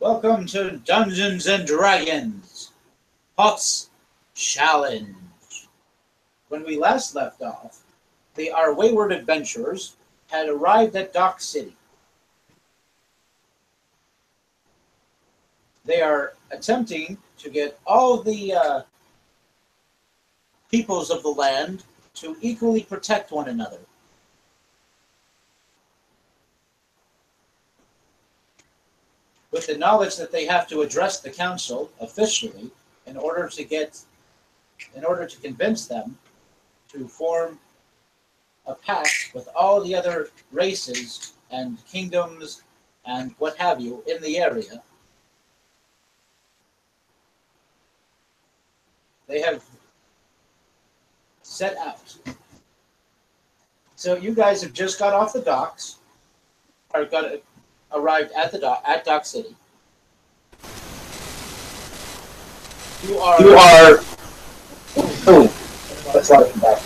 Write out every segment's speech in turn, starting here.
Welcome to Dungeons and Dragons, Hawk's Challenge. When we last left off, our wayward adventurers had arrived at Dock City. They are attempting to get all the peoples of the land to equally protect one another. With the knowledge that they have to address the council officially in order to convince them to form a pact with all the other races and kingdoms and what have you in the area. They have set out. So you guys have just got off the docks, or arrived at Dock City. You are. Oh, that's a lot of feedback.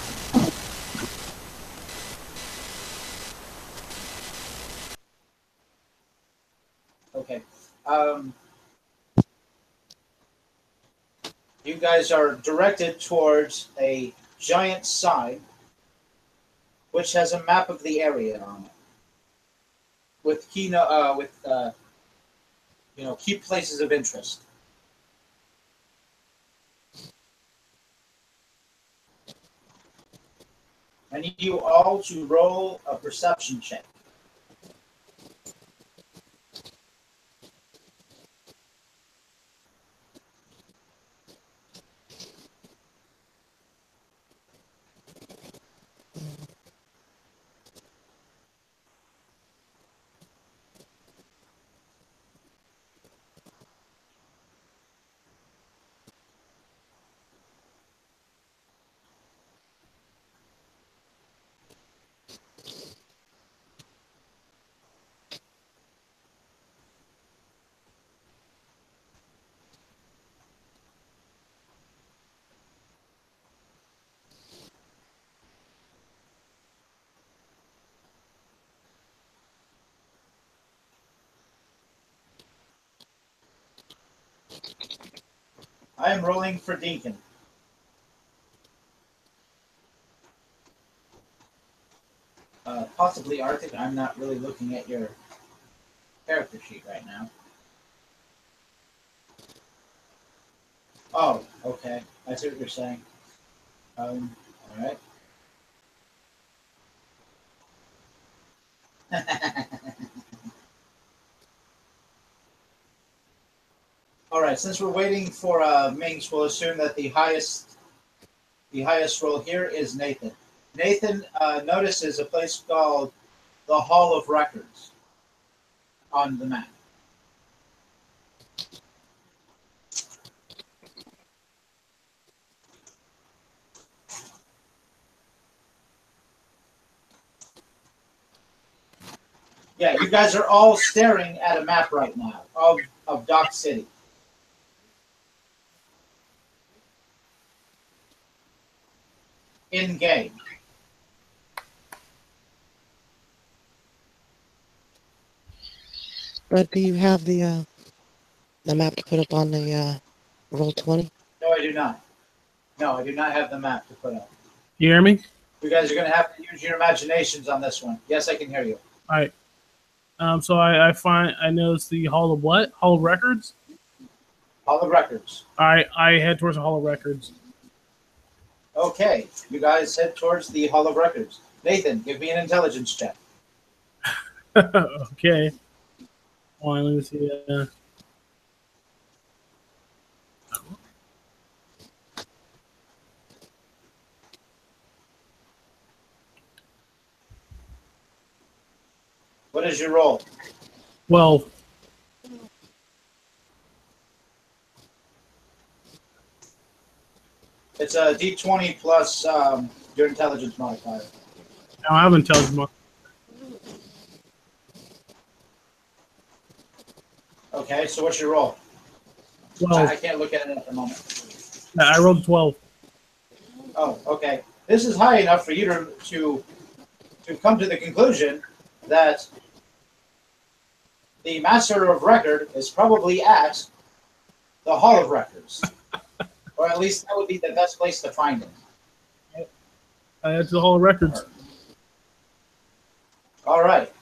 Okay. You guys are directed towards a giant sign, which has a map of the area on it, with key places of interest. I need you all to roll a perception check. I am rolling for Deacon. Possibly Arctic. I'm not really looking at your character sheet right now. Oh, okay. I see what you're saying. All right. All right. Since we're waiting for Minx, we'll assume that the highest roll here is Nathan. Nathan notices a place called the Hall of Records on the map. Yeah, you guys are all staring at a map right now of Dock City. In game. But do you have the map to put up on the Roll20? No, I do not. No, I do not have the map to put up. You hear me? You guys are going to have to use your imaginations on this one. Yes, I can hear you. All right. So I noticed the Hall of what? Hall of Records? Hall of Records. All right. I head towards the Hall of Records. Okay. You guys head towards the Hall of Records. Nathan, give me an intelligence check. Okay. Hold on, let me see. What is your roll? 12. It's a D20 plus your intelligence modifier. No, I have intelligence. Okay, so what's your roll? 12. I can't look at it at the moment. I rolled 12. Oh, okay. This is high enough for you to come to the conclusion that the master of record is probably at the Hall of Records. Or at least that would be the best place to find him. It's the Hall of Records. All right.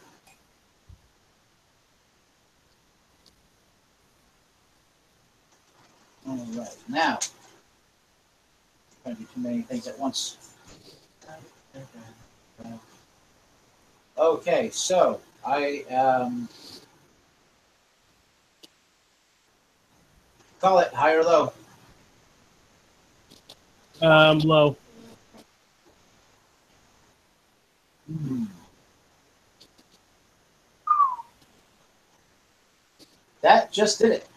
All right. Now, trying to do too many things at once. Okay, so I call it high or low. Low. That just did it.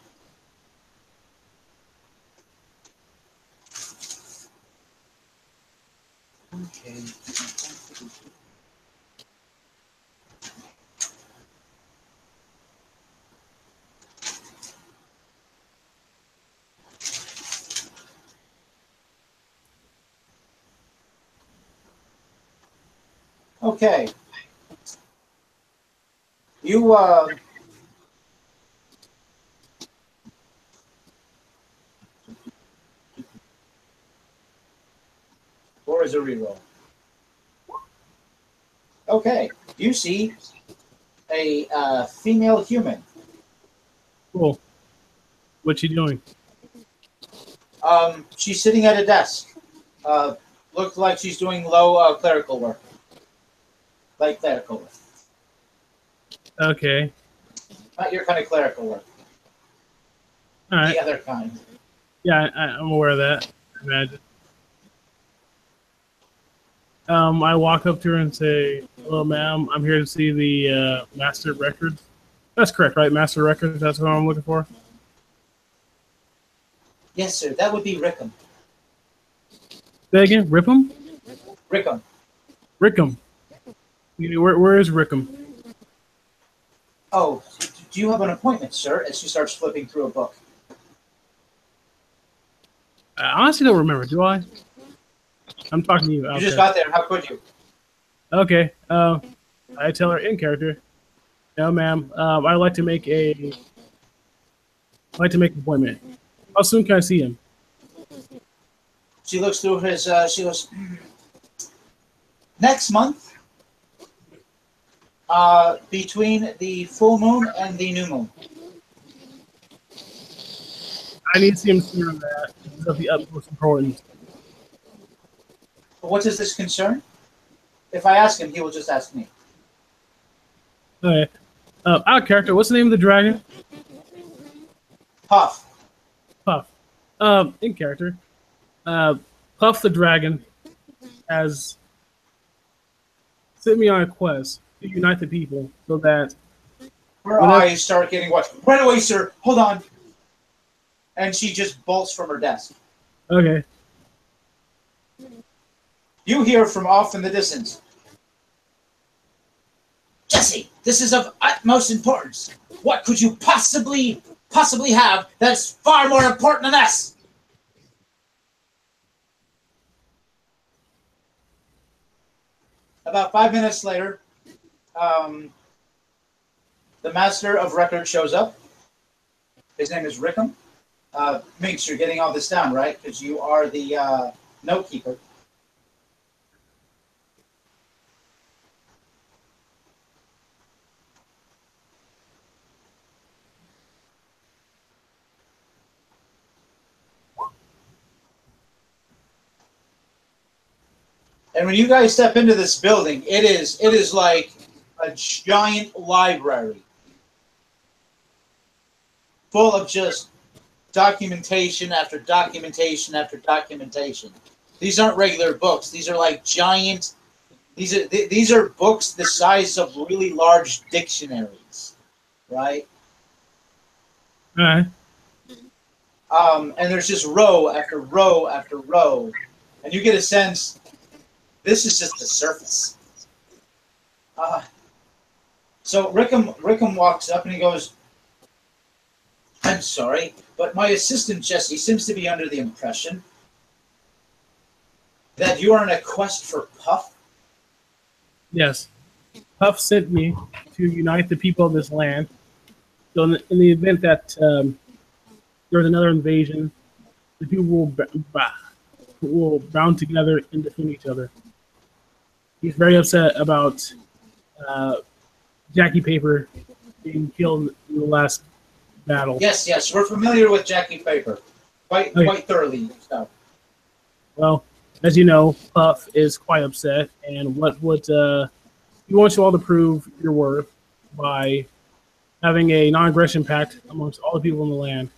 Okay. Okay. You or is a reroll? Okay. You see a female human. Cool. What's she doing? She's sitting at a desk. Looks like she's doing low clerical work. Like clerical work. Okay. Not your kind of clerical work. All right. The other kind. Yeah, I'm aware of that. I imagine. I walk up to her and say, "Hello, ma'am. I'm here to see the Master of Records." That's correct, right? Master of Records. That's what I'm looking for. Yes, sir. That would be Rickham. Say again. Rip'em? Rickham. Rickham. Where is Rickham? Oh, do you have an appointment, sir? As she starts flipping through a book. I honestly don't remember. Do I? I'm talking to you. You just got there. How could you? Okay. I tell her in character. No, ma'am. I'd like to make an appointment. How soon can I see him? She looks through his. She goes. Next month. Between the full moon and the new moon. I need to see him sooner than that. It's of the utmost importance. What does this concern? If I ask him, he will just ask me. Okay. Out of character. What's the name of the dragon? Puff. Puff. In character. Puff the dragon has sent me on a quest to unite the people so that Her eyes start getting wet. Right away, sir. Hold on. And she just bolts from her desk. okay. You hear from off in the distance. Jesse, this is of utmost importance. What could you possibly have that's far more important than this? About 5 minutes later, the master of record shows up. His name is Rickham. Minx, you're getting all this down, right? Because you are the note keeper. And when you guys step into this building, it is like a giant library full of just documentation after documentation after documentation. These aren't regular books. These are like giant. These are books the size of really large dictionaries, right? All right. And there's just row after row after row, and you get a sense. This is just the surface. So Rickham walks up and he goes, "I'm sorry, but my assistant Jesse seems to be under the impression that you are on a quest for Puff." Yes. Puff sent me to unite the people of this land So in the event that there's another invasion, the people will bound together and defend each other. He's very upset about Jackie Paper being killed in the last battle. Yes, we're familiar with Jackie Paper quite thoroughly. So. Well, as you know, Puff is quite upset, and what would he wants you all to prove your worth by having a non-aggression pact amongst all the people in the land,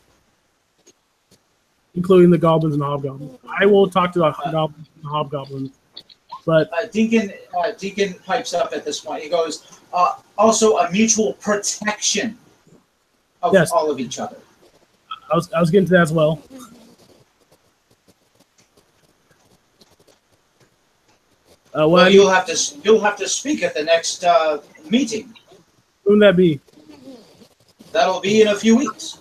including the goblins and hobgoblins. I will talk to the goblins and hobgoblins, but Deacon pipes up at this point. He goes, also a mutual protection of all of each other. I was getting to that as well. Well, you'll have to speak at the next meeting. When would that be? That'll be in a few weeks.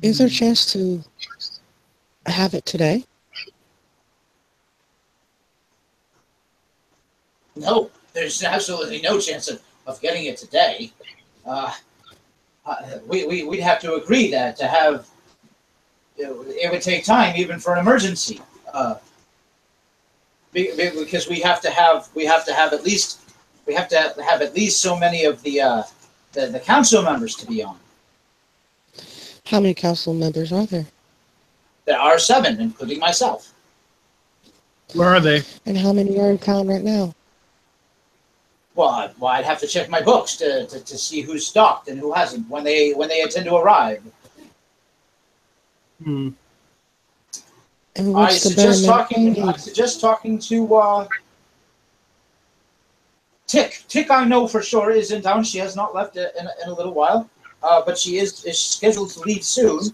Is there a chance to have it today? No, there's absolutely no chance of getting it today. We'd have to agree that to have it would take time even for an emergency, because we have to have at least so many of the council members to be on. How many council members are there? There are 7, including myself. Where are they? And how many are in town right now? Well, I'd have to check my books to see who's stocked and who hasn't when they intend to arrive. And I suggest talking to Tick. Tick, I know for sure is in town. She has not left in a little while, but she is scheduled to leave soon.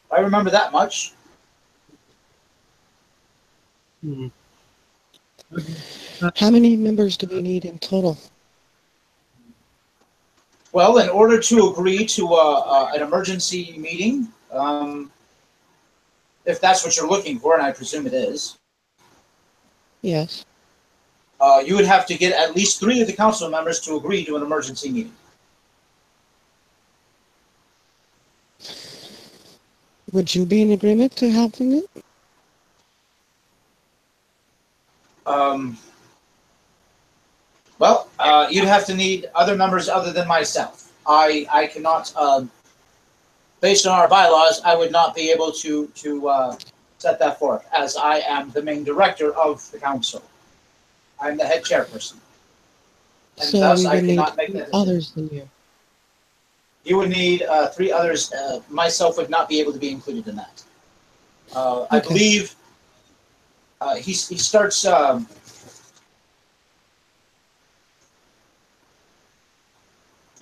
I remember that much. How many members do we need in total? Well, in order to agree to an emergency meeting, if that's what you're looking for, and I presume it is. Yes. You would have to get at least 3 of the council members to agree to an emergency meeting. Would you be in agreement to having it? Well, you'd have to need other members other than myself. I cannot, based on our bylaws, I would not be able to set that forth, as I am the main director of the council. I'm the head chairperson. And So thus we I would need cannot make that decision. others than you. You would need 3 others. Myself would not be able to be included in that. I believe he starts...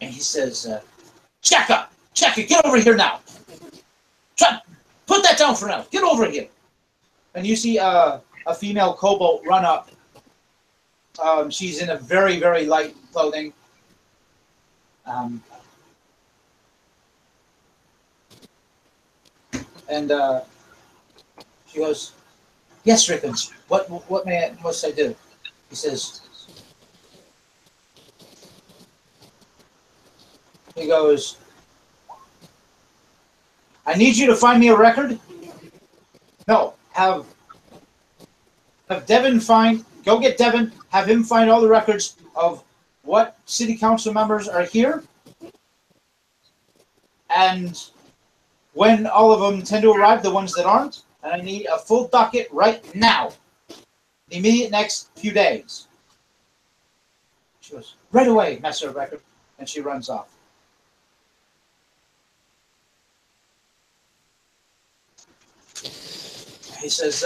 and he says, Checka, get over here now. Put that down for now. Get over here. And you see a female kobold run up. She's in a very, very light clothing. And she goes, yes, Rickens, what must I do? He says, he goes, I need you to find me a record. No, have Devin go get Devin, have him find all the records of what city council members are here, and when all of them tend to arrive, the ones that aren't, and I need a full docket right now, the immediate next few days. She goes, right away, Master of Record, and she runs off. He says,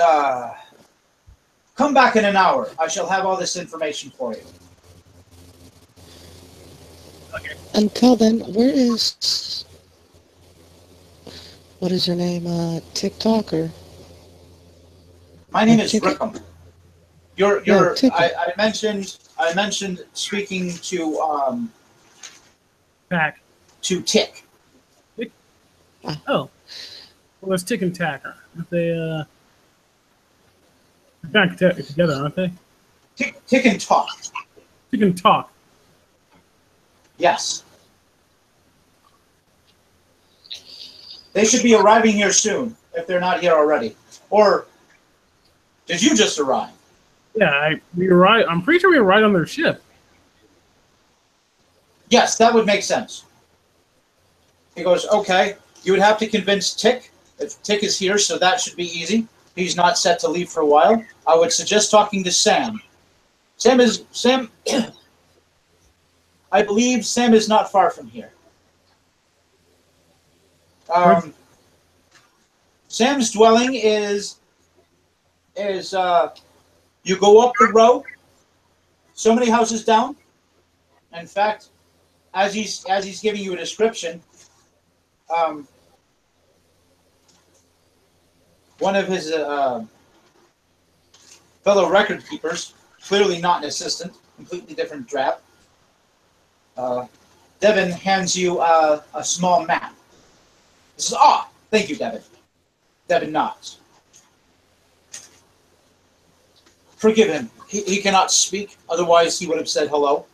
come back in an hour. I shall have all this information for you. Okay. Until then, where is... What is your name? TikToker? My name is Rickham. I mentioned speaking to Tack. To Tick. Tick? Oh. Well, there's Tick and Tack. Aren't they kind of together, aren't they? Tick and Talk. Tick and Talk. Yes. They should be arriving here soon, if they're not here already. Or did you just arrive? Yeah, we arrived. I'm pretty sure we arrived on their ship. Yes, that would make sense. He goes, okay, you would have to convince Tick. If Tick is here, so that should be easy. He's not set to leave for a while. I would suggest talking to Sam. Sam, I believe Sam is not far from here. Sam's dwelling is you go up the row, so many houses down. In fact, as he's giving you a description, one of his fellow record keepers, clearly not an assistant, completely different drab, Devin hands you a small map. He says, thank you, Devin. Devin nods. Forgive him. He cannot speak, otherwise he would have said hello.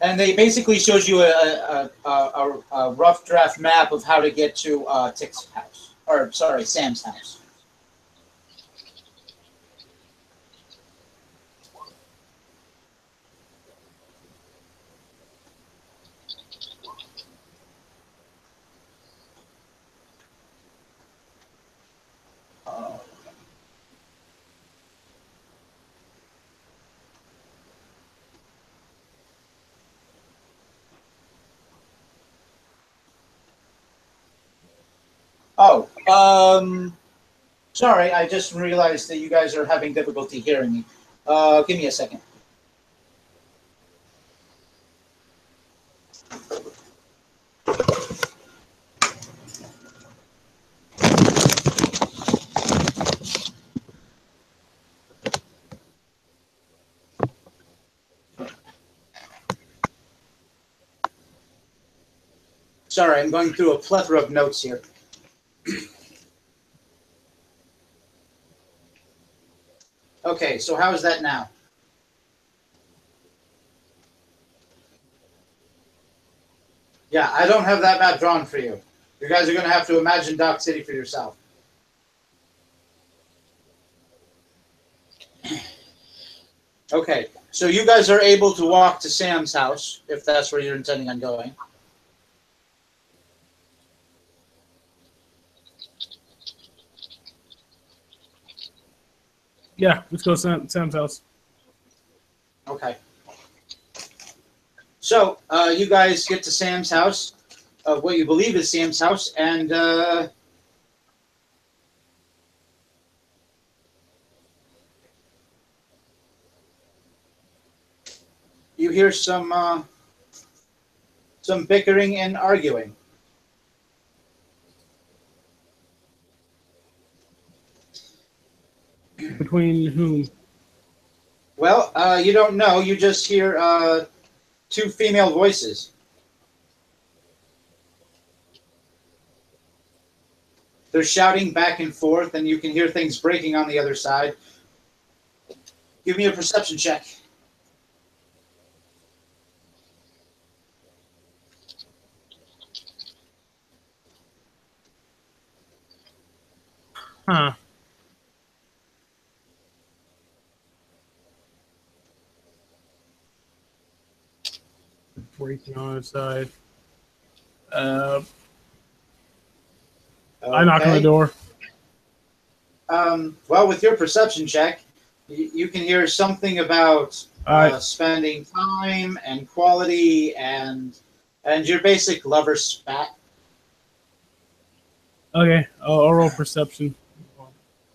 And they basically shows you a rough draft map of how to get to Tick's house. Or, sorry, Sam's house. Sorry, I just realized that you guys are having difficulty hearing me. Give me a second. Sorry, I'm going through a plethora of notes here. Okay, so how is that now? Yeah, I don't have that map drawn for you. You guys are going to have to imagine Dock City for yourself. Okay, so you guys are able to walk to Sam's house, if that's where you're intending on going. Yeah, let's go to Sam's house. Okay. So, you guys get to Sam's house, of what you believe is Sam's house, and you hear some bickering and arguing. Between whom? Well, you don't know. You just hear two female voices. They're shouting back and forth, and you can hear things breaking on the other side. Give me a perception check. Huh. Breaking on its side. I knock on the door. Well, with your perception check, you can hear something about spending time and quality and your basic lover spat. Okay, I'll roll perception.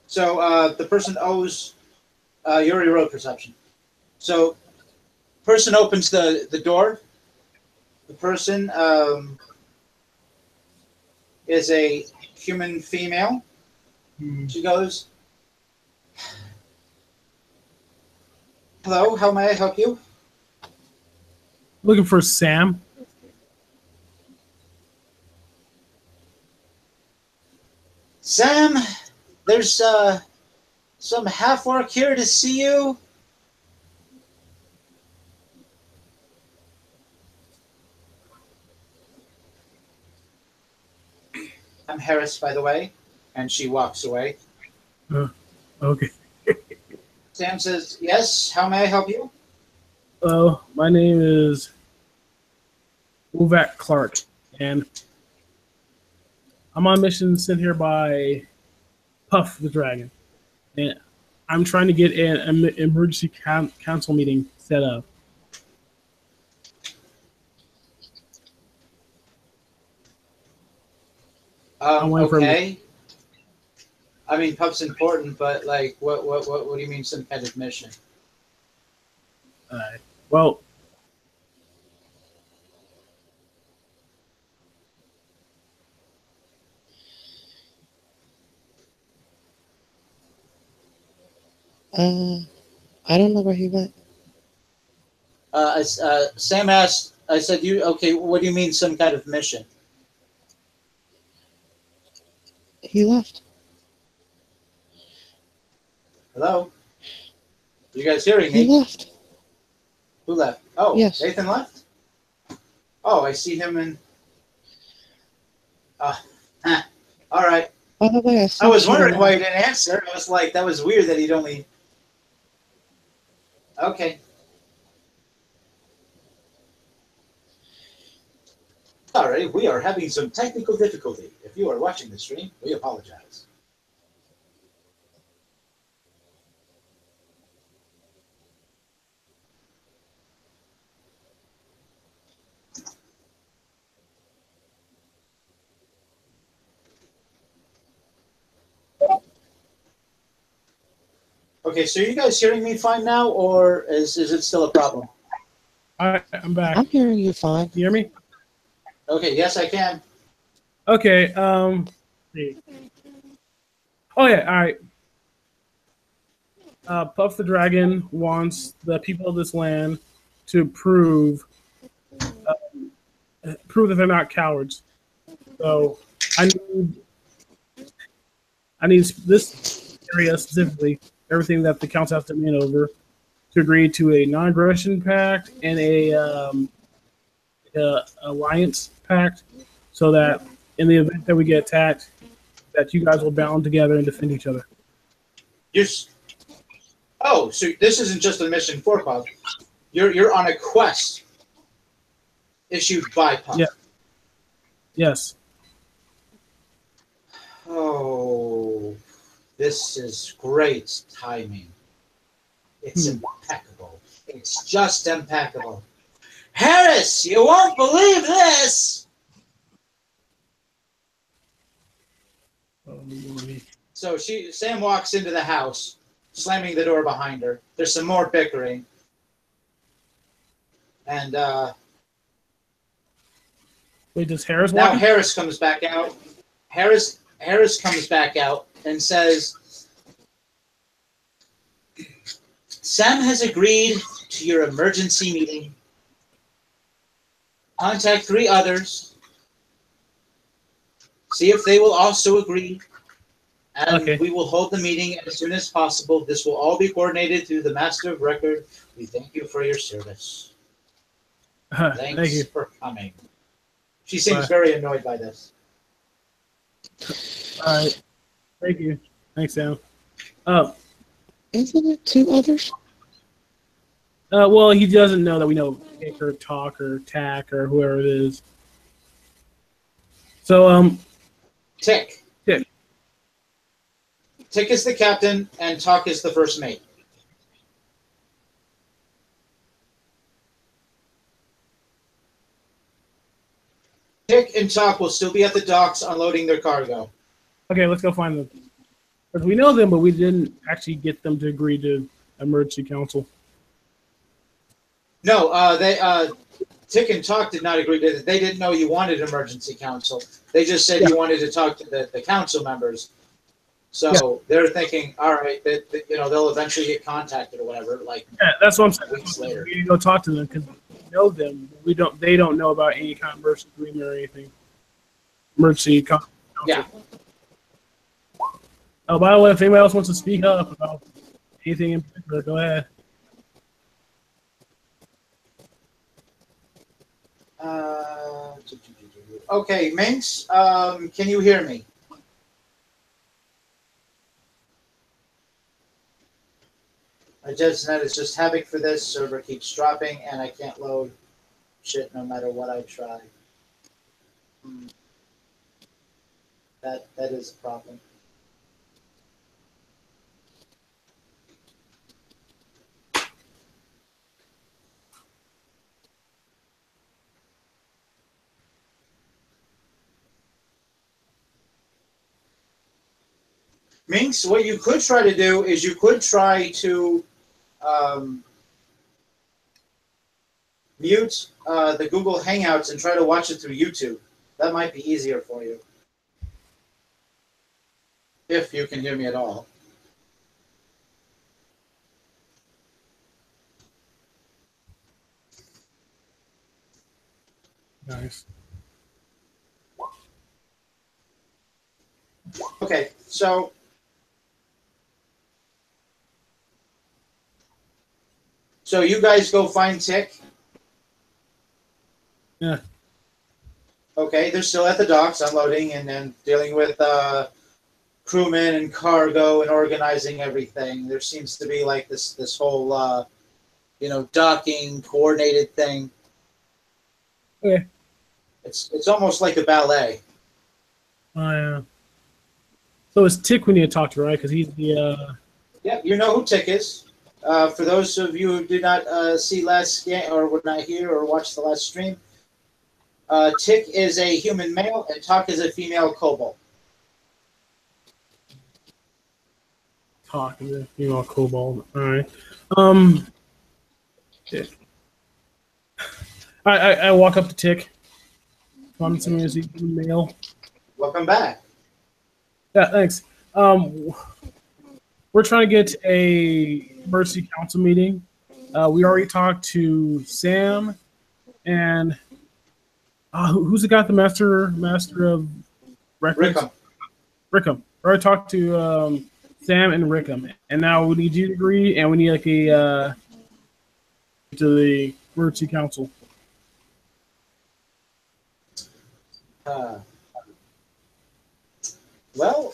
So the person owes. You already wrote perception. So, person opens the door. The person is a human female. She goes, "Hello, how may I help you?" Looking for Sam. Sam, there's Some half-orc here to see you? I'm Harris, by the way. And she walks away. Okay. Sam says, yes, how may I help you? Hello, my name is Uvac Clark, and I'm on a mission sent here by Puff the Dragon. And I'm trying to get an emergency council meeting set up. Okay. I mean, Puff's important, but like, what do you mean, some kind of mission? Well, I don't know where he went. Sam asked. I said, "You okay? What do you mean, some kind of mission?" He left. Hello? You guys hearing He me? left. Who left? Oh, Yes. Nathan left? Oh, I see him in... all right. By the way, I was wondering why he didn't answer. I was like, that was weird that he'd only... Okay. Sorry, we are having some technical difficulty. If you are watching the stream, we apologize. Okay, so are you guys hearing me fine now, or is it still a problem? all right, I'm back. I'm hearing you fine. You hear me? Okay, yes, I can. Okay. See. Oh yeah. All right. Puff the Dragon wants the people of this land to prove that they're not cowards. So I need this area specifically, everything that the council has to man over, to agree to a non-aggression pact and a alliance pact, so that in the event that we get attacked, that you guys will band together and defend each other. Oh, so this isn't just a mission for Puff. You're on a quest issued by Puff. Yeah. Yes. Oh, this is great timing. It's impeccable. It's just impeccable. Harris, you won't believe this! So Sam walks into the house, slamming the door behind her. There's some more bickering. And Wait, does Harris now walk in? Harris comes back out. Harris comes back out and says, Sam has agreed to your emergency meeting. Contact 3 others. See if they will also agree. And Okay. we will hold the meeting as soon as possible. This will all be coordinated through the Master of Record. We thank you for your service. Thank Thanks you. for coming. She seems Bye. very annoyed by this. All right. Thank you. Thanks, Sam. Isn't it 2 others? Well, he doesn't know that we know Tick or Talk or Tack or whoever it is. So, Tick. Tick. Tick is the captain, and Talk is the first mate. Tick and Talk will still be at the docks unloading their cargo. Okay, let's go find them. Because we know them, but we didn't actually get them to agree to emergency council. No, Tick and Talk did not agree to it. They didn't know you wanted emergency council. They just said you wanted to talk to the council members. So they're thinking, all right, that they'll eventually get contacted or whatever. Like, Yeah, that's what I'm saying. weeks later. We need to go talk to them because we know them. They don't know about any kind of emergency agreement or anything. Emergency council. Yeah. Oh, by the way, if anybody else wants to speak up about anything in particular, go ahead. Okay, Minx, can you hear me? My JetsNet is just havoc for this. Server keeps dropping, and I can't load shit no matter what I try. That is a problem. Minx, what you could try to do is you could try to mute the Google Hangouts and try to watch it through YouTube. That might be easier for you. If you can hear me at all. Nice. Okay, so you guys go find Tick. Yeah. Okay, they're still at the docks unloading and then dealing with crewmen and cargo and organizing everything. There seems to be like this whole docking coordinated thing. Okay. It's almost like a ballet. Oh, yeah. So it's Tick we need to talk to, right? Because he's the. Yeah, you know who Tick is. For those of you who did not see last game or were not here or watch the last stream, Tick is a human male and Talk is a female kobold. Talk is a female kobold. All right. Yeah. I walk up to Tick. I'm assuming he's a human male. Welcome back. Yeah, thanks. We're trying to get a emergency council meeting. We already talked to Sam and who's the guy, the master of records? Rickham. We already talked to Sam and Rickham, and now we need you to agree, and we need like a to the emergency council. Well,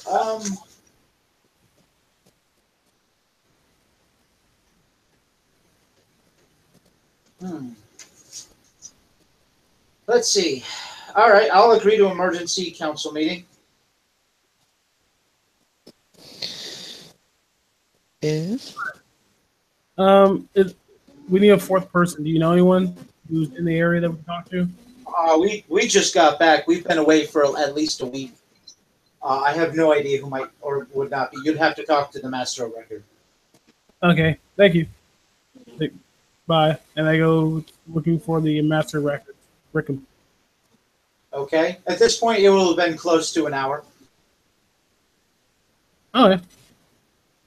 let's see. All right, I'll agree to emergency council meeting. Is? We need a fourth person. Do you know anyone who's in the area that we can talk to? We just got back. We've been away for at least a week. I have no idea who might or would not be. You'd have to talk to the master of record. Okay, thank you. Bye. And I go looking for the master of record, Rickham. Okay. At this point, it will have been close to an hour. Okay.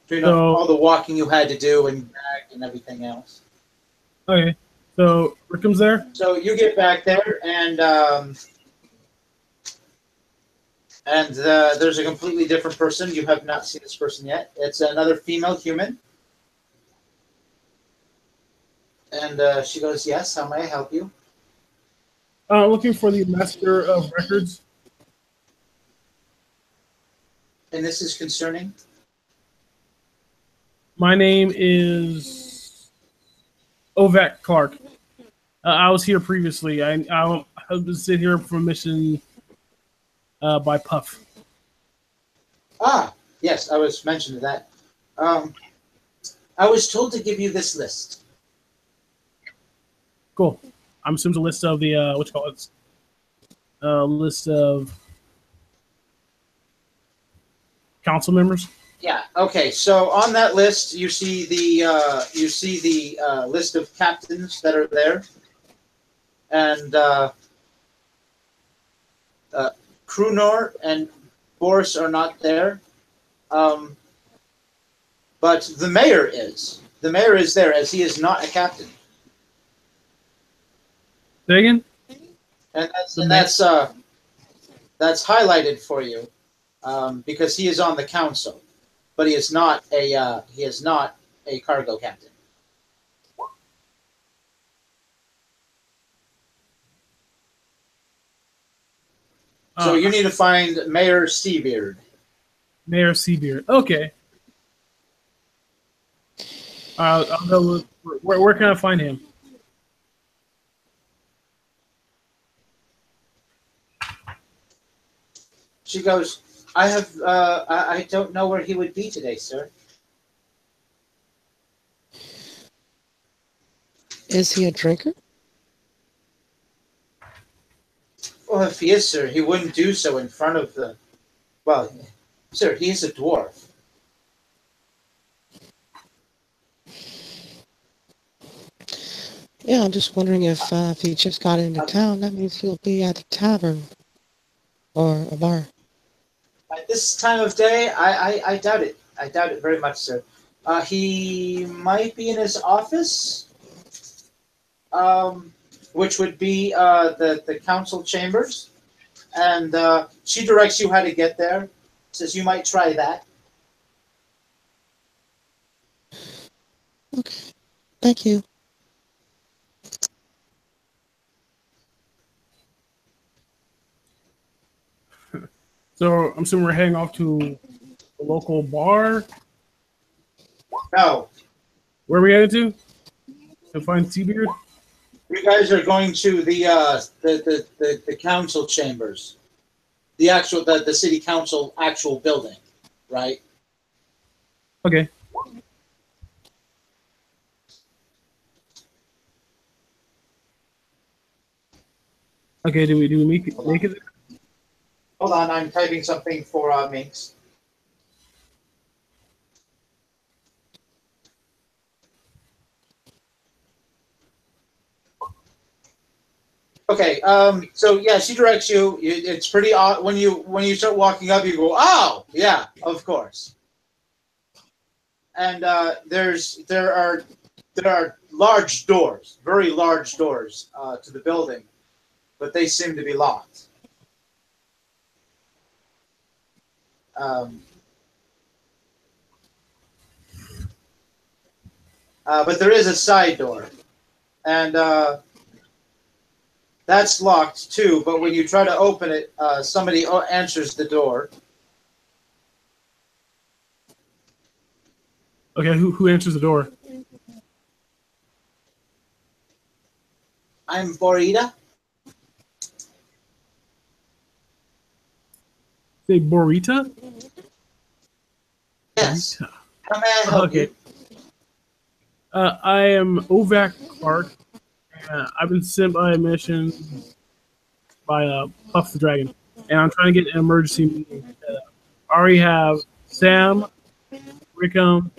You know, all the walking you had to do and back and everything else. Okay. So Rickham's there? So you get back there, and there's a completely different person. You have not seen this person yet. It's another female human. And she goes, yes, how may I help you? Looking for the master of records. And this is concerning? My name is Ovek Clark. I was here previously. I was sit here for a mission by Puff. Ah, yes, I was mentioned that. I was told to give you this list. Cool. I'm assuming a list of the what you call it? List of council members. Yeah. Okay. So on that list, you see the list of captains that are there, and Krunor and Boris are not there, but the mayor is. The mayor is there, as he is not a captain. Say again? And that's highlighted for you because he is on the council. but he is not a cargo captain. So you need to find Mayor Seabeard. Mayor Seabeard. Okay. I'll go look. Where can I find him? She goes, I don't know where he would be today, sir. Is he a drinker? Well, if he is, sir, he wouldn't do so in front of the... Well, sir, he is a dwarf. Yeah, I'm just wondering if he just got into town, that means he'll be at a tavern or a bar. At this time of day, I doubt it. I doubt it very much, sir. He might be in his office, which would be the council chambers. And she directs you how to get there. Says you might try that. Okay. Thank you. So I'm assuming we're heading off to a local bar. No. Where are we headed to find Seabeard? You guys are going to the council chambers. The city council actual building, right? Okay. Okay, do we make it? Hold on, I'm typing something for Minx. Okay, so yeah, she directs you. It's pretty odd when you start walking up. You go, oh yeah, of course. And there are large doors, very large doors to the building, but they seem to be locked. But there is a side door, and that's locked too. But when you try to open it, somebody answers the door. Okay, who answers the door? I'm Borita. Say Borita? Yes. Borita. How may I help you? I am Ovak Clark. I've been sent by a mission by Puff the Dragon, and I'm trying to get an emergency meeting. I already have Sam, Rickham,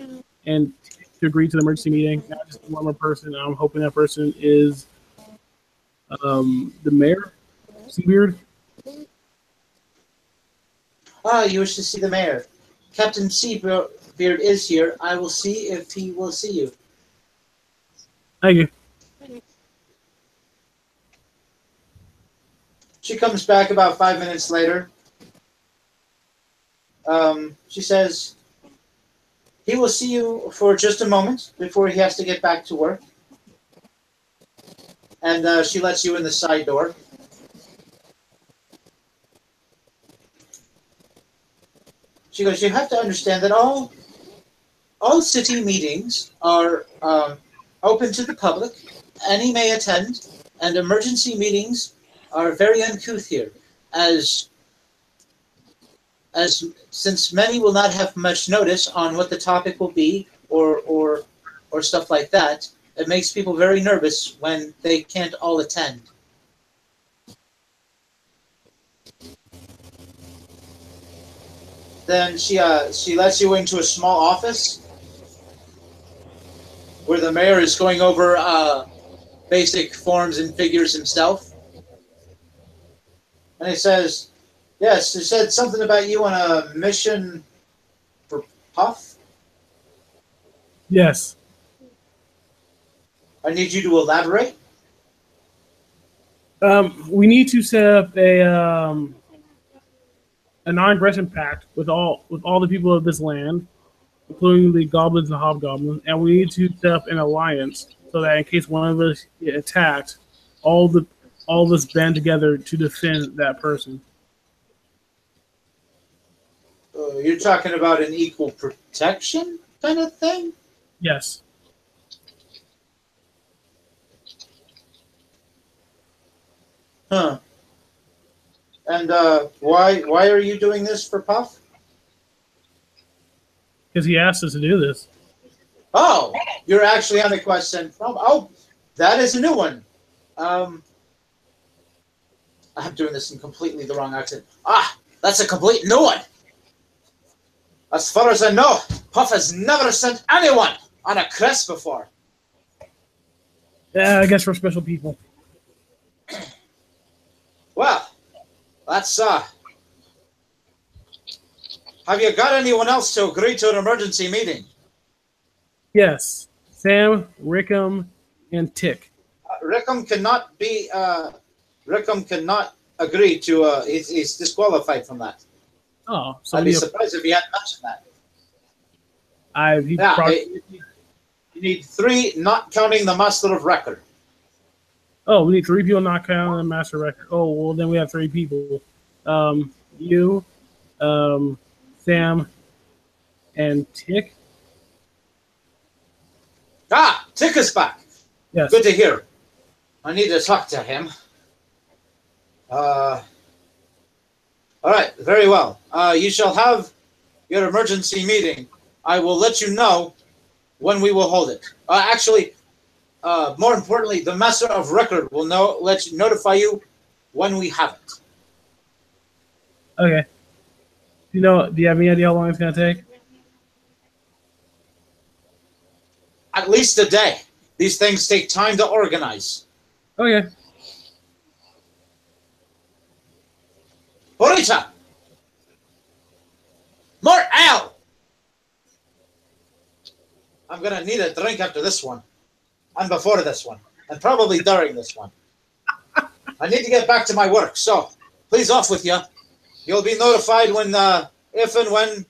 and to agree to the emergency meeting. Now I just need one more person, and I'm hoping that person is the mayor, Seabeard. You wish to see the mayor. Captain Seabeard is here. I will see if he will see you. Thank you. She comes back about 5 minutes later. She says, he will see you for just a moment before he has to get back to work. And she lets you in the side door. She goes, you have to understand that all city meetings are open to the public. Any may attend, and emergency meetings are very uncouth here, as since many will not have much notice on what the topic will be or stuff like that. It makes people very nervous when they can't all attend. Then she lets you into a small office where the mayor is going over basic forms and figures himself. And he says, yes, he said something about you on a mission for Puff. Yes. I need you to elaborate. We need to set up a non-aggression pact with all the people of this land, including the goblins and hobgoblins, and we need to set up an alliance so that in case one of us get attacked, all of us band together to defend that person. You're talking about an equal protection kind of thing? Yes. Huh. And why are you doing this for Puff? Because he asked us to do this. Oh, you're actually on the question from. Oh, that is a new one. I'm doing this in completely the wrong accent. Ah, that's a complete new one. As far as I know, Puff has never sent anyone on a quest before. Yeah, I guess we're special people. Well, that's have you got anyone else to agree to an emergency meeting? Yes. Sam, Rickham, and Tick. Rickham cannot be. Rickham cannot agree to. He's disqualified from that. Oh, so I'd be surprised if he hadn't mentioned that. You need 3, not counting the master of record. Oh, we need 3 people not counting the master record. Oh, well, then we have 3 people. You, Sam, and Tick. Ah, Tick is back. Yes. Good to hear. I need to talk to him. All right, very well. You shall have your emergency meeting. I will let you know when we will hold it. Actually, more importantly, the master of record will notify you when we have it. Okay. Do you have any idea how long it's going to take? At least a day. These things take time to organize. Okay. Borita! More ale! I'm going to need a drink after this one. And before this one. And probably during this one. I need to get back to my work, so please off with you. You'll be notified when, if and when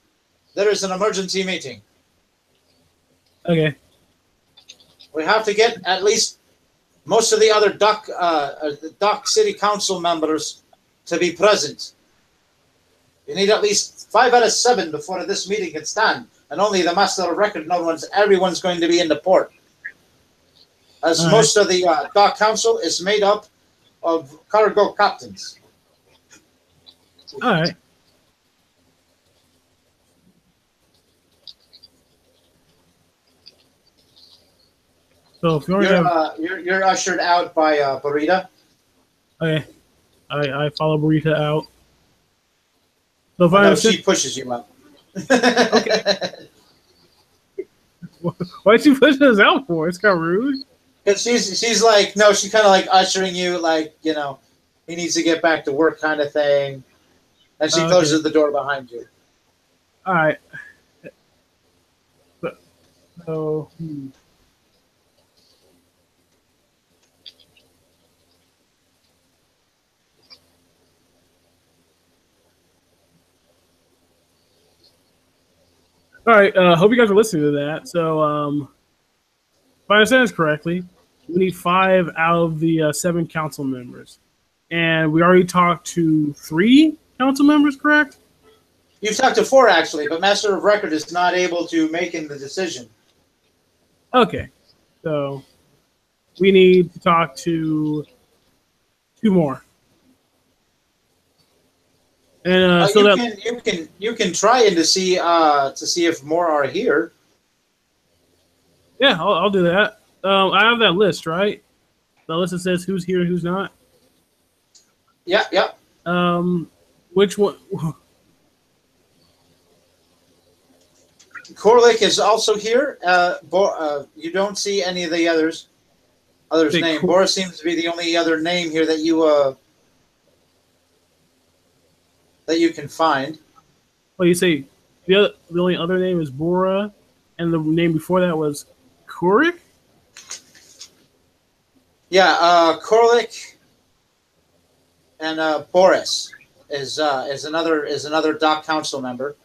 there is an emergency meeting. Okay. We have to get at least most of the other Dock City Council members to be present. You need at least 5 out of 7 before this meeting can stand, and only the master of record everyone's going to be in the port. As most of the Dock Council is made up of cargo captains. All right. So if you're ushered out by Burrito. Okay. I follow Burrito out. So if No, she pushes you out. Okay. Why'd you push us out for? It's kind of rude. Because she's like, no, she's kind of like ushering you, like, he needs to get back to work kind of thing. And she closes the door behind you. All right. So. All right. Hope you guys are listening to that. So, if I understand this correctly, we need 5 out of the 7 council members, and we already talked to 3 council members, correct? You've talked to 4 actually, but Master of Record is not able to make the decision. Okay, so we need to talk to 2 more. And you can try and to see if more are here. Yeah, I'll do that. I have that list, right? The list that says who's here and who's not. Yeah. Which one? Corlick is also here. You don't see any of the others' name. Boris seems to be the only other name here that you can find. Well, you say the only other name is Bora, and the name before that was Kurik? Yeah, Korlik and Boris is another Dock Council member.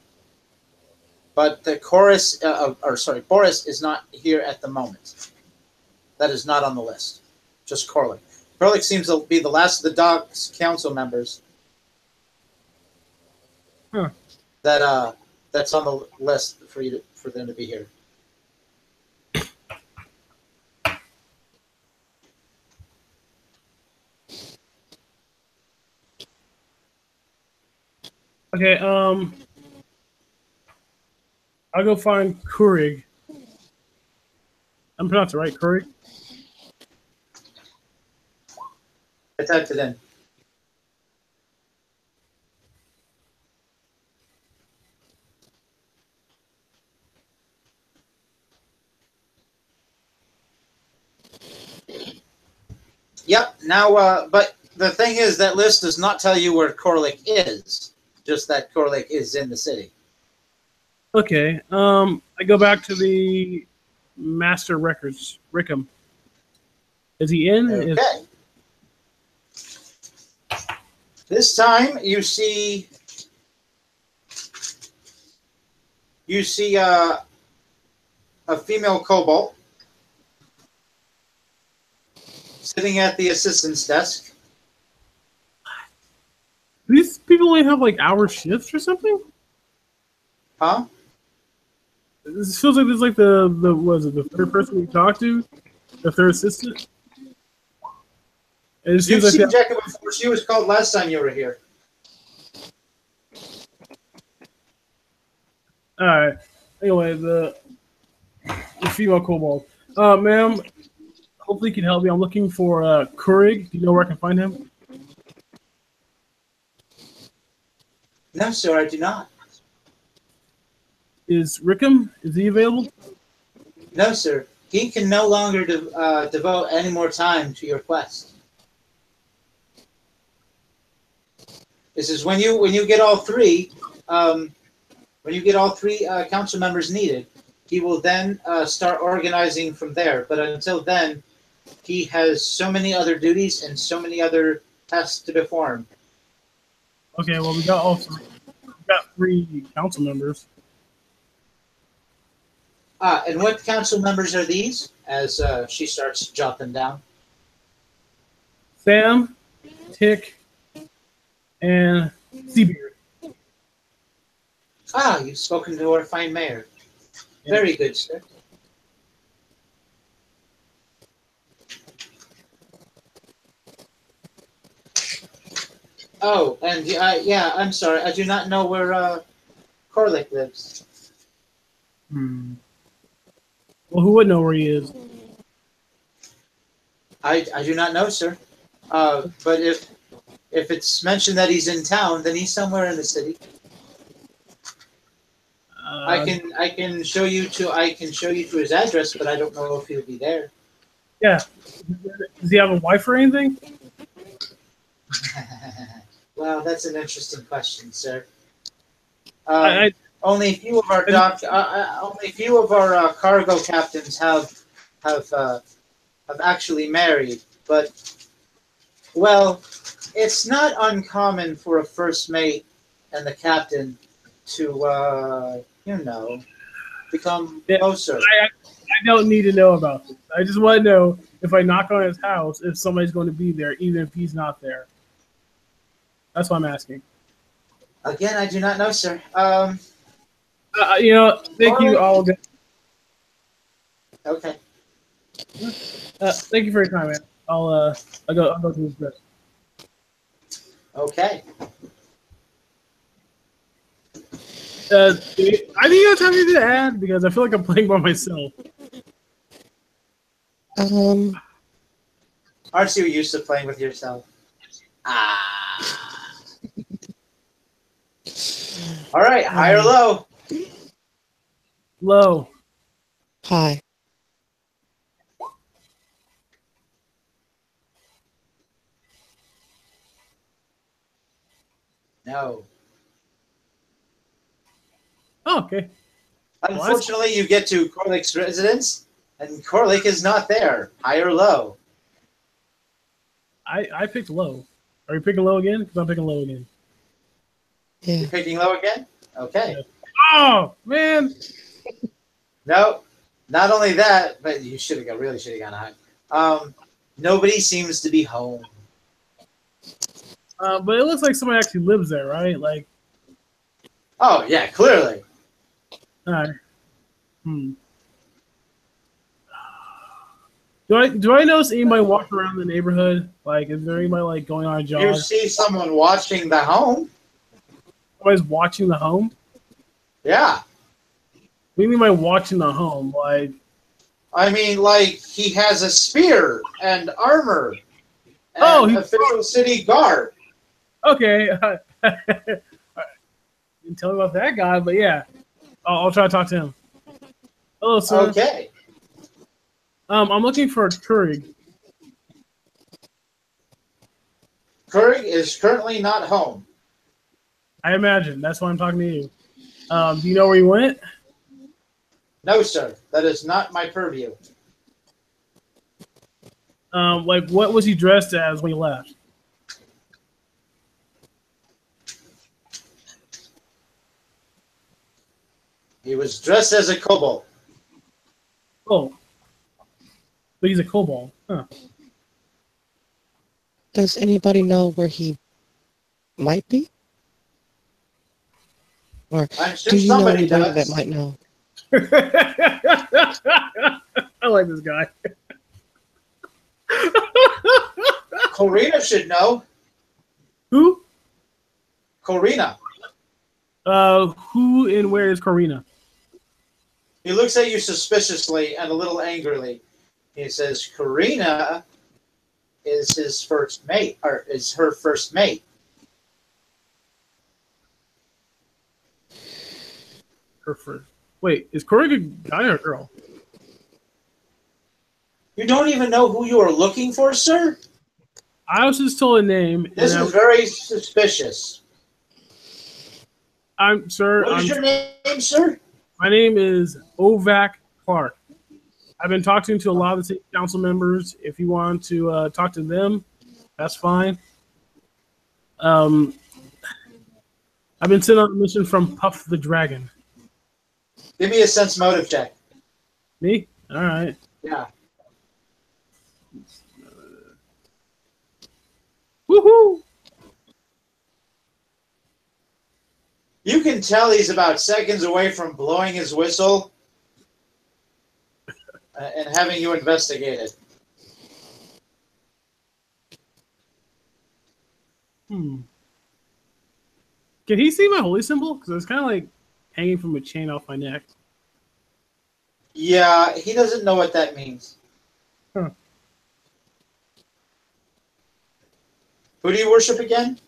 But the Boris is not here at the moment. That is not on the list. Just Corlick. Corlick seems to be the last of the Doc's council members. Huh. That's on the list for them to be here. Okay, I'll go find Kurig. I'm pronouncing it right, Kurig? I typed it in. Yep. Now, but the thing is, that list does not tell you where Corlick is. Just that Corlick is in the city. Okay, I go back to the Master Records. Rickham. Is he in? Okay. This time you see a female kobold sitting at the assistant's desk. These people only have like hour shifts or something? Huh? It feels like this is like the was it the third person we talked to? The third assistant? It You've seems seen like Jackie before. She was called last time you were here. Alright. Anyway, the female kobold. Ma'am, hopefully you can help me. I'm looking for Kurig. Do you know where I can find him? No, sir, I do not. Is Rickham? Is he available? No, sir. He can no longer devote any more time to your quest. This is when you get all three council members needed. He will then start organizing from there. But until then, he has so many other duties and so many other tasks to perform. Okay, well we got all three. We got 3 council members. And what council members are these? As she starts to jot them down. Sam, Tick, and Seabeard. Ah, you've spoken to our fine mayor. Very good, sir. Oh, and yeah, I'm sorry. I do not know where Corlick lives. Well, who would know where he is? I do not know, sir. But if it's mentioned that he's in town, then he's somewhere in the city. I can show you to his address, but I don't know if he'll be there. Yeah. Does he have a wife or anything? Well, that's an interesting question, sir. I Only a few of our cargo captains have actually married, but well, it's not uncommon for a first mate and the captain to become closer. I don't need to know about this. I just want to know if I knock on his house, if somebody's going to be there, even if he's not there. That's what I'm asking. Again, I do not know, sir. Thank you all. Okay. Thank you for your time, man. I'll go do his best. Okay. I think you guys have anything to add because I feel like I'm playing by myself. Aren't you used to playing with yourself? All right, high or low? Low. Hi. No. Oh, okay. Unfortunately, you get to Corlick's residence, and Corlick is not there. High or low? I picked low. Are you picking low again? Because I'm picking low again. Yeah. You're picking low again? Okay. Yeah. Oh man. No, not only that, but you really should have gone home. Nobody seems to be home. But it looks like somebody actually lives there, right? Like, Oh yeah, clearly. all right. Do I notice anybody walking around the neighborhood? Like, is there anybody like going on a jog? You see someone watching the home? Somebody's watching the home? Yeah. What do you mean by watching the home? Like, I mean, like he has a spear and armor. And Oh, official city guard. okay. You didn't tell me about that guy, but yeah, I'll try to talk to him. Hello, sir. Okay. I'm looking for Kurig. Kurig is currently not home. I imagine that's why I'm talking to you. Do you know where he went? No, sir. That is not my purview. Like, what was he dressed as when he left? He was dressed as a kobold. Oh, but he's a kobold. Huh. Does anybody know where he might be? Or I'm sure do you know somebody anybody does. that might know? I like this guy. Corina should know. Who? Corina. Who and where is Karina? He looks at you suspiciously and a little angrily. He says, Corina is his first mate, or is her first mate. Her first. Wait, is Corey a guy or a girl? You don't even know who you are looking for, sir? I was just told a name. This is very suspicious. Sir. What is your name, sir? My name is Ovac Clark. I've been talking to a lot of the city council members. If you want to talk to them, that's fine. I've been sent on a mission from Puff the Dragon. Give me a sense motive check. Me? All right. Yeah. Woohoo! You can tell he's about seconds away from blowing his whistle and having you investigated. Can he see my holy symbol? Because it's kind of like hanging from a chain off my neck. Yeah, he doesn't know what that means. Huh. Who do you worship again?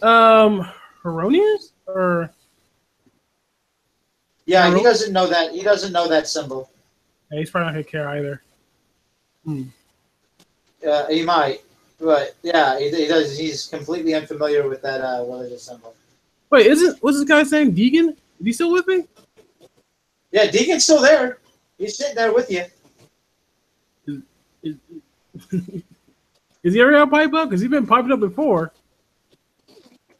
Heronius? Or yeah, he doesn't know that. He doesn't know that symbol. yeah, he's probably not gonna care either. He might, but yeah, he does. He's completely unfamiliar with that religious symbol. Wait, what's this guy saying? Deegan? Is he still with me? Yeah, Deacon's still there. He's sitting there with you. Is he ever gonna pipe up? Because he's been piping up before.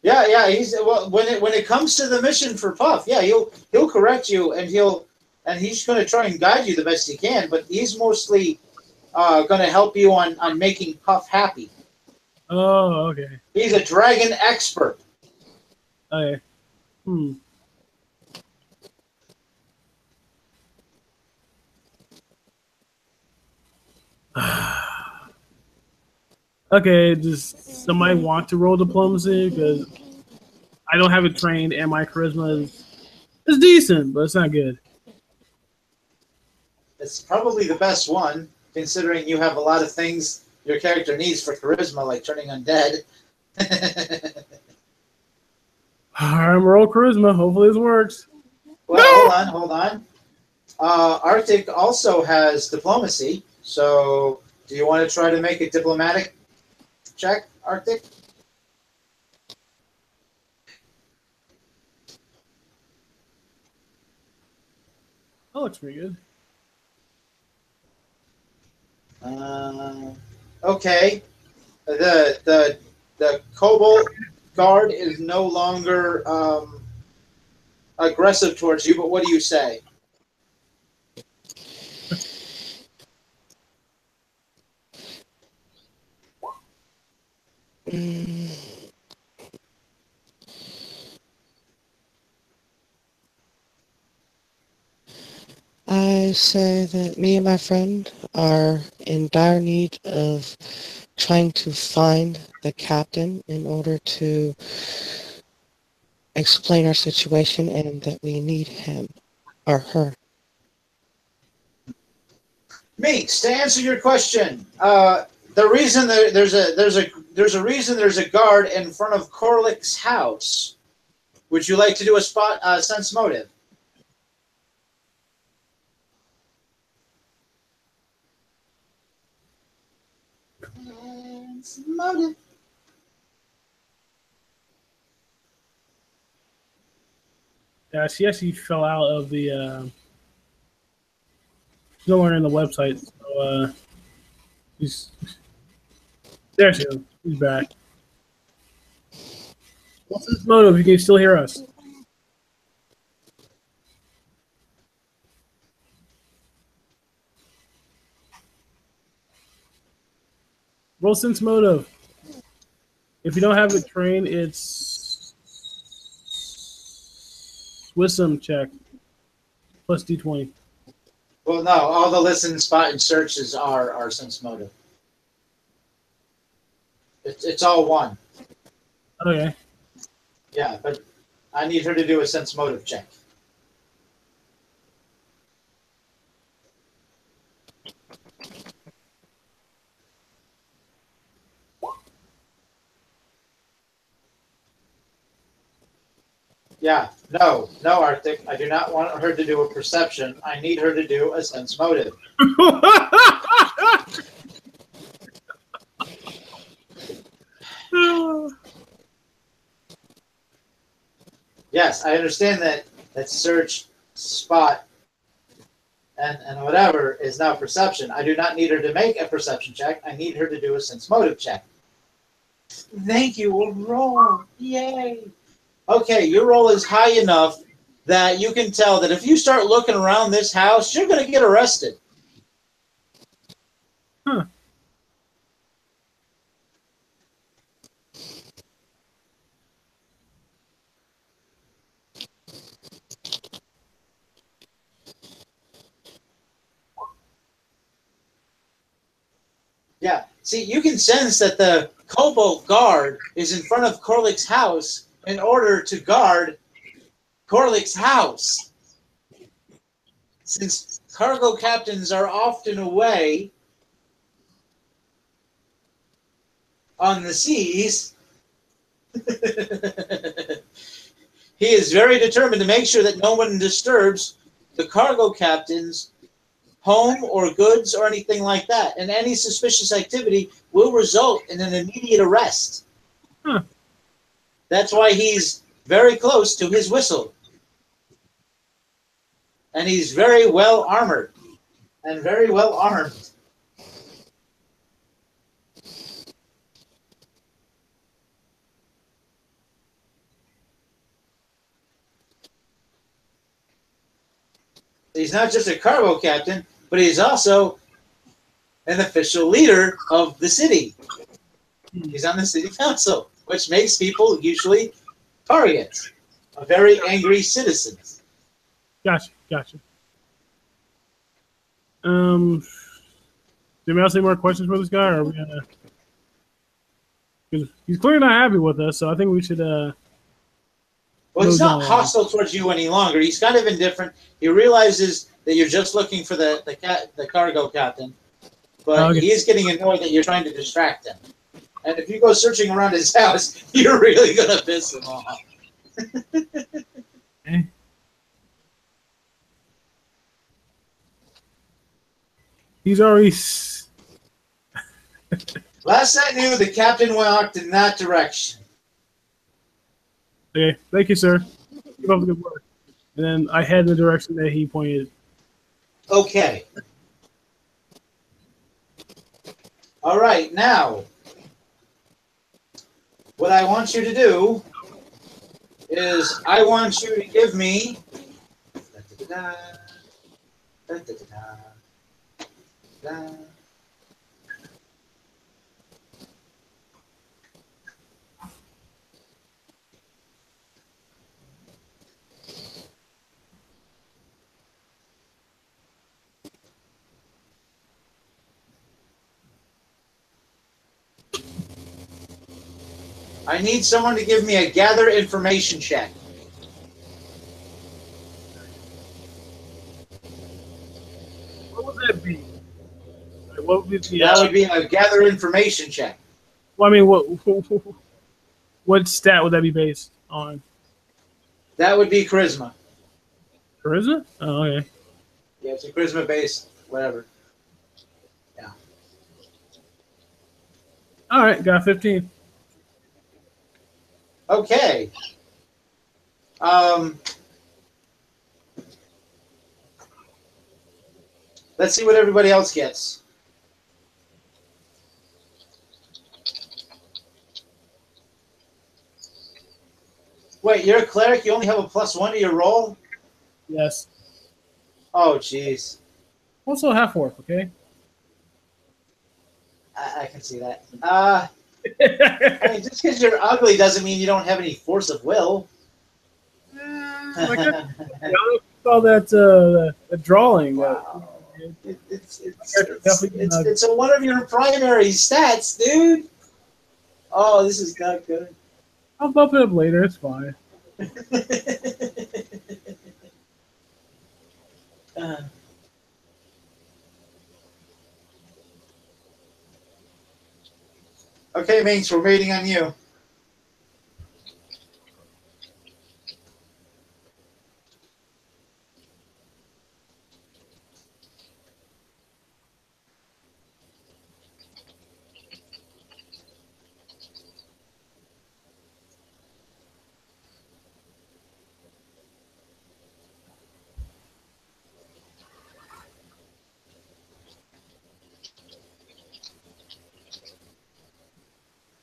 Yeah. He's when it comes to the mission for Puff, yeah, he'll correct you and he's going to try and guide you the best he can. But he's mostly going to help you on making Puff happy. Oh, okay. He's a dragon expert. Okay. Okay, does somebody want to roll diplomacy? Because I don't have it trained, and my charisma is decent, but it's not good. It's probably the best one, considering you have a lot of things your character needs for charisma, like turning undead. I'm roll charisma. Hopefully this works. Well, hold on. Arctic also has diplomacy, so do you want to try to make a diplomatic check, Arctic? That looks pretty good. Okay. The Kobold guard is no longer aggressive towards you, but what do you say? I say that me and my friend are in dire need of trying to find the captain in order to explain our situation and that we need him or her. Meeks, to answer your question, the reason there's a reason there's a guard in front of Corlick's house. Would you like to do a spot sense motive? Sense motive. Yeah, she actually fell out of the. She's no longer in the website, so she's there. She is. She's back. What's this motive? You can still hear us. Roll sense motive. If you don't have it trained, it's wisdom check plus d20. Well, no, all the listen, spot, and searches are sense motive. It's all one. Okay. Yeah, but I need her to do a sense motive check. Yeah, no, Arctic. I do not want her to do a perception. I need her to do a sense motive. Yes, I understand that search, spot, and whatever is now perception. I do not need her to make a perception check. I need her to do a sense motive check. Thank you. We'll roll. Yay. Okay, your roll is high enough that you can tell that if you start looking around this house, you're going to get arrested. Huh. Yeah. See, you can sense that the Cobalt guard is in front of Corlick's house in order to guard Corlick's house. Since cargo captains are often away on the seas, he is very determined to make sure that no one disturbs the cargo captain's home or goods or anything like that. And any suspicious activity will result in an immediate arrest. Huh. That's why he's very close to his whistle. And he's very well armored and very well armed. He's not just a cargo captain, but he's also an official leader of the city. He's on the city council, which makes people usually targets of very angry citizens. Gotcha. Do we have any more questions for this guy, or are we gonna? Because he's clearly not happy with us, so I think we should. Well, he's not hostile towards you any longer. He's kind of indifferent. He realizes that you're just looking for the cargo captain, but he is getting annoyed that you're trying to distract him. And if you go searching around his house, you're really gonna piss him off. Okay. He's already. Last I knew, the captain walked in that direction. Okay, thank you, sir. Keep up the good work. And then I head in the direction that he pointed. Okay. All right, now, what I want you to do is I want you to give me. I need someone to give me a gather information check. What would that be? Like, what would be the, That would be a gather information check. well, I mean, what stat would that be based on? That would be charisma. Charisma? Oh, okay. Yeah, it's a charisma based, whatever. Yeah. All right, got 15. Okay. Let's see what everybody else gets. Wait, you're a cleric? You only have a +1 to your roll? Yes. Oh, jeez. Also half orc, okay? I can see that. I mean, just because you're ugly doesn't mean you don't have any force of will. Like I saw that the drawing. Wow. It's a one of your primary stats, dude. Oh, this is not good. I'll bump it up later. It's fine. Okay, Minx, we're waiting on you.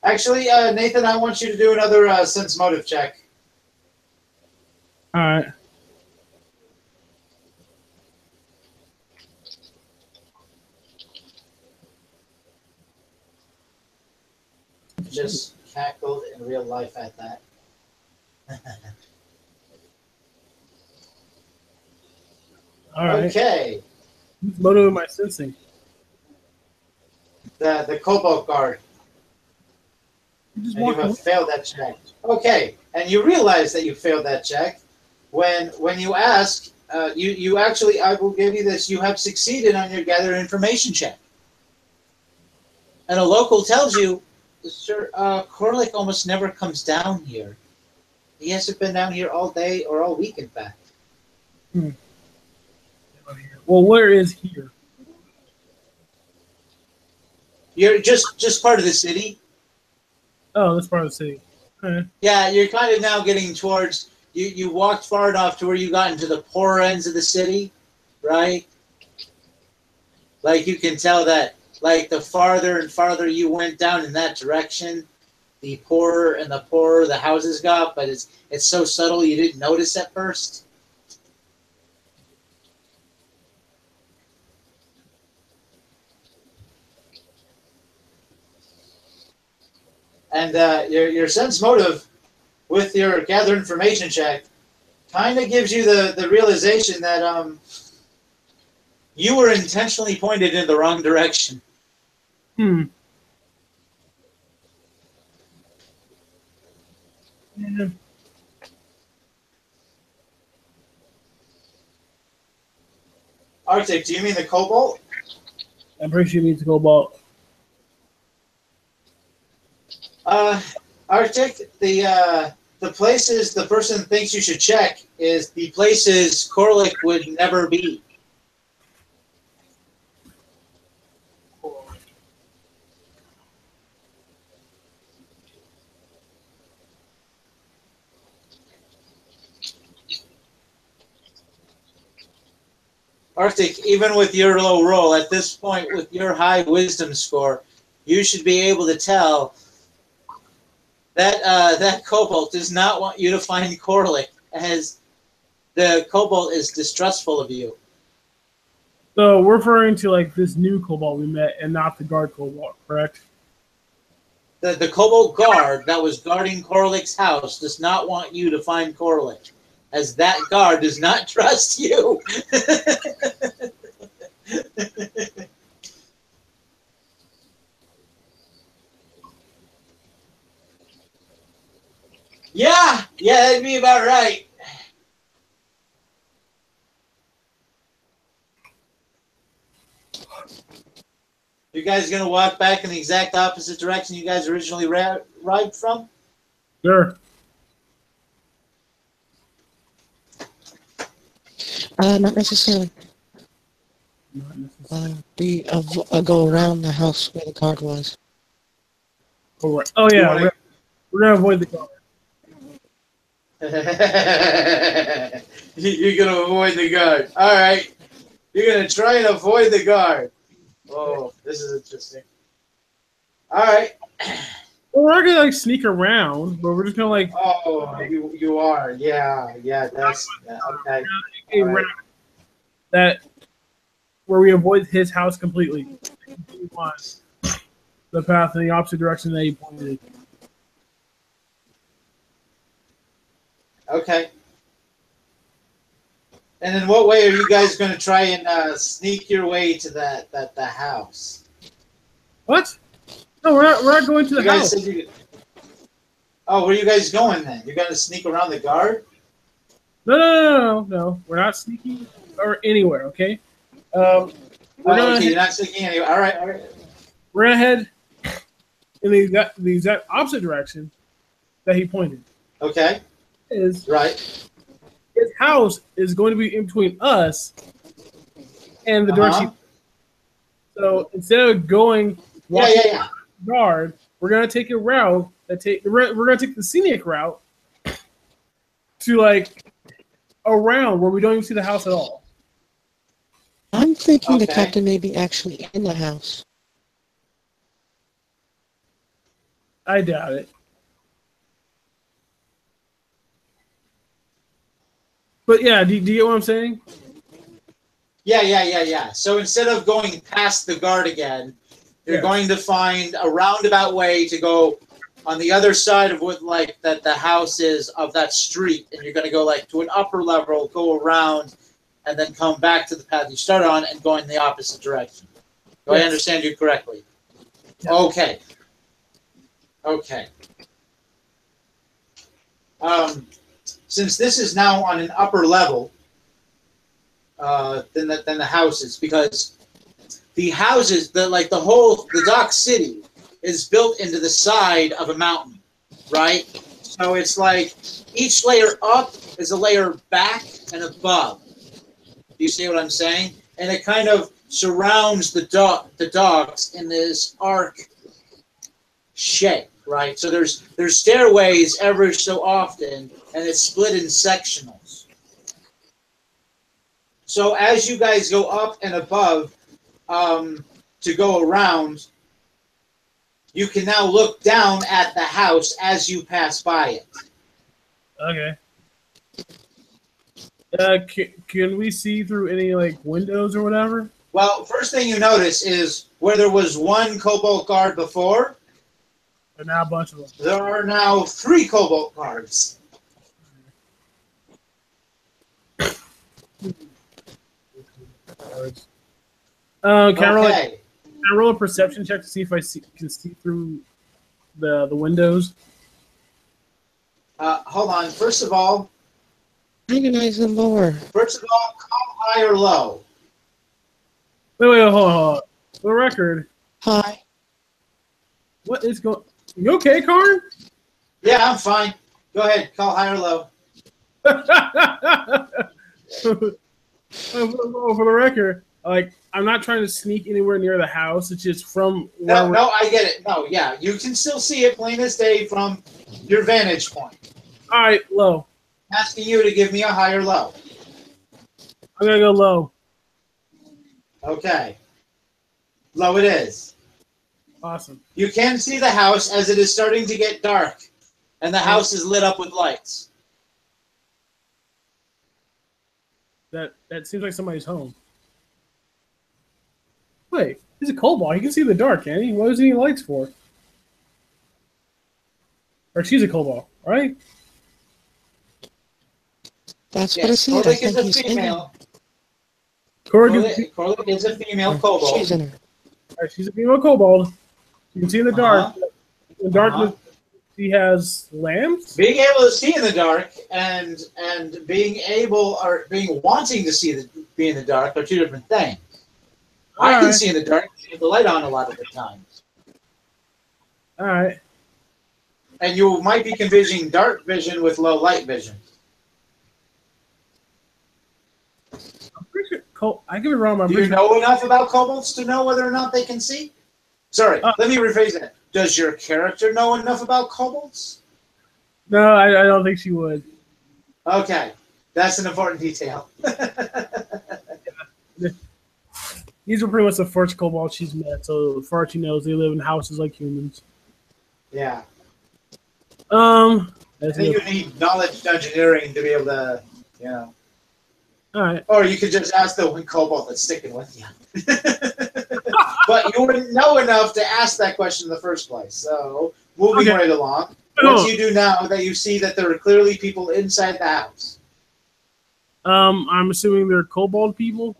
Actually, Nathan, I want you to do another sense motive check. All right. Just cackled in real life at that. All right. Okay. Motive my sensing. The Cobalt Guard. You just And you walk have failed that check. Okay, and you realize that you failed that check when you ask. You actually, I will give you this. You have succeeded on your gather information check, and a local tells you, Sir, Corlick almost never comes down here. He hasn't been down here all day or all week, in fact. Well, where is here? You're just part of the city. Oh, that's part of the city. Okay. Yeah, you're kind of now getting towards. You walked far enough to where you got into the poorer ends of the city, right? Like you can tell that, like the farther and farther you went down in that direction, the poorer and the poorer the houses got. But it's so subtle you didn't notice at first. And your sense motive with your gather information check kind of gives you the realization that you were intentionally pointed in the wrong direction. Yeah. Arctic, do you mean the Cobalt? I'm pretty sure you need to go about. Arctic, the places the person thinks you should check is the places Corlick would never be. Arctic, even with your low roll, at this point with your high wisdom score, you should be able to tell that kobold does not want you to find Corlick, as the kobold is distrustful of you. So we're referring to like this new kobold we met, and not the guard kobold, correct? The kobold guard that was guarding Corlick's house does not want you to find Corlick, as that guard does not trust you. Yeah, that'd be about right. You guys gonna walk back in the exact opposite direction you guys originally arrived from? Sure. Not necessarily. We go around the house where the guard was. Oh, right. Oh yeah, we're gonna avoid the guard. You're gonna avoid the guard. All right. You're gonna try and avoid the guard. Oh, this is interesting. All right. Well, we're not gonna like sneak around, but we're just gonna like. Oh, you are. Yeah. That's okay. Right. That where we avoid his house completely. The path in the opposite direction that he pointed. Okay. And in what way are you guys going to try and sneak your way to the house? What? No, we're not going to the house. Oh, where are you guys going then? You're going to sneak around the guard? No. We're not sneaking or anywhere. Okay. You're not sneaking anywhere. All right. We're gonna head in the exact opposite direction that he pointed. Okay. Is right. His house is going to be in between us and the direction. So instead of going guard, we're gonna take a route we're gonna take the scenic route to like around where we don't even see the house at all. I'm thinking the captain may be actually in the house. I doubt it. But yeah, do you get what I'm saying? Yeah. So instead of going past the guard again, you're going to find a roundabout way to go on the other side of what like that the house is of that street, and you're going to go like to an upper level, go around, and then come back to the path you started on and go in the opposite direction. Do I understand you correctly? Yeah. Okay. Since this is now on an upper level than the houses, because the houses, the dock city is built into the side of a mountain, right? So it's like each layer up is a layer back and above. Do you see what I'm saying? And it kind of surrounds the docks in this arc shape, right? So there's stairways ever so often, and it's split in sectionals. So as you guys go up and above to go around, you can now look down at the house as you pass by it. Okay. Can we see through any like windows or whatever? Well, first thing you notice is where there was one cobalt guard before, there are now a bunch of them. There are now 3 cobalt guards. Can I roll a perception check to see if I can see through the windows? Hold on. First of all, Recognize them more. First of all, call high or low. Wait, hold on. For the record. Hi. What is going? You okay, Karn? Yeah, I'm fine. Go ahead. Call high or low. For the record, like I'm not trying to sneak anywhere near the house. It's just from where no, I get it. No, yeah, you can still see it plain as day from your vantage point. All right, low. Asking you to give me a high or low. I'm gonna go low. Okay. Low it is. Awesome. You can see the house as it is starting to get dark And the house is lit up with lights. That seems like somebody's home. Wait, he's a kobold. He can see in the dark, can he? What does he need lights for? Or she's a kobold, right? That's what I said. I Corlick think is a he's in her. female. Corlick Corlick is a female Or kobold. she's in her. Right, she's a female kobold. You can see in the dark. In darkness, she has lamps. Being able to see in the dark and being able or being wanting to be in the dark are two different things. I can see in the dark with the light on a lot of the times. All right. And you might be confusing dark vision with low light vision. I'm pretty sure. I could be wrong. Do you know enough about kobolds to know whether or not they can see? Sorry, let me rephrase that. Does your character know enough about kobolds? No, I don't think she would. Okay, that's an important detail. These are pretty much the first kobolds she's met, so as far as she knows, they live in houses like humans. Yeah. I think you need knowledge engineering to be able to, All right. Or you could just ask the one kobold that's sticking with you. But you wouldn't know enough to ask that question in the first place. So, moving right along. What do you do now that you see that there are clearly people inside the house? I'm assuming they're kobold people.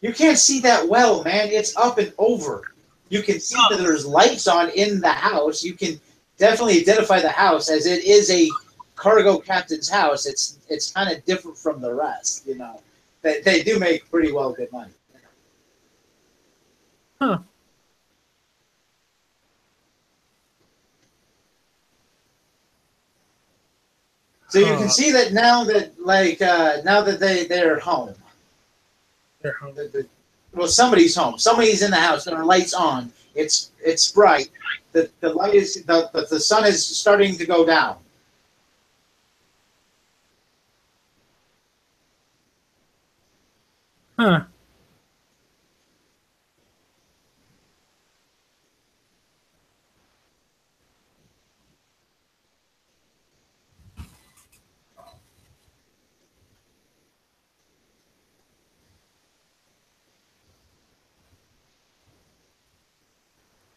You can't see that well, man. It's up and over. You can see that there's lights on in the house. You can definitely identify the house as it is a cargo captain's house. It's kind of different from the rest, They do make pretty well good money. Huh. So you can see that now that they're home. They're home. Well, somebody's home. Somebody's in the house. There are lights on. It's bright. The light is the sun is starting to go down. Huh.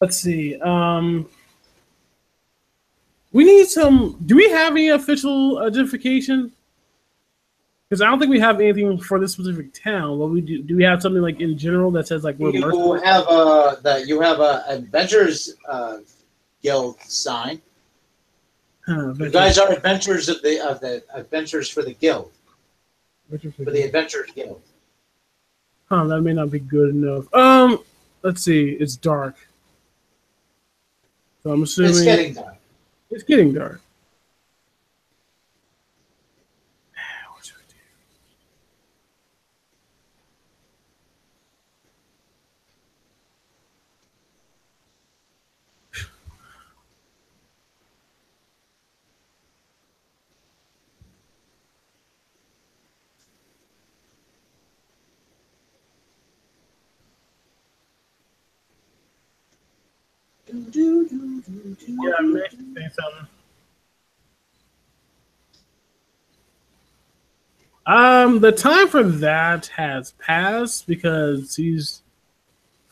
Let's see. We need some. Do we have any official identification? Because I don't think we have anything for this specific town. But we do. Do we have something like in general that says like we're mercenaries? You have a adventurers guild sign. You guys are adventurers of the adventurers for the guild. For the adventurers guild. Huh, that may not be good enough. Let's see. It's dark. So I'm assuming It's getting dark. It's getting dark. What should I do? Yeah, I may say something. The time for that has passed because he's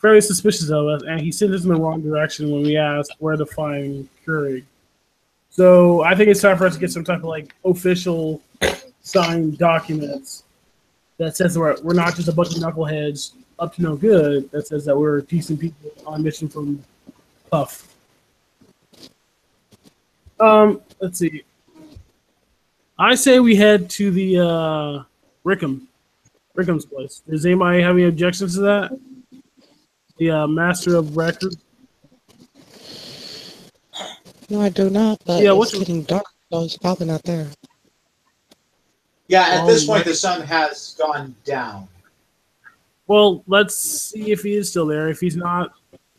very suspicious of us, and he sent us in the wrong direction when we asked where to find Keurig. So I think it's time for us to get some type of like official signed documents that says we're not just a bunch of knuckleheads up to no good. That says that we're decent people on a mission from Puff. Let's see. I say we head to the Rickham's place. Does anybody have any objections to that? The Master of Record? No, I do not, but it's getting dark, so it's probably not there. Yeah, at this point, the sun has gone down. Well, let's see if he is still there. If he's not,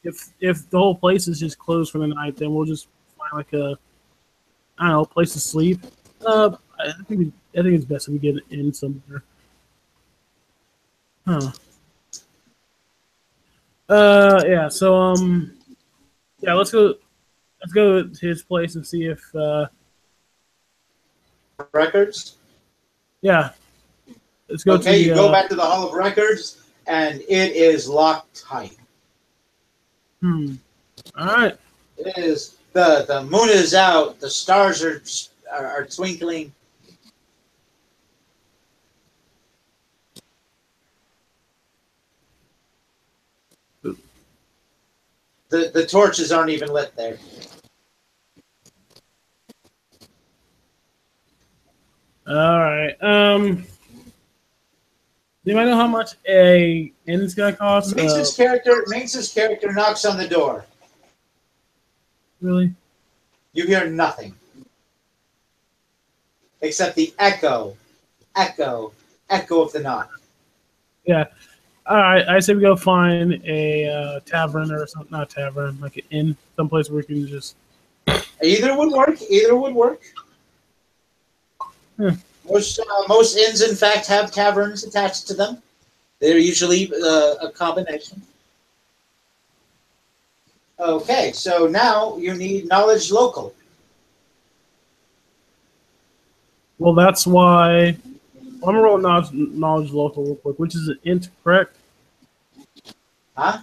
if the whole place is just closed for the night, then we'll just find like a, I don't know, place to sleep. I think it's best if we get in somewhere. Huh. Yeah. So yeah, let's go. let's go to his place and see if Records. yeah. Let's go Okay, to you the, go back to the Hall of Records, and it is locked tight. All right. It is the moon is out. The stars are twinkling. The torches aren't even lit there. All right. Do you know how much a inn's gonna cost? Minx's character knocks on the door. Really? You hear nothing except the echo of the knock. Yeah. All right. I say we go find a tavern or something. Not tavern, like an inn, someplace where we can just. Either would work. Hmm. Most inns, in fact, have taverns attached to them. They're usually a combination. Okay, so now you need knowledge local. Well, that's why. I'm gonna roll knowledge local real quick, which is an int, correct? Huh?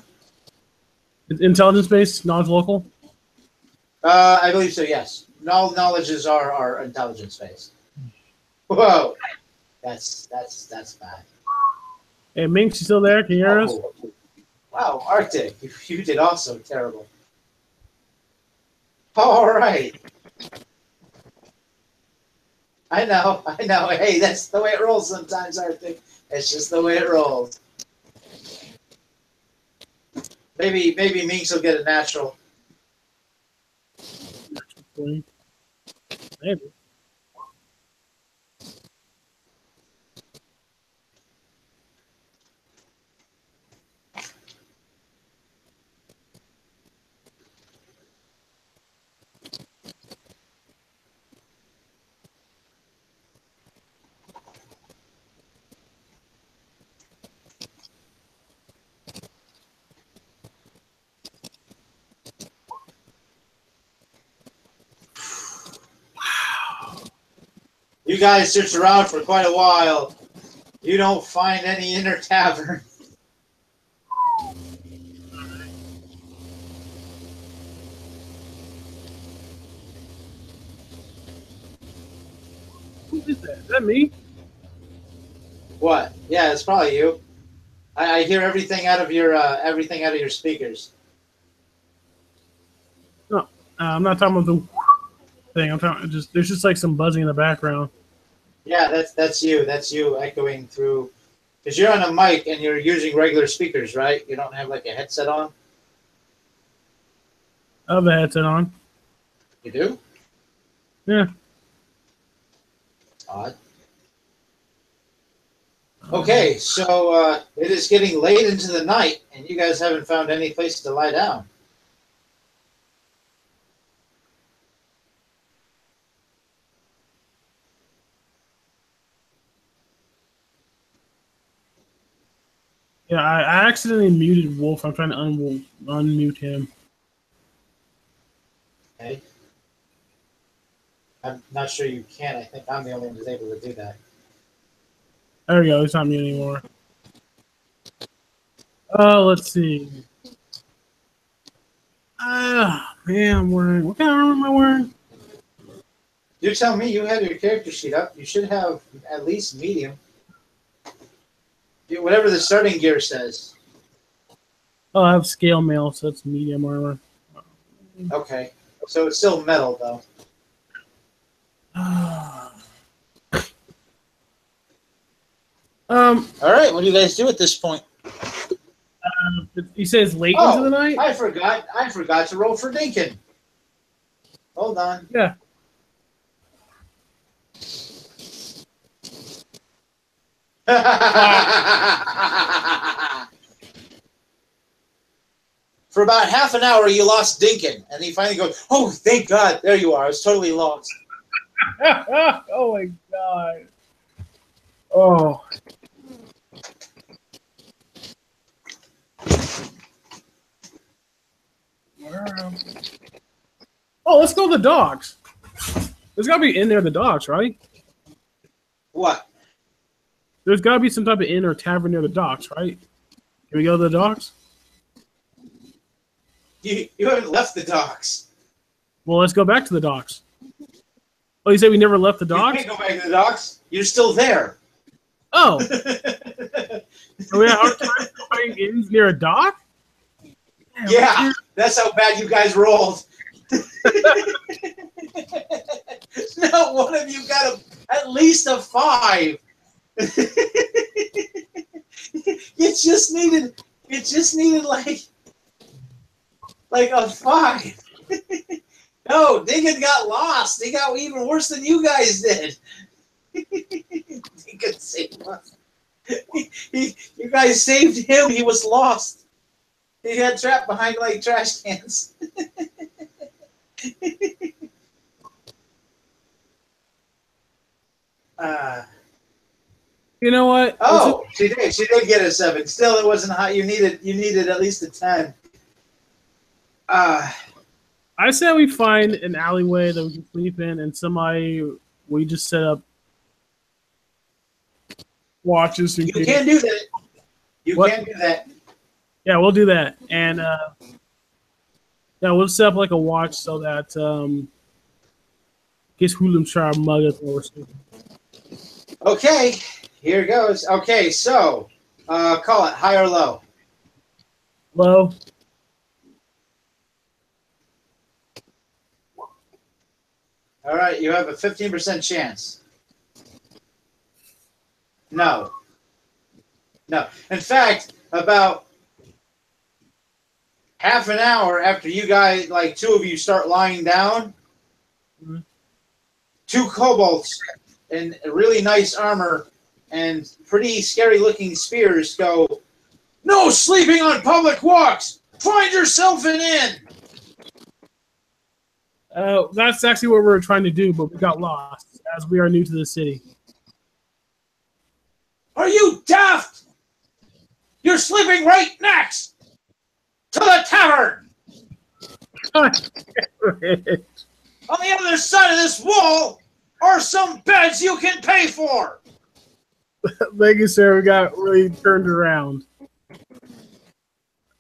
Intelligence based knowledge local. I believe so, yes. Knowledge is our intelligence base. Whoa. That's bad. Hey, Minx, you still there? Can you hear us? Oh. Wow, Arctic, you did also terrible. All right. I know. Hey, that's the way it rolls sometimes, Arctic. It's just the way it rolls. Maybe Minx will get a natural. Maybe. You guys search around for quite a while. You don't find any inner tavern. Who is that? Is that me? What? Yeah, it's probably you. I hear everything out of your speakers. No, I'm not talking about the thing. I'm talking there's just like some buzzing in the background. Yeah, that's you. That's you echoing through. Because you're on a mic and you're using regular speakers, right? You don't have like a headset on. I have a headset on. You do? Yeah. Odd. Okay, so it is getting late into the night, and you guys haven't found any place to lie down. Yeah, I accidentally muted Wolf. I'm trying to unmute him. Okay. I'm not sure you can. I think I'm the only one who's able to do that. There we go. He's not muted anymore. Oh, let's see. Man, I'm wearing. What kind of armor am I wearing? You tell me. You had your character sheet up. You should have at least medium. Whatever the starting gear says. Oh, I have scale mail, so that's medium armor. Okay. So it's still metal, though. All right. What do you guys do at this point? He says late into the night. I forgot to roll for Dinkin. Hold on. Yeah. For about half an hour, you lost Dinkin, and he finally goes, "Oh, thank God! There you are. I was totally lost." Oh my God. Oh. Oh, let's go to the docks. There's got to be in there the docks, right? What? There's got to be some type of inn or tavern near the docks, right? Can we go to the docks? You haven't left the docks. Well, let's go back to the docks. Oh, you said we never left the docks? You can't go back to the docks. You're still there. Oh. So we are finding inns near a dock? Yeah, that's how bad you guys rolled. Not one of you got at least a 5. It just needed like a 5. No, Dinkin got lost. They got even worse than you guys did. Dinkin saved us. You guys saved him. He was lost. He got trapped behind like trash cans. You know what? Oh, she did. She did get a 7. Still, it wasn't high. You needed at least a 10. I say we find an alleyway that we can sleep in, and we just set up watches. You can do that. You can do that. Yeah, we'll do that, and we'll set up like a watch so that in case Hulum try to mug us while we're sleeping. Okay, here goes. Okay, so call it high or low. Low. All right, you have a 15% chance. No. In fact, about half an hour after you guys, like 2 of you start lying down, 2 kobolds in really nice armor and pretty scary looking spears go, "No sleeping on public walks! Find yourself an inn!" That's actually what we were trying to do, but we got lost as we are new to the city. Are you daft? You're sleeping right next to the tavern. On the other side of this wall are some beds you can pay for. Thank you, sir. We got really turned around.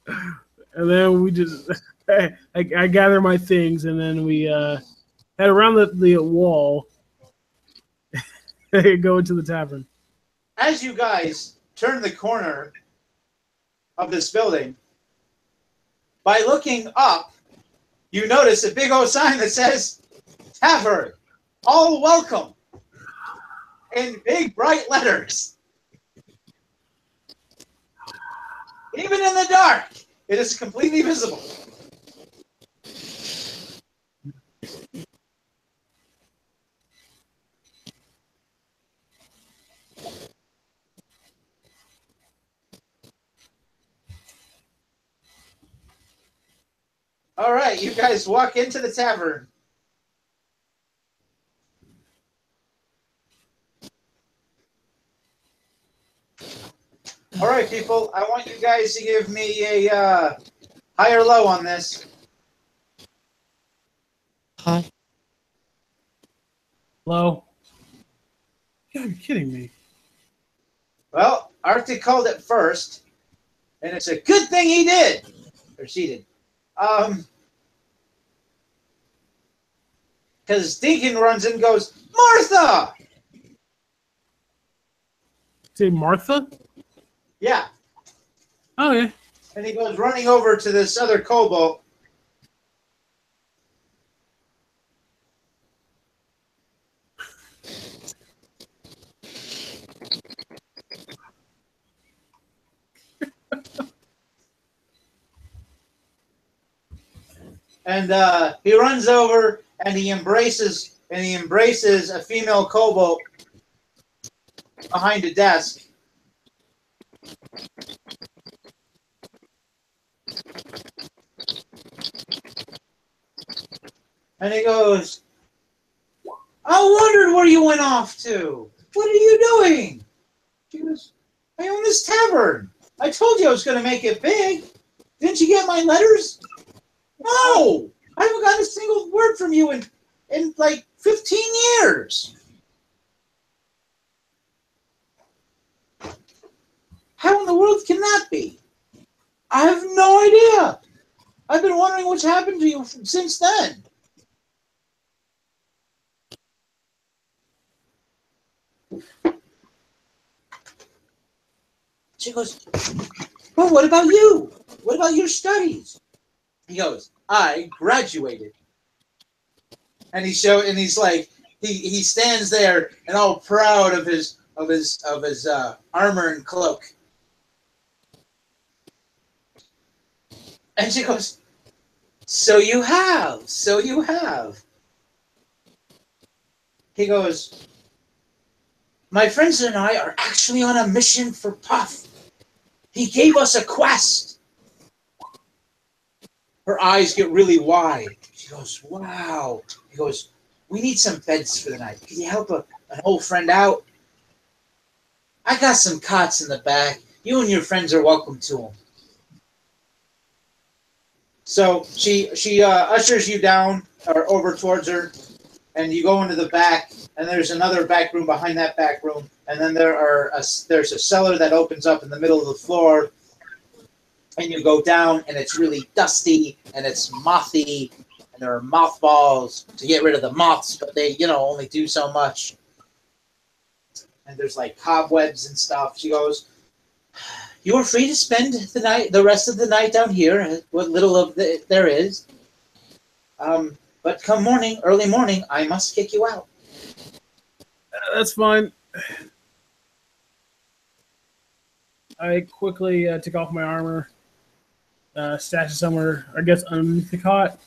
And then we just, I gather my things, and then we head around the wall and go into the tavern. As you guys turn the corner of this building, by looking up, you notice a big old sign that says, "Tavern, all welcome," in big bright letters. Even in the dark, it is completely visible. All right, you guys walk into the tavern. All right, people, I want you guys to give me a high or low on this. Hi. Low. You gotta be kidding me. Well, Arctic called it first, and it's a good thing he did. Or she did. Because Deacon runs in and goes, "Martha!" Say Martha? Yeah. Oh, yeah. And he goes running over to this other kobold. And he runs over and he embraces a female kobold behind a desk. And he goes, "I wondered where you went off to. What are you doing?" She goes, "I own this tavern. I told you I was going to make it big. Didn't you get my letters?" "No, I haven't gotten a single word from you in like 15 years. How in the world can that be? I have no idea. I've been wondering what's happened to you since then. She goes, well, what about you? What about your studies? He goes, I graduated. And he's like, he stands there and all proud of his armor and cloak. And she goes, so you have. He goes, my friends and I are actually on a mission for Puff. He gave us a quest. Her eyes get really wide. She goes, wow. He goes, we need some beds for the night. Can you help an old friend out? I got some cots in the back. You and your friends are welcome to them. So she ushers you down or over towards her, and you go into the back, and there's another back room behind that back room, and then there's a cellar that opens up in the middle of the floor, and you go down, and it's really dusty, and it's mothy, and there are mothballs to get rid of the moths, but they, only do so much. And there's like cobwebs and stuff. She goes, you are free to spend the rest of the night down here, what little of there is. But come early morning, I must kick you out. That's fine. I quickly took off my armor, stash it somewhere, I guess underneath the cot.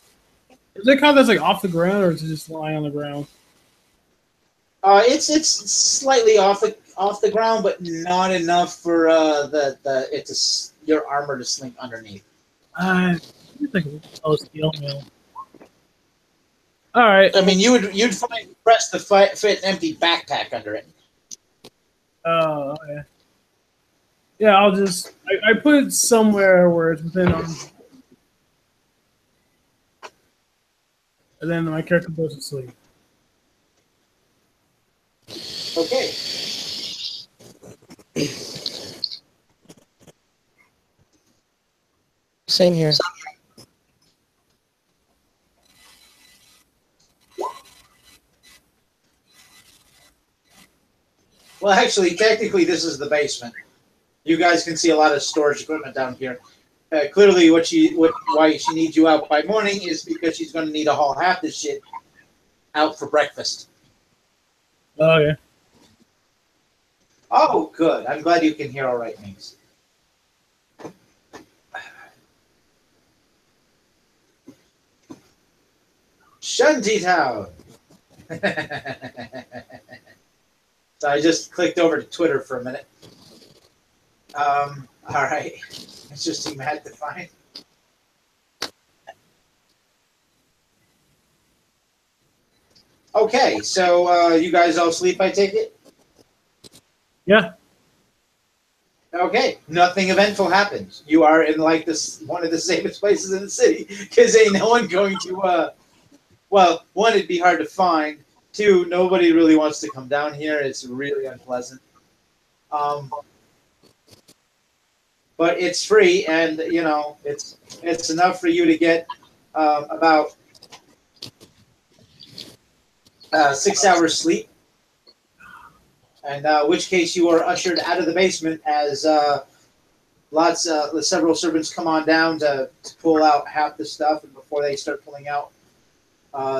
Is it a cot that's like off the ground, or is it just lying on the ground? It's slightly off the ground, but not enough for your armor to slink underneath. It's like a steel mill. All right. I mean, you'd find press to fit an empty backpack under it. Oh, yeah. Yeah, I put it somewhere where it's within arm's. And then my character goes to sleep. Okay. Same here. Well, actually, technically, this is the basement. You guys can see a lot of storage equipment down here. Clearly, why she needs you out by morning is because she's going to need to haul half this shit out for breakfast. Oh, yeah. Oh, good. I'm glad you can hear all right, Minx. Shantytown. So I just clicked over to Twitter for a minute. All right. It's just too mad to find. Okay, so you guys all sleep, I take it? Yeah. Okay, nothing eventful happens. You are in like one of the safest places in the city because ain't no one going to. Well, one, it'd be hard to find. Two, nobody really wants to come down here. It's really unpleasant. But it's free, and it's enough for you to get about 6 hours sleep. And which case you are ushered out of the basement as several servants come on down to pull out half the stuff, and before they start pulling out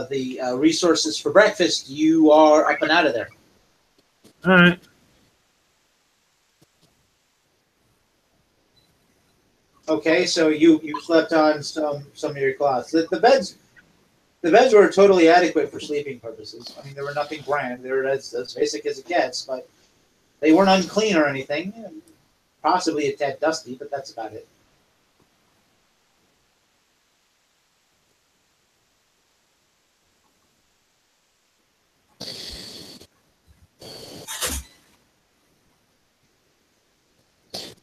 the resources for breakfast, you are up and out of there. All right. Okay, so you slept on some of your cloths. The beds were totally adequate for sleeping purposes. I mean, they were nothing grand. They were as basic as it gets, but they weren't unclean or anything. Possibly a tad dusty, but that's about it.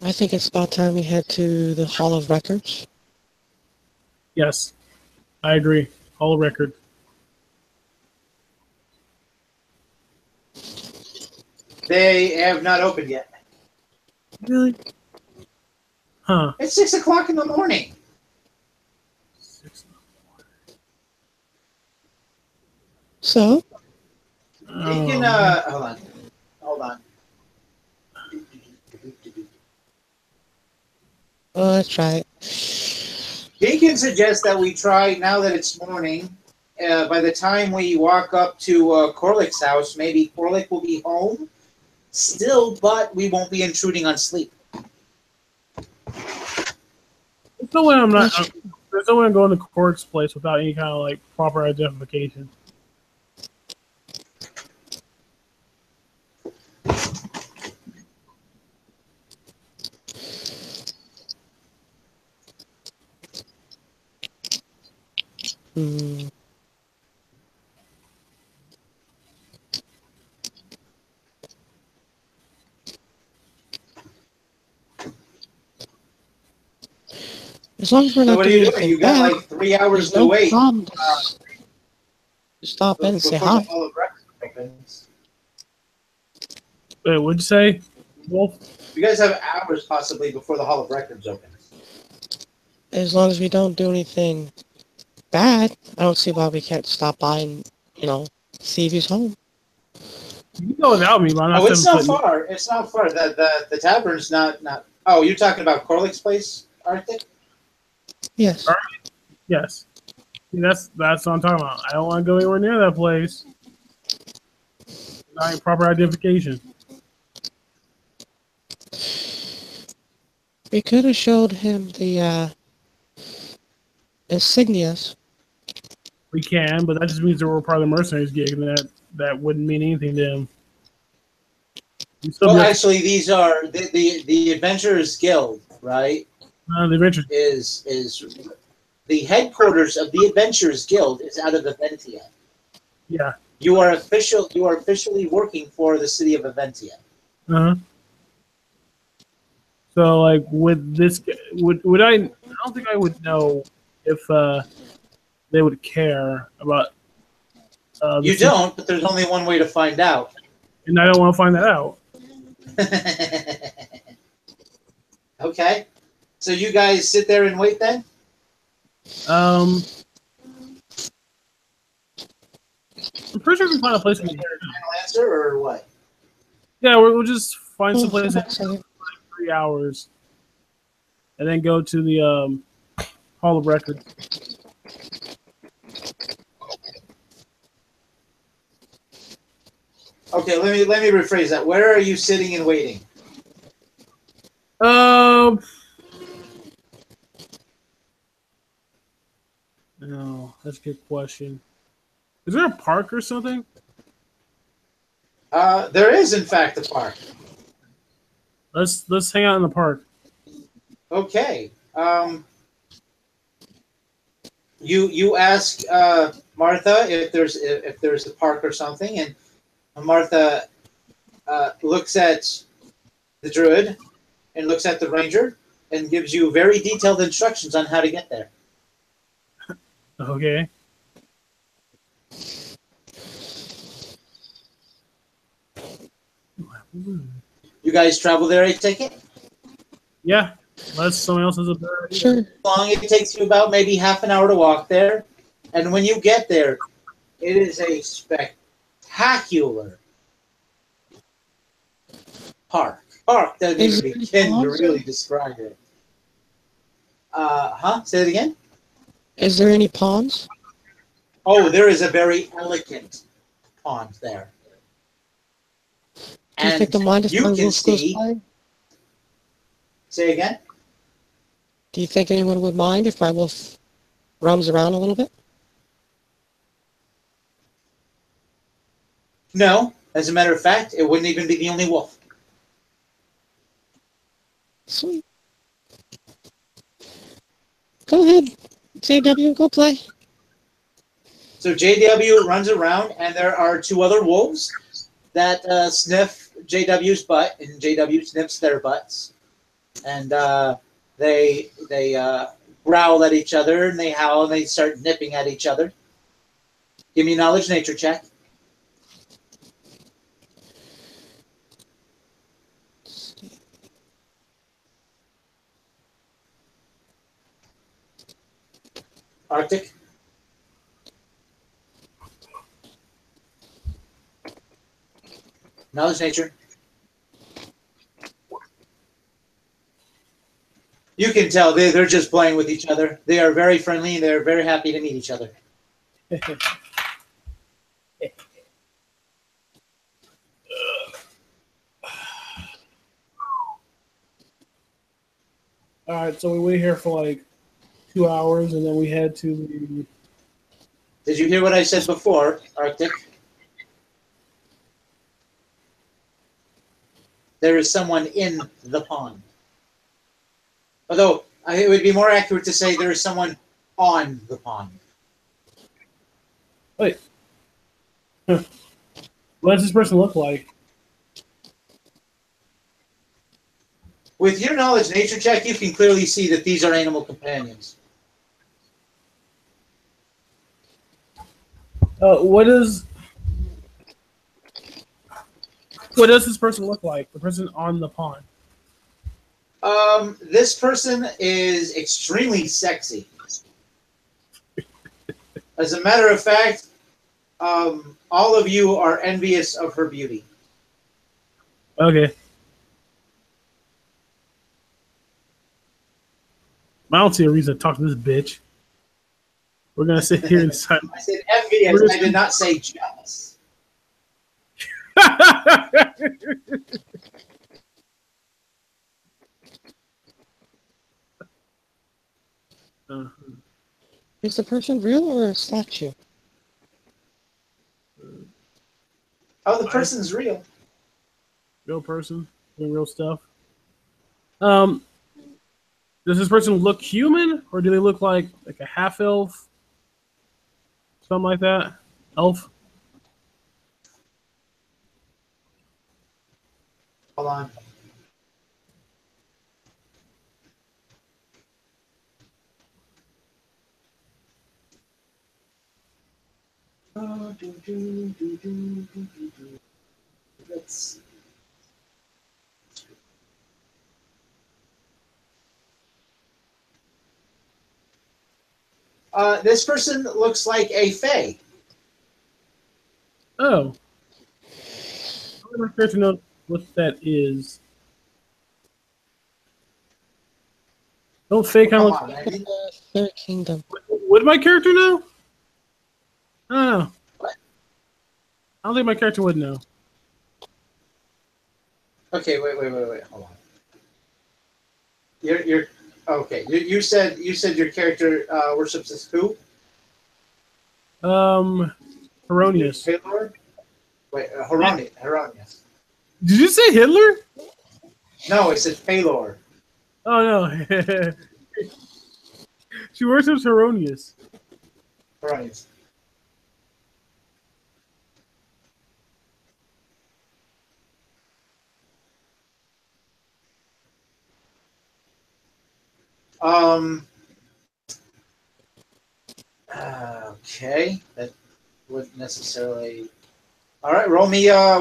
I think it's about time we head to the Hall of Records. Yes. I agree. All record. They have not opened yet. Really? Huh. It's 6 o'clock in the morning. 6. So, Deacon, hold on. well, let's try it. Deacon suggests that we try, now that it's morning, by the time we walk up to Corlick's house, maybe Corlick will be home still, but we won't be intruding on sleep. There's no way there's no way I'm going to Cork's place without any kind of like proper identification. Hmm. As long as we're So not what are doing you doing? anything You got bad, like 3 hours there's to no wait problem to stop in and say before the hi. Hall of Records opens. Wait, what'd you say, Wolf? You guys have hours possibly before the Hall of Records opens. As long as we don't do anything bad, I don't see why we can't stop by and, see if he's home. You can go without me, but I'm not. Oh, it's 7 not foot. far. It's not far. The tavern's not. Oh, you're talking about Corlick's place, Arctic? Yes. Yes. See, that's what I'm talking about. I don't want to go anywhere near that place. Not proper identification. We could have showed him the insignias. We can, but that just means that we're part of the mercenaries gig, and that wouldn't mean anything to him. Well, actually, these are the Adventurers Guild, right? The adventure. Is the headquarters of the Adventurers Guild is out of Aventia. Yeah. You are officially working for the city of Aventia. Uh-huh. So, like, with this, would I don't think I would know if they would care about. You don't, but there's only one way to find out. And I don't want to find that out. Okay. So you guys sit there and wait then? I'm pretty sure we can find a place we can. Final answer or what? Yeah, we'll just find some place That's in like 3 hours, and then go to the Hall of Records. Okay, let me rephrase that. Where are you sitting and waiting? No, that's a good question. Is there a park or something? There is in fact a park. Let's hang out in the park. Okay. You ask Martha if there's a park or something, and Martha looks at the druid and looks at the ranger and gives you very detailed instructions on how to get there. Okay. You guys travel there, I take it? Yeah, unless someone else has a better idea. Sure. Long it takes you about maybe half an hour to walk there, and when you get there, it is a spectacular park. Park doesn't even begin to really describe it. Say it again? Is there any ponds? Oh, there is a very elegant pond there. Do you think they'll mind if you my can wolf goes see. by? Say again? Do you think anyone would mind if my wolf roams around a little bit? No. As a matter of fact, it wouldn't even be the only wolf. Sweet. Go ahead, JW, go play. So JW runs around, and there are two other wolves that sniff JW's butt, and JW sniffs their butts. And they growl at each other, and they howl, and they start nipping at each other. Give me a knowledge nature check. Arctic. Knowledge nature. You can tell they're just playing with each other. They are very friendly. They're very happy to meet each other. All right, so we wait here for like 2 hours, and then we head to the. Did you hear what I said before, Arctic? There is someone in the pond. Although it would be more accurate to say there is someone on the pond. Wait. What does this person look like? With your knowledge nature check, you can clearly see that these are animal companions. What does this person look like? The person on the pond. This person is extremely sexy. As a matter of fact, all of you are envious of her beauty. Okay. I don't see a reason to talk to this bitch. We're gonna sit here inside. I said envious. I did not say jealous. Is the person real or a statue? Oh, the person's real. Real person doing real stuff. Does this person look human, or do they look like a half elf? Something like that? Elf? Hold on. Let's see. This person looks like a fae. Oh. I'm not sure to know what that is. Don't fake kind of look. Third Kingdom. Would my character know? I don't know. What? I don't think my character would know. Okay, wait. Hold on. You're okay. You said your character worships as who? Heronius. Paylor? Wait, Heronius. Did you say Hitler? No, it said Paylor. Oh no. She worships Heronius. Heronius. Okay, that wouldn't necessarily. All right, roll me a.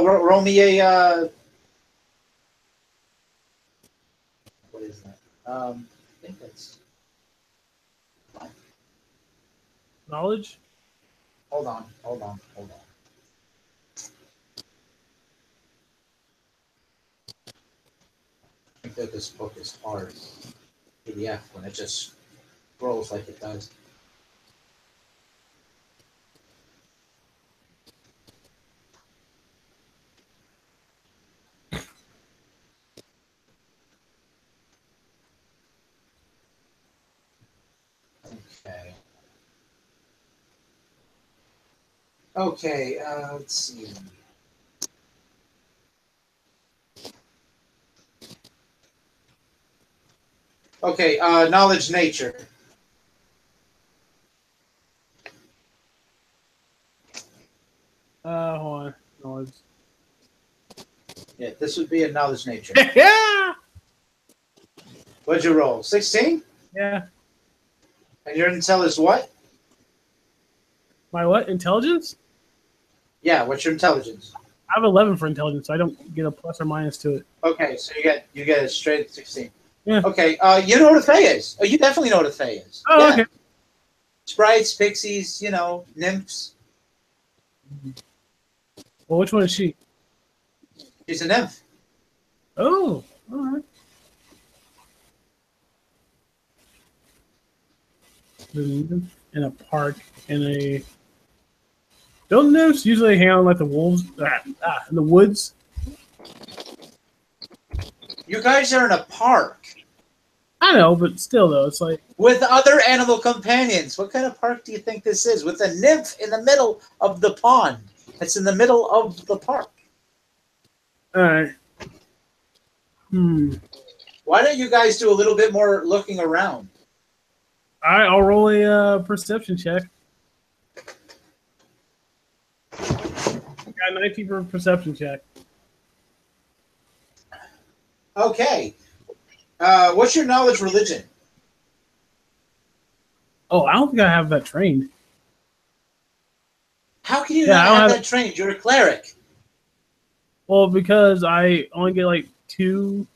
What is that? I think that's. Knowledge? Hold on. I think that this book is hard. PDF when it just scrolls like it does. Okay, let's see. Okay, knowledge nature. Hold on. Knowledge. Yeah, this would be a knowledge nature. Yeah! What'd you roll? 16? Yeah. And your intel is what? My what? Intelligence? Yeah, what's your intelligence? I have 11 for intelligence, so I don't get a plus or minus to it. Okay, so you get a straight 16. Yeah. Okay, you know what a fae is. Oh, you definitely know what a fae is. Oh, Yeah. okay. Sprites, pixies, nymphs. Well, which one is she? She's a nymph. Oh, all right. In a park in a. Don't nymphs usually hang out like the wolves in the woods? You guys are in a park I know, but still, though, it's like with other animal companions. What kind of park do you think this is? With a nymph in the middle of the pond. It's in the middle of the park. all right. Why don't you guys do a little bit more looking around? All right, I'll roll a perception check. Got 19 for a perception check. Okay. What's your knowledge religion? Oh, I don't think I have that trained. How can you Yeah, not I don't have have- that trained? You're a cleric. Well, because I only get like 2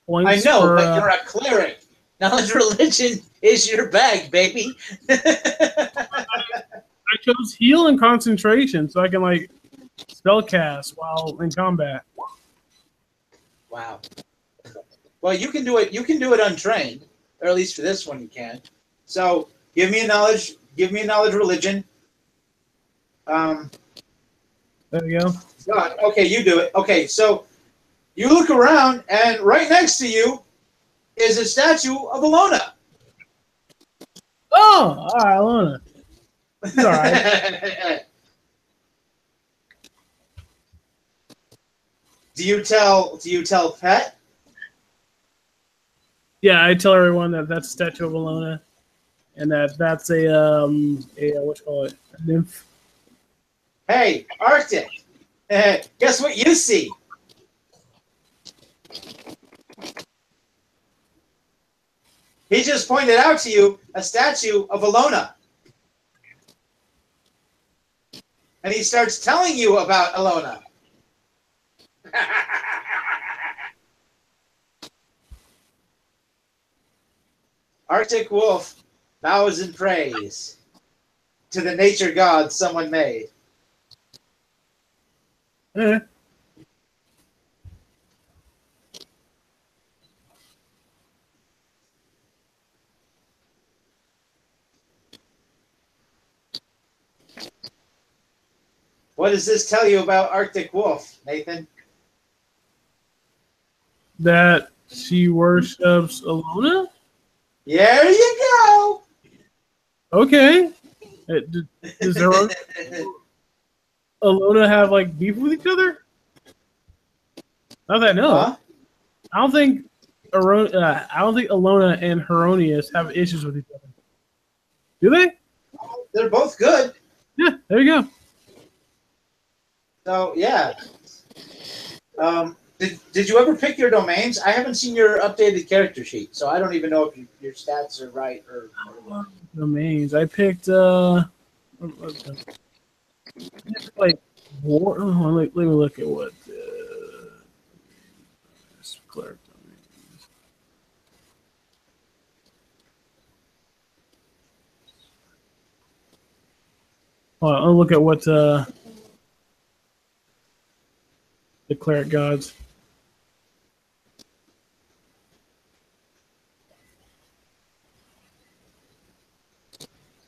points. I know, for, but you're a cleric. Knowledge religion is your bag, baby. I chose heal and concentration, so I can like spell cast while in combat. Wow. Well, you can do it. You can do it untrained, or at least for this one, you can. So, give me a knowledge. Give me a knowledge religion. There you go. God, okay, you do it. Okay, so you look around, and right next to you is a statue of Alona. Oh, all right, Alona. It's all right. Do you tell Pet? Yeah, I tell everyone that that's a statue of Alona, and that's a what you call it, a nymph. Hey, Arctic. Guess what you see? He just pointed out to you a statue of Alona. And he starts telling you about Alona. Arctic Wolf bows in praise to the nature god someone made. Eh. What does this tell you about Arctic Wolf, Nathan? That she worships Alona? There you go. Okay. Does Alona have like beef with each other? Not that I know. Huh? I don't think Alona and Heronius have issues with each other. Do they? They're both good. Yeah, there you go. So yeah. Did you ever pick your domains? I haven't seen your updated character sheet, so I don't even know if your stats are right or Domains. I picked like war. Oh, let me look at what cleric domains. Hold on, I'll look at what the cleric gods.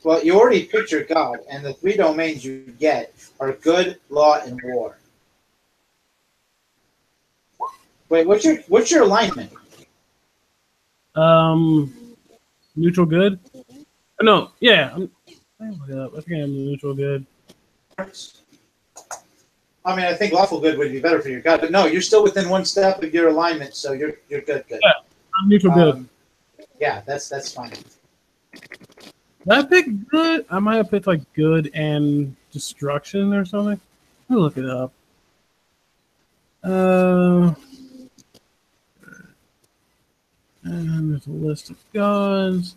Well, you already picked your god, and the 3 domains you get are good, law, and war. Wait, what's your alignment? Neutral good. No, yeah. I think I'm neutral good. I mean, I think lawful good would be better for your god, but no, you're still within 1 step of your alignment, so you're good. Yeah, I'm neutral good. Yeah, that's fine. Did I pick good? I might have picked like good and destruction or something. Let me look it up. And there's a list of gods.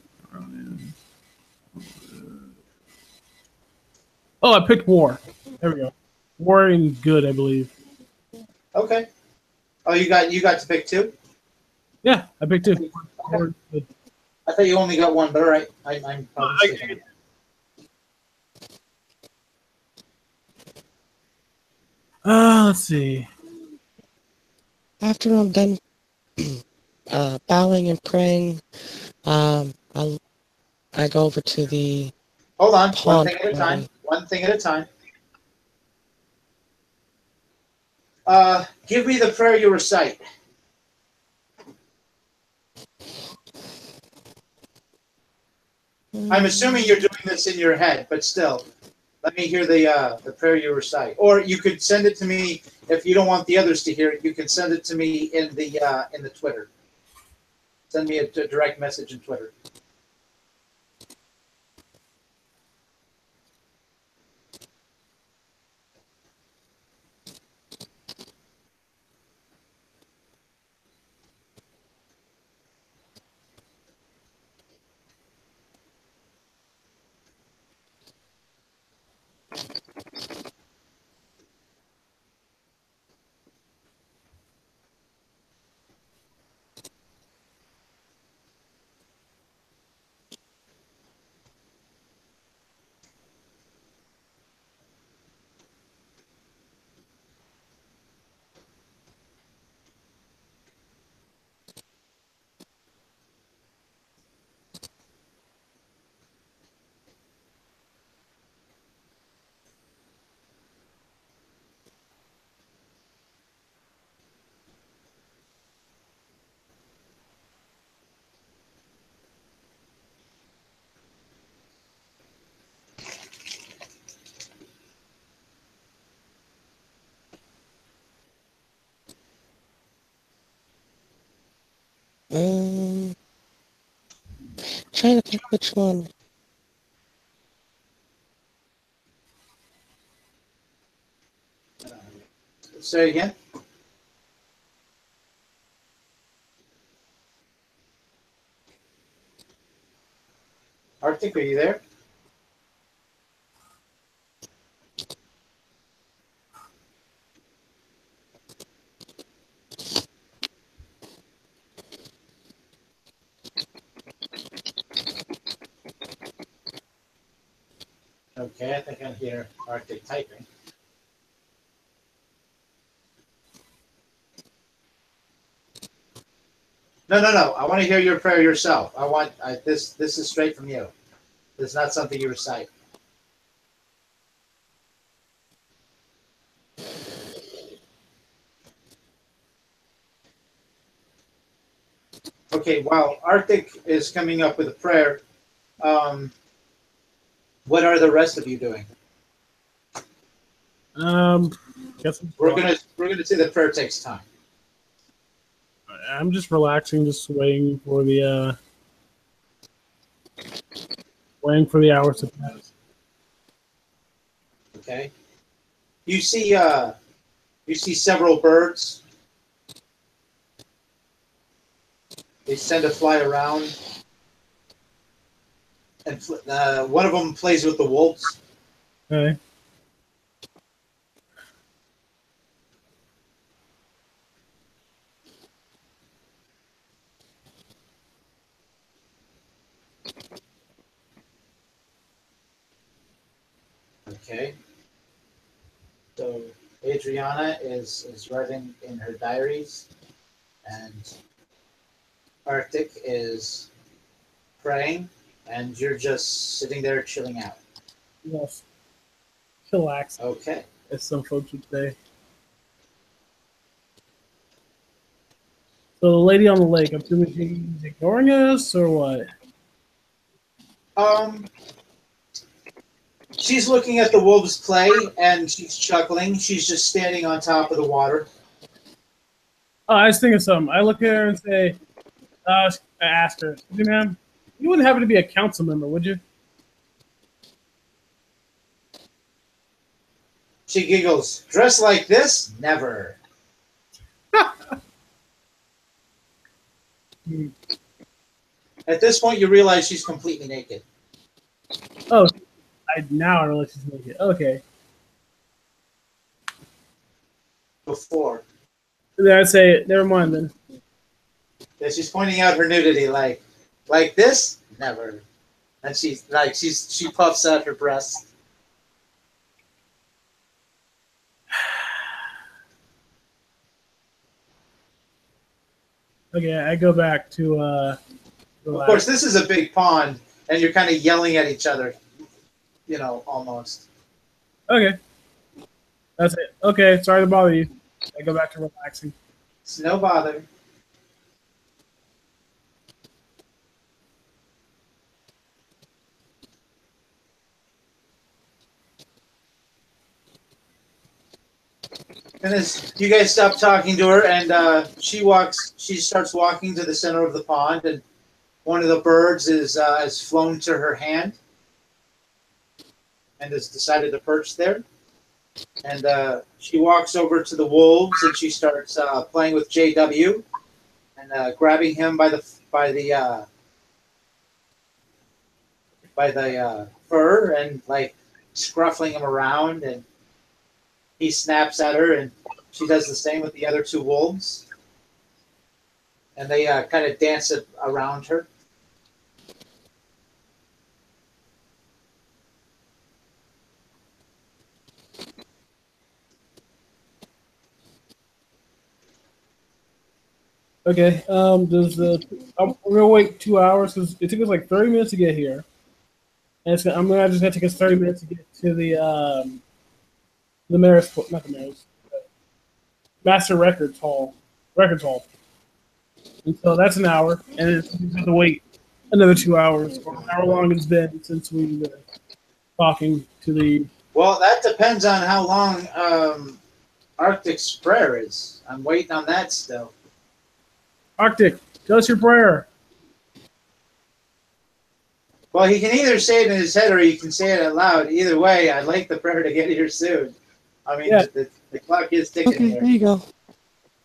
Oh, I picked war. There we go. War and good, I believe. Okay. Oh, you got to pick two? Yeah, I picked two. Okay. War and good. I thought you only got one, but all right. I'm probably mistaken. Let's see. After I'm done bowing and praying, I go over to the Hold on. One pawn thing at a time. party. One thing at a time. Give me the prayer you recite. I'm assuming you're doing this in your head, but still, let me hear the prayer you recite. Or you could send it to me if you don't want the others to hear it. You can send it to me in the Twitter. Send me a direct message in Twitter. Um, trying to pick which one. Say again. Arctic, are you there? Okay, I think I hear Arctic typing. No. I want to hear your prayer yourself. This is straight from you. This is not something you recite. Okay, while Arctic is coming up with a prayer, um, what are the rest of you doing? Guess We're gonna say the prayer takes time. I'm just relaxing, just waiting for the hours to pass. Okay. You see several birds. They tend to fly around, and one of them plays with the wolves. Okay. Okay. So Adriana is writing in her diaries, and Arctic is praying, and you're just sitting there chilling out. Yes. Chillax, Okay. as some folks would say. So the lady on the lake, I'm assuming she's ignoring us or what? Um, she's looking at the wolves play, and she's chuckling. She's just standing on top of the water. Oh, I was thinking something. I look at her and say, I ask her, "Excuse me, ma'am, you wouldn't happen to be a council member, would you?" She giggles. Dressed like this? Never. At this point, you realize she's completely naked. Oh, now I realize she's naked. Okay. Before. Then I'd say, never mind then. Yeah, she's pointing out her nudity, like this, never. And she puffs out her breasts. Okay, I go back to Of course, this is a big pond, and you're kind of yelling at each other, almost. Okay. That's it. Okay, sorry to bother you. I go back to relaxing. It's no bother. And as you guys stop talking to her, and she starts walking to the center of the pond, and one of the birds has flown to her hand and has decided to perch there. And she walks over to the wolves, and she starts playing with JW and grabbing him by the fur and like scruffling him around, and he snaps at her, and she does the same with the other two wolves, and they kind of dance around her. Okay. We're gonna wait 2 hours because it took us like 30 minutes to get here, and I'm gonna just gonna take us 30 minutes to get to the mayor's, not the mayor's, Master Records Hall. And so that's an hour, and then we have to wait another 2 hours, or however long it's been since we've been talking to the. Well, that depends on how long Arctic's prayer is. I'm waiting on that still. Arctic, tell us your prayer. Well, he can either say it in his head or he can say it out loud. Either way, I'd like the prayer to get here soon. I mean, Yeah. the clock is ticking Okay, here. there you go.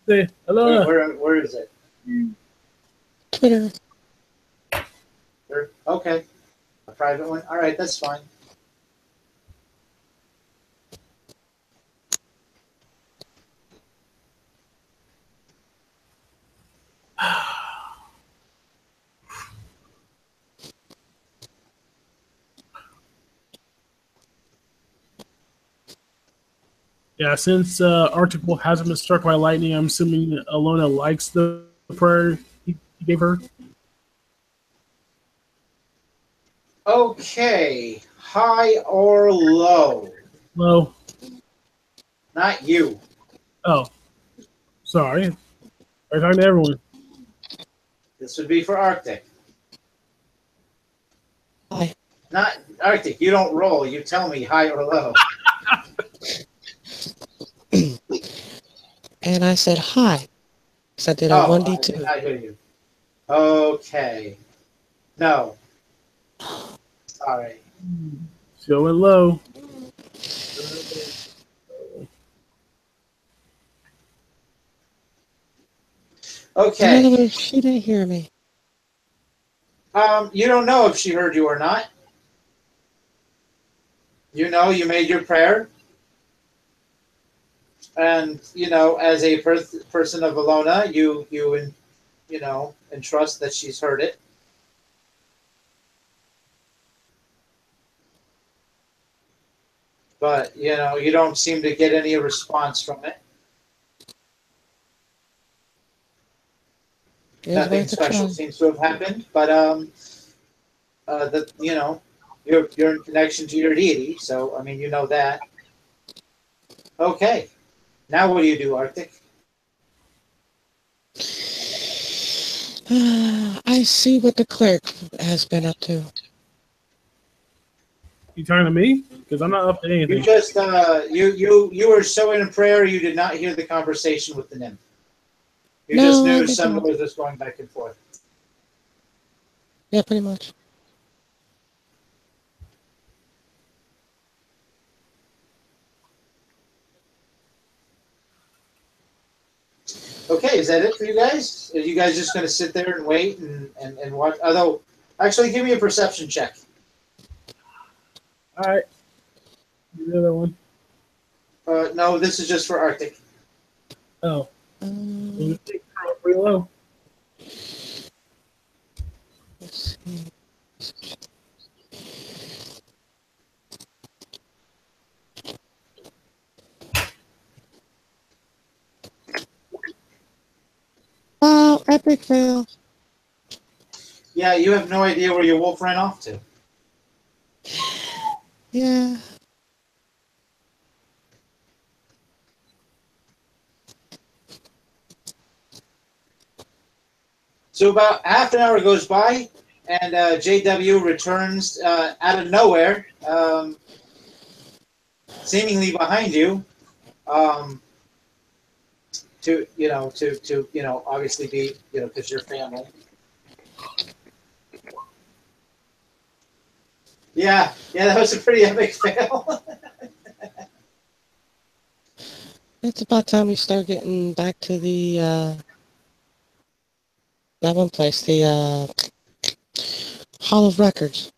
Say hello. Where is it? Twitter. Okay. A private one? All right, that's fine. Yeah, since Arctic hasn't been struck by lightning, I'm assuming Alona likes the prayer he gave her. Okay. High or low? Low. Not you. Oh, sorry. I'm talking to everyone. This would be for Arctic. Hi. Not Arctic. You don't roll. You tell me high or low. And I said hi. So I did a 1d2. I hear you. Okay. No. Sorry. So went low. In Okay. other words, she didn't hear me. You don't know if she heard you or not. You know you made your prayer. And, as a person of Alona, you entrust that she's heard it. But, you don't seem to get any response from it. Nothing special seems to have happened, but you're in connection to your deity, so I mean you know that. Okay, now what do you do, Arctic? I see what the cleric has been up to. You talking to me? Because I'm not up to anything. You just you were so in prayer you did not hear the conversation with the nymph. You just knew some was just going back and forth. Yeah, pretty much. Okay, is that it for you guys? Are you guys just going to sit there and wait and watch? Although, actually, give me a perception check. All right. The other one. No, this is just for Arctic. Oh. Um, Pretty low. let's see. Wow, epic fail. Yeah, you have no idea where your wolf ran off to. Yeah. So about half an hour goes by, and JW returns out of nowhere, seemingly behind you, to obviously be because you're family. Yeah, that was a pretty epic fail. It's about time we start getting back to the that one place, the Hall of Records.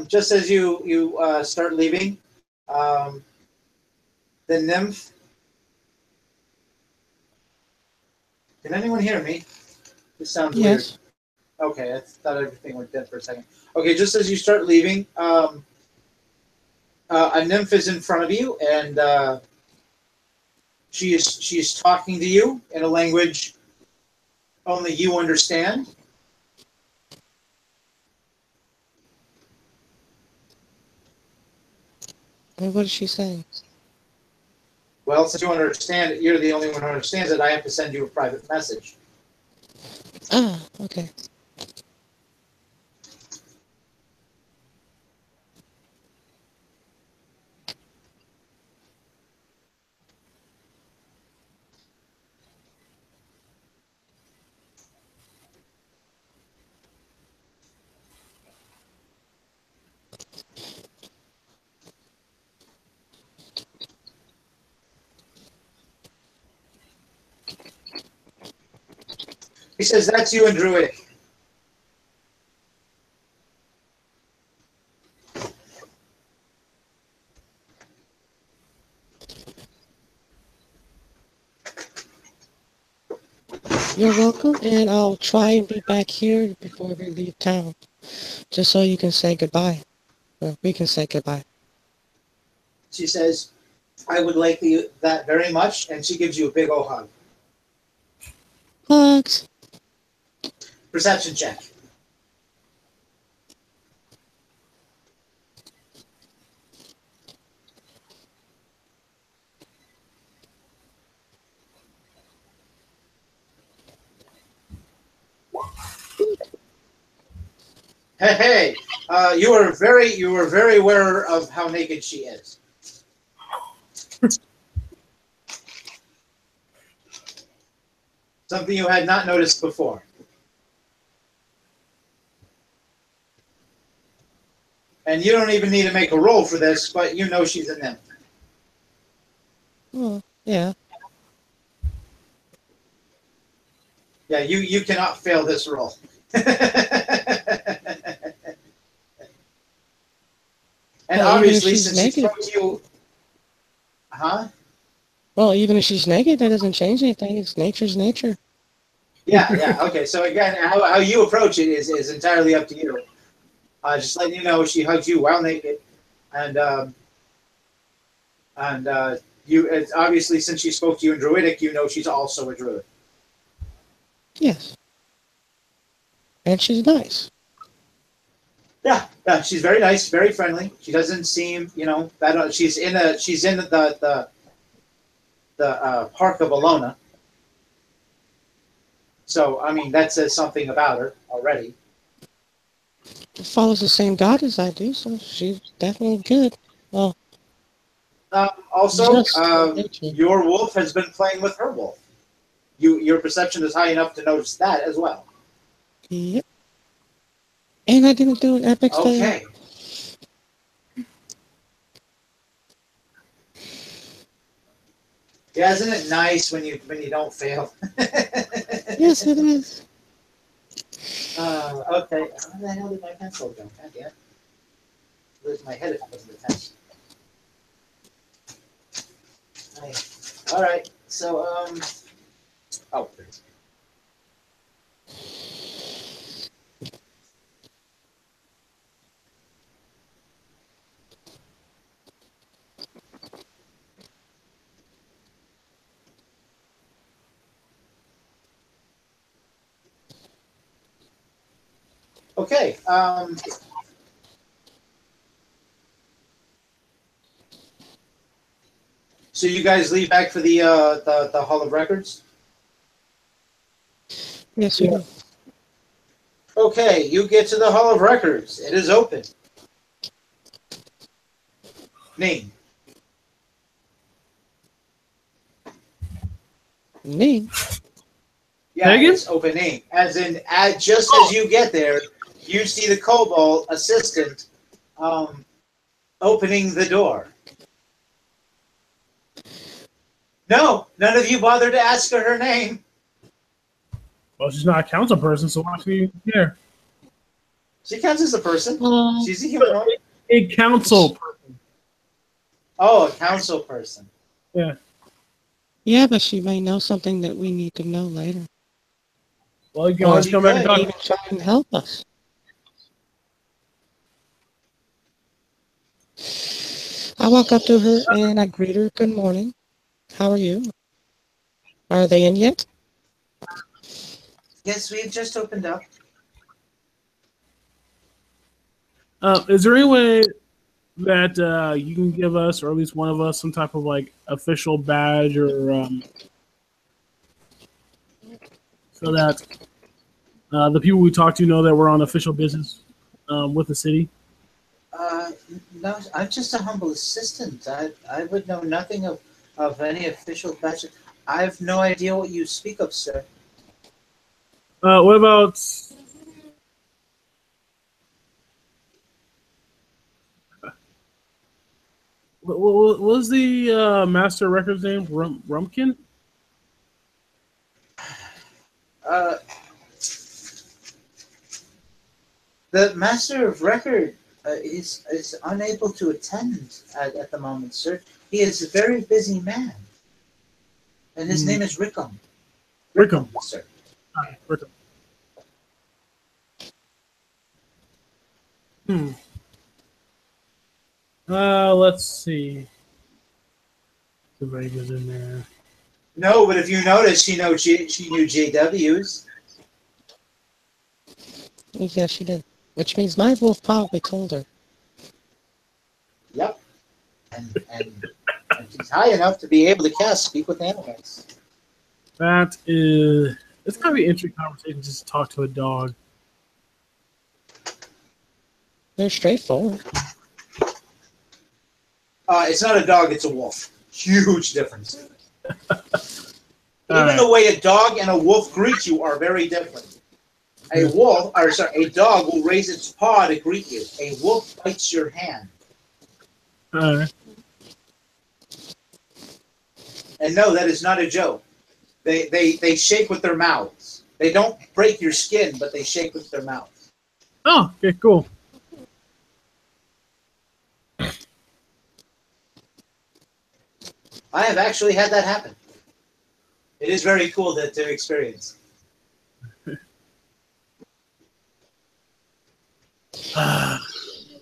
Just as you start leaving, the nymph. Can anyone hear me? This sounds Yes. weird. Okay, I thought everything went dead for a second. Okay, just as you start leaving, a nymph is in front of you, and she's talking to you in a language only you understand. And what is she saying? Well, since you understand it, you're the only one who understands it. I have to send you a private message. Ah, okay. He says, "That's you and Druidic." You're welcome, and I'll try and be back here before we leave town, just so you can say goodbye. Or we can say goodbye. She says, "I would like that very much," and she gives you a big old hug. Hugs. Perception check. Hey, you were very aware of how naked she is. Something you had not noticed before. And you don't even need to make a roll for this, but you know she's a nymph. Oh, yeah. Yeah, you cannot fail this roll. And Well, even if obviously, she's since she naked. spoke to you, huh? Well, even if she's naked, that doesn't change anything. It's nature's nature. Yeah. Okay, so again, how you approach it is entirely up to you. Just letting you know, she hugs you while naked, and you it's obviously since she spoke to you in Druidic, you know she's also a Druid. Yes. And she's nice. Yeah, she's very nice, very friendly. She doesn't seem, that she's in the Park of Alona. So I mean that says something about her already. She follows the same god as I do, so she's definitely good. Well, Also, just nature. your wolf has been playing with her wolf. Your perception is high enough to notice that as well. Yep. And I didn't do an epic fail. Okay. Yeah, isn't it nice when you don't fail? Yes, it is. Okay. Where the hell did my pencil go? God damn. Lose my head if it wasn't the pen. All right. So, oh, there it is. Okay. So you guys leave back for the Hall of Records? Yes, we do. Okay, you get to the Hall of Records. It is open. Name. Me? Yeah, Megan? it's open name. As in, just as you get there, you see the kobold assistant opening the door. No, none of you bothered to ask her name. Well, she's not a council person, so why should we care? She counts as a person. She's a humanoid. A council person. Oh, a council person. Yeah. Yeah, but she may know something that we need to know later. Well, you can always come back and talk. Even try and help us. I walk up to her and I greet her. Good morning. How are you? Are they in yet? Yes, we've just opened up. Is there any way that you can give us, or at least one of us, some type of like official badge, or so that the people we talk to know that we're on official business with the city? No, I'm just a humble assistant. I would know nothing of any official badge. I have no idea what you speak of, sir. What about? What was the master records name? Rumpkin? The master of record is unable to attend at the moment, sir. He is a very busy man, and his name is Rickham. Rickham, sir. Rickham. Let's see. The Vegas in there. No, but if you notice, she knew JWs. Yeah, she did. Which means my wolf probably told her. Yep. And she's high enough to be able to cast Speak with Animals. That is... It's going to be an interesting conversation just to talk to a dog. They're straightforward. It's not a dog, it's a wolf. Huge difference. Even right. the way a dog and a wolf greet you are very different. A dog will raise its paw to greet you. A wolf bites your hand. And no, that is not a joke. They shake with their mouths. They don't break your skin, but they shake with their mouths. Oh, okay, cool. I have actually had that happen. It is very cool to experience.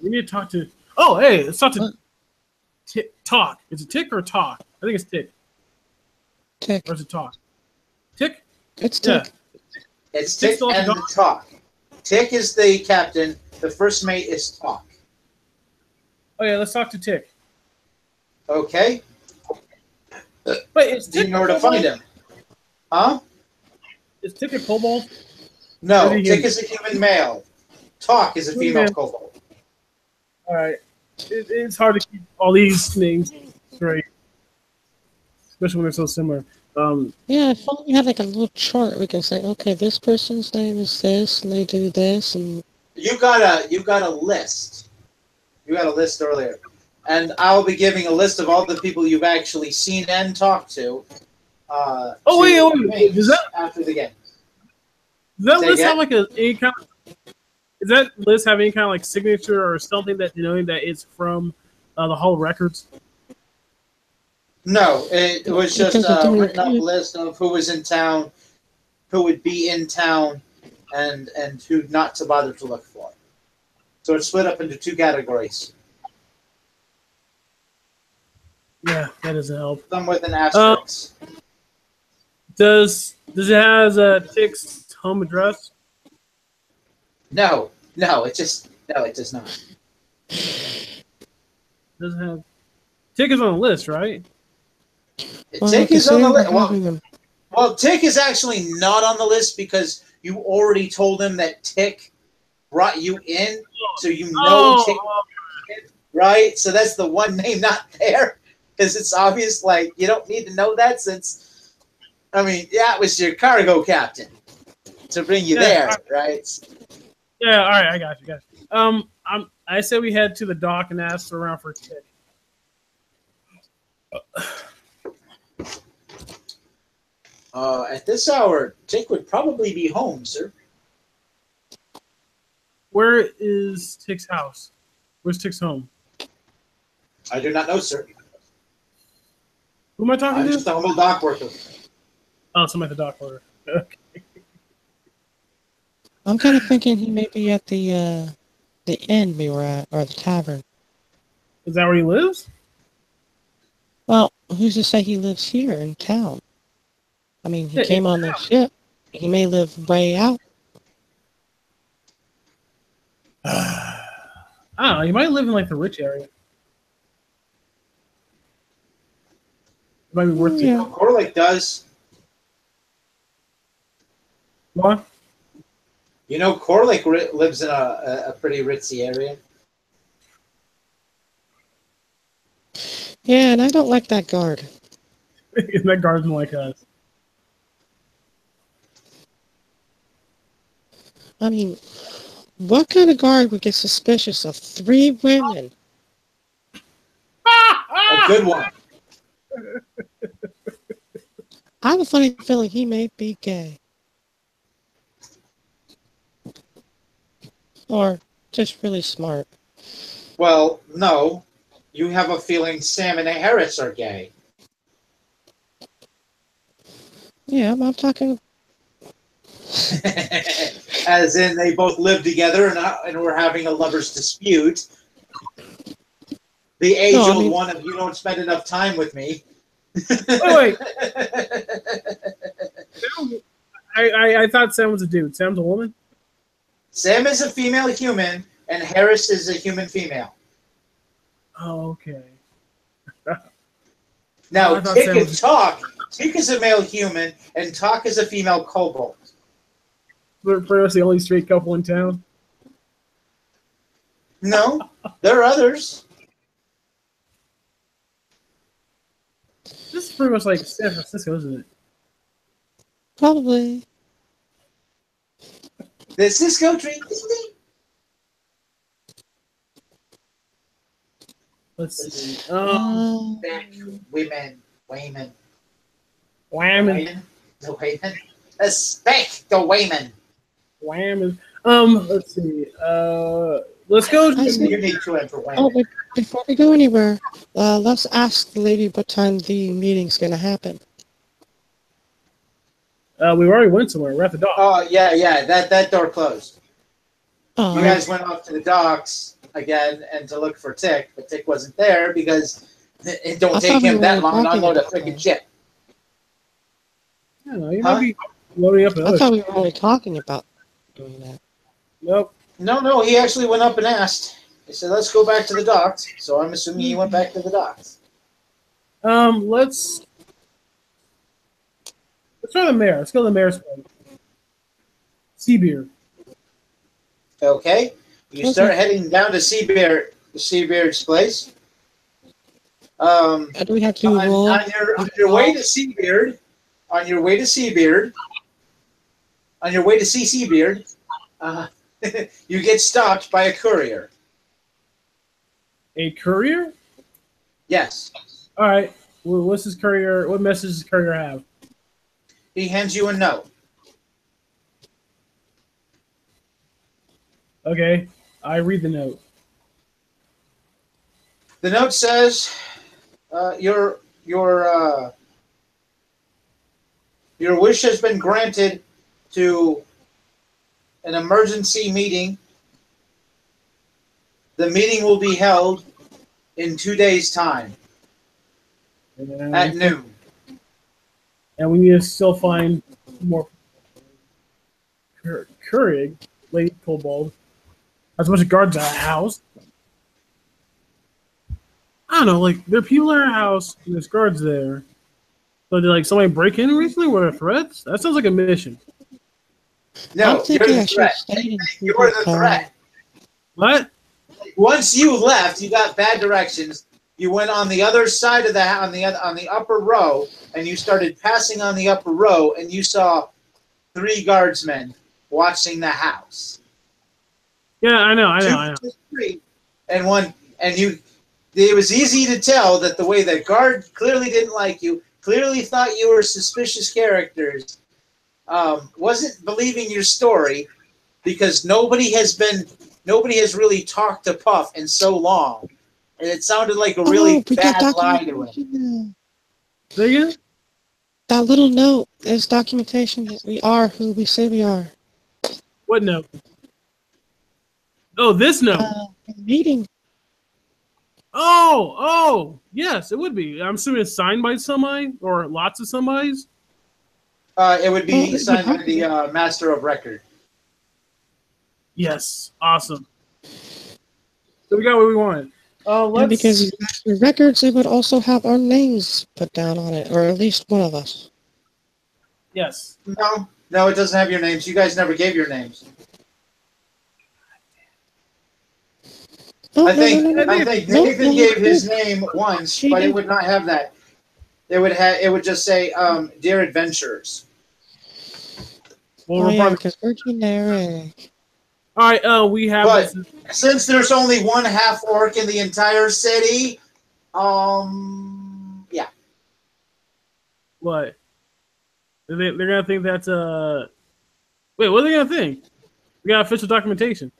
We need to talk to... Oh, hey, let's talk to... Talk. Is it Tick or Talk? I think it's Tick. Tick. Or is it Talk? Tick? It's Tick. Yeah. It's Tick and Talk. Tick is the captain. The first mate is Talk. Oh, yeah, let's talk to Tick. Okay. Wait, is Do you Tick know where to find him? Huh? Is Tick a kobold? No, Where do you Tick get- is a human male. Talk is a female Okay. kobold. All right. It's hard to keep all these names straight, especially when they're so similar. Yeah, if only we had like a little chart, we can say, okay, this person's name is this, and they do this, and You got a list. You got a list earlier, and I'll be giving a list of all the people you've actually seen and talked to. Wait, does that... after the game? Does that Say list have again? like any kind of, does that list have any kind of like signature or something that knowing that it's from the Hall of Records? No, it was It just doesn't a do written up it. list of who was in town, who would be in town, and who not to bother to look for. So it's split up into two categories. Yeah, that doesn't help. Some with an Uh, asterisk. does it has a Tick's home address? No, it does not. Doesn't have Tick is on the list, right? Well, Tick is on the considering we're list. Well, having them. well, Tick is actually not on the list because you already told him that Tick brought you in, so you know Tick, Oh, right? So that's the one name not there because it's obvious. Like you don't need to know that since, I mean, yeah, it was your cargo captain to bring you there, right? yeah. All right, I got you. I said we head to the dock and ask around for Tick. At this hour, Tick would probably be home, sir. Where is Tick's house? Where's Tick's home? I do not know, sir. Who am I talking I'm to? just a humble dock worker. Oh, somebody at the dock order. I'm kind of thinking he may be at the inn we were at, or the tavern. Is that where he lives? Well, who's to say he lives here in town? I mean, he Yeah, came on the ship. He may live way out. I don't know. He might live in like the rich area. It might be worth it. Yeah. Corlick does. What? You know, Corlick lives in a pretty ritzy area. Yeah, and I don't like that guard. In that garden like us. I mean, what kind of guard would get suspicious of 3 women? A good one. I have a funny feeling he may be gay. Or just really smart. Well, no. You have a feeling Sam and Harris are gay. Yeah, I'm talking. As in, they both live together and we're having a lover's dispute. The age-old one of you don't spend enough time with me. Wait. I thought Sam was a dude. Sam's a woman? Sam is a female human, and Harris is a human female. Oh, okay. Now, I thought Tick Sam and was- Talk. Tick is a male human, and Talk is a female kobold. We're pretty much the only straight couple in town. No, there are others. This is pretty much like San Francisco, isn't it? Probably. The Cisco tree. Let's see. Back women. Wayman. Wham and Wayman. The Wayman. Respect the Wayman. wham and let's see. Let's go. I see. You need to enter Wayman. Oh, but before we go anywhere, let's ask the lady what time the meeting's going to happen. We already went somewhere. We're at the dock. Oh, yeah. That door closed. Oh, You guys went off to the docks again and to look for Tick, but Tick wasn't there because it don't I take thought we him were that long to talking unload a about freaking that. ship. I don't know. You Huh? might be loading up I another. thought we were only talking about doing that. Nope. No, he actually went up and asked. He said, let's go back to the docks. So I'm assuming he went back to the docks. Let's try the mayor. Let's go to the mayor's place. Seabeard. Okay. You Okay. start heading down to Seabeard's place. Do we have to roll? On your way to Seabeard, on your way to Seabeard, you get stopped by a courier. A courier? Yes. All right. Well, what's his courier? What message does the courier have? He hands you a note. Okay, I read the note. The note says, your wish has been granted to an emergency meeting. The meeting will be held in 2 days' time at noon. And we need to still find more Keurig, Lady Kobold. As much guards at a house. I don't know, like there are people at our house and there's guards there. So did like somebody break in recently? Were there threats? That sounds like a mission. No, I'm thinking I should threat. stay in You're the threat. What? Once you left, you got bad directions. You went on the other side of on the upper row, and you started passing on the upper row, and you saw 3 guardsmen watching the house. Yeah, I know. 3, and one, and you. It was easy to tell that the way the guard clearly didn't like you, clearly thought you were suspicious characters, wasn't believing your story, because nobody has really talked to Puff in so long, and it sounded like a really bad lie to him. Say again? That little note is documentation that we are who we say we are. What note? Oh, this note. Meeting. Oh, yes, it would be. I'm assuming it's signed by somebody or lots of somebody's. It would be signed by the Master of Record. Yes, awesome. So we got what we wanted. And because the records, it would also have our names put down on it, or at least one of us. Yes. No, it doesn't have your names. You guys never gave your names. Oh, I think no. Nathan gave his name once, but it would not have that. It would just say, "Dear Adventurers." Well, we're probably because we're generic. all right. We have. But since there's only one half orc in the entire city, yeah. What? They're gonna think that's Wait, what are they gonna think? We got official documentation.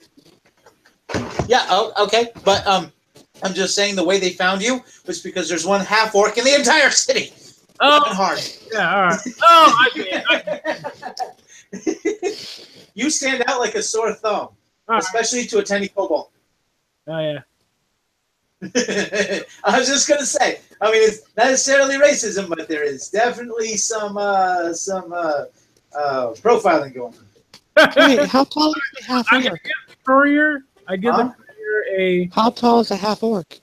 Yeah. Oh, okay. But I'm just saying the way they found you was because there's one half orc in the entire city. Oh, hard. Yeah. All right. Oh, I get. You stand out like a sore thumb, especially to a tiny kobold. Oh yeah. I was just gonna say. I mean, it's not necessarily racism, but there is definitely some profiling going on. Wait, how tall is the half I give orc? the courier. I give the courier a. How tall is a half orc?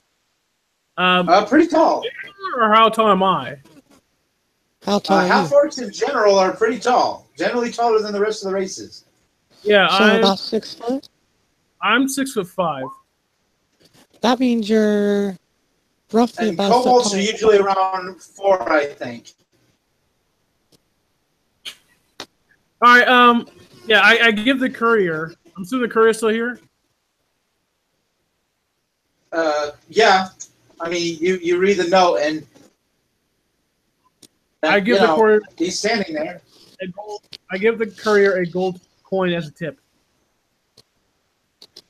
Pretty tall. Or how tall am I? How tall are half you? orcs in general are pretty tall. Generally taller than the rest of the races. Yeah, So about 6 foot? I'm 6'5". That means you're roughly And about kobolds are usually around 4, I think. All right. Yeah, I give the courier. I'm assuming the courier's still here. Yeah. I mean, you read the note and I give the courier. He's standing there. I give the courier a gold coin as a tip.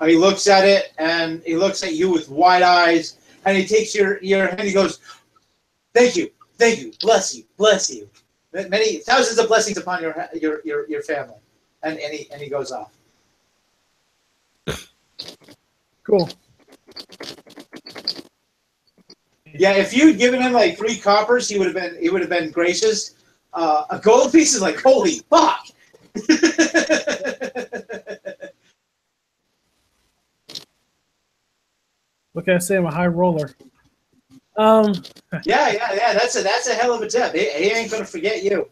He looks at it and he looks at you with wide eyes, and he takes your hand. And he goes, "Thank you, bless you, many thousands of blessings upon your family," and he goes off. Cool. Yeah, if you'd given him like 3 coppers, he would have been gracious. A gold piece is like, holy fuck. What can I say? I'm a high roller. Yeah. That's a hell of a tip. He ain't gonna forget you.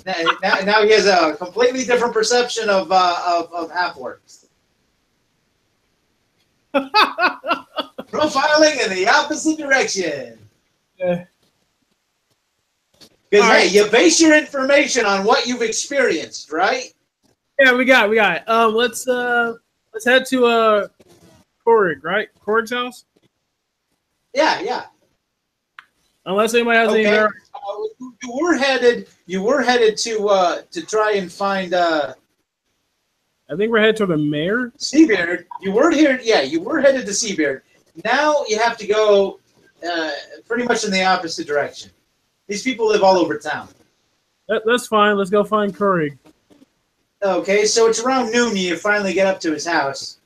Now he has a completely different perception of half orcs. Profiling in the opposite direction. Yeah. Because hey, you base your information on what you've experienced, right? Yeah, we got it. Let's head to Korig, right? Korig's house. Yeah. Unless anybody has any. You were headed to try and find I think we're headed to the mayor. Seabeard, you were here. Yeah, you were headed to Seabeard. Now you have to go pretty much in the opposite direction. These people live all over town. That's fine. Let's go find Curry. Okay, so it's around noon you finally get up to his house.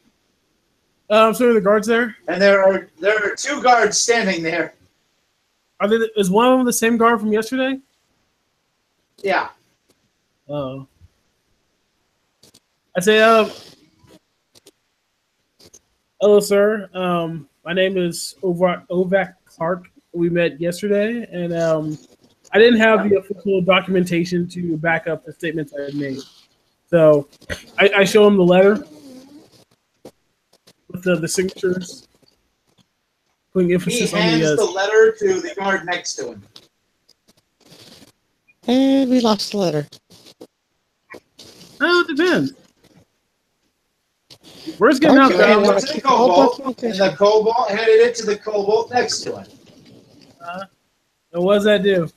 So are the guards there? And there are 2 guards standing there. Is one of them the same guard from yesterday? Yeah. Oh. I say, hello, sir. My name is Ovak Clark. We met yesterday, and I didn't have the official documentation to back up the statements I had made. So I show him the letter with the signatures, putting emphasis on the. He hands the letter to the guard next to him. And we lost the letter. Oh, it depends. We're just getting out there. And the kobold handed it to the kobold next to him. And what does that do?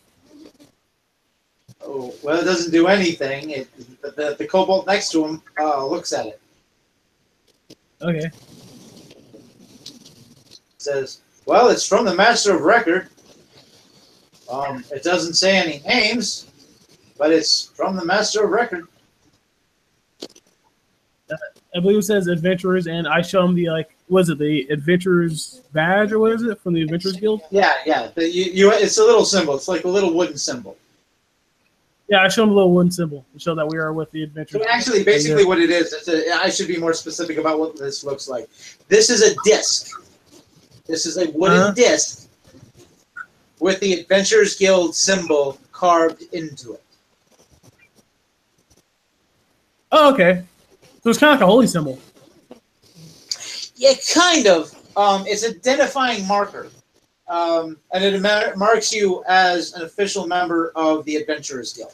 Oh, well, it doesn't do anything. The kobold next to him looks at it. Okay. Says, well, it's from the Master of Record. It doesn't say any names, but it's from the Master of Record. I believe it says adventurers, and I show him the was it the adventurers badge or what is it from the Adventurers Guild? Yeah. It's a little symbol. It's like a little wooden symbol. Yeah, I show him a little wooden symbol to show that we are with the adventurers. So actually, basically, what it is, I should be more specific about what this looks like. This is a disc. This is a wooden disc with the Adventurers Guild symbol carved into it. Oh, okay. So it's kind of like a holy symbol. Yeah, kind of. It's an identifying marker. And it marks you as an official member of the Adventurers Guild.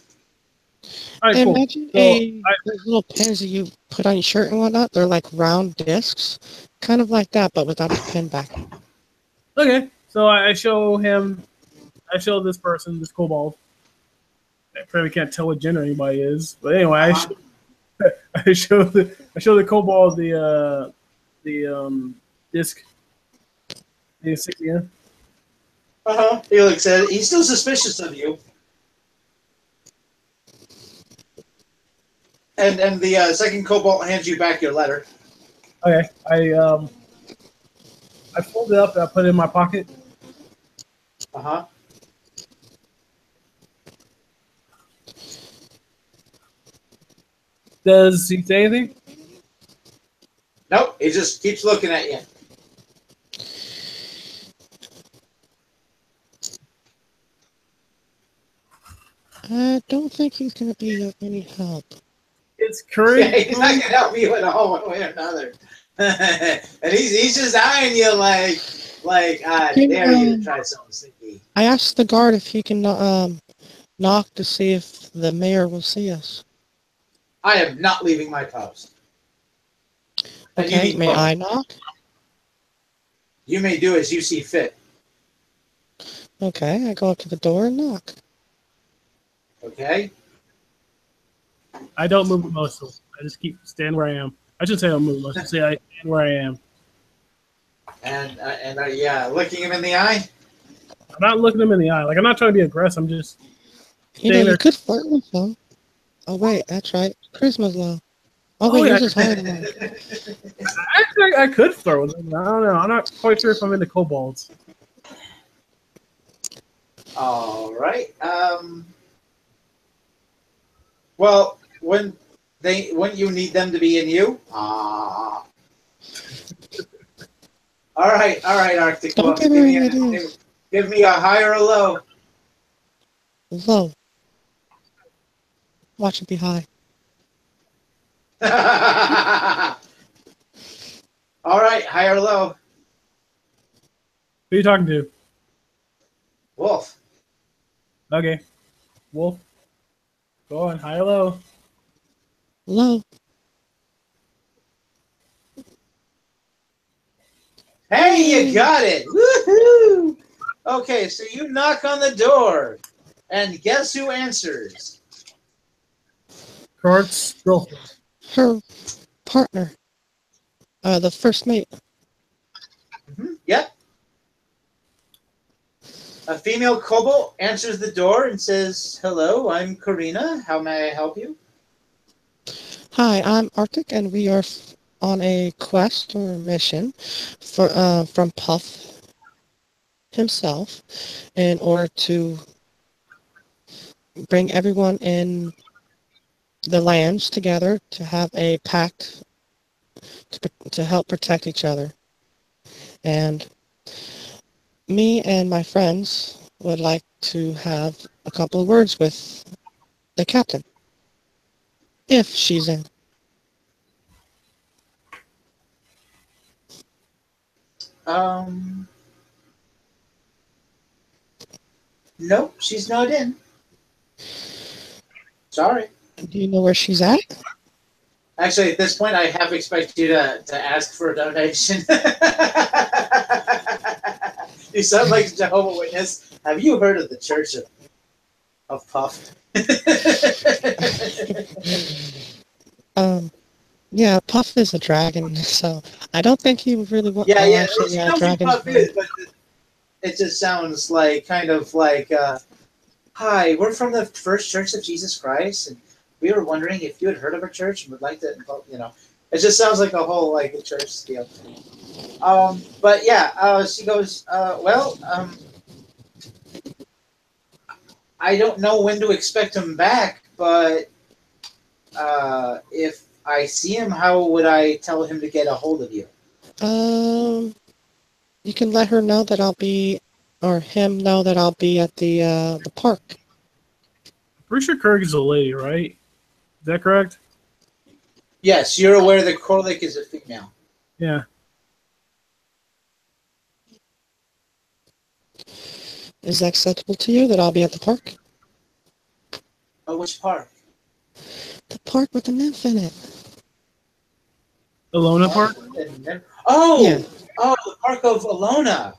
All right, cool. Imagine those little pins that you put on your shirt and whatnot. They're like round discs. Kind of like that, but without the pin back. Okay. So I show this person, this kobold. I probably can't tell what gender anybody is. But anyway, I show the kobold the disc. The insignia. He looks at it. He's still suspicious of you. And the second kobold hands you back your letter. Okay. I fold it up and I put it in my pocket. Does he say anything? Nope. He just keeps looking at you. I don't think he's going to be of any help. It's Curry. Yeah, he's not going to help you at all one way or another. And he's just eyeing you like I dare you to try something sneaky. I asked the guard if he can knock to see if the mayor will see us. I am not leaving my post. Okay, may I knock? You may do as you see fit. Okay, I go up to the door and knock. Okay? I don't move a muscle. I just keep stand where I am. I should say I don't move a muscle. Say I stand where I am. And looking him in the eye? I'm not looking him in the eye. Like, I'm not trying to be aggressive. I'm just You could flirt with them. Oh, wait, that's right. Charisma's low. Oh, wait, yours is higher than mine. Actually, I could flirt with him. I don't know. I'm not quite sure if I'm into kobolds. All right. Well, when you need them to be in you? All right, Arctic. Don't Wolf. Give me a high or a low. Low. Watch it be high. All right, high or low? Who are you talking to? Wolf. Okay. Wolf. Go on, high or low? Low. Hey, you got it! Woohoo! Okay, so you knock on the door, and guess who answers? Kurt's girlfriend. her partner, the first mate. Yep. A female kobold answers the door and says, "Hello, I'm Karina. How may I help you?" Hi, I'm Arctic, and we are on a quest or mission from Puff himself in order to bring everyone in the lands together to have a pact to help protect each other. And me and my friends would like to have a couple of words with the captain, if she's in. Nope, she's not in. Sorry. Do you know where she's at? Actually, at this point, I have expected you to ask for a donation. You sound like a Jehovah's Witness. Have you heard of the Church of Puff? Yeah, Puff is a dragon, so I don't think he would really want. Yeah. Actually, She yeah, knows who dragons. Puff is, but it just sounds like kind of like, "Hi, we're from the First Church of Jesus Christ, and we were wondering if you had heard of our church and would like to, It just sounds like a whole like a church deal. But yeah, she goes, I don't know when to expect him back, but if I see him, how would I tell him to get a hold of you?" You can let her know that I'll be, or him know that I'll be at the park. Pretty sure Kirk is a lady, right? Is that correct? Yes, you're aware that Korlik is a female. Yeah. Is that acceptable to you that I'll be at the park? Oh, which park? The park with the nymph in it. Alona Park? Oh, Yeah. oh, the Park of Alona.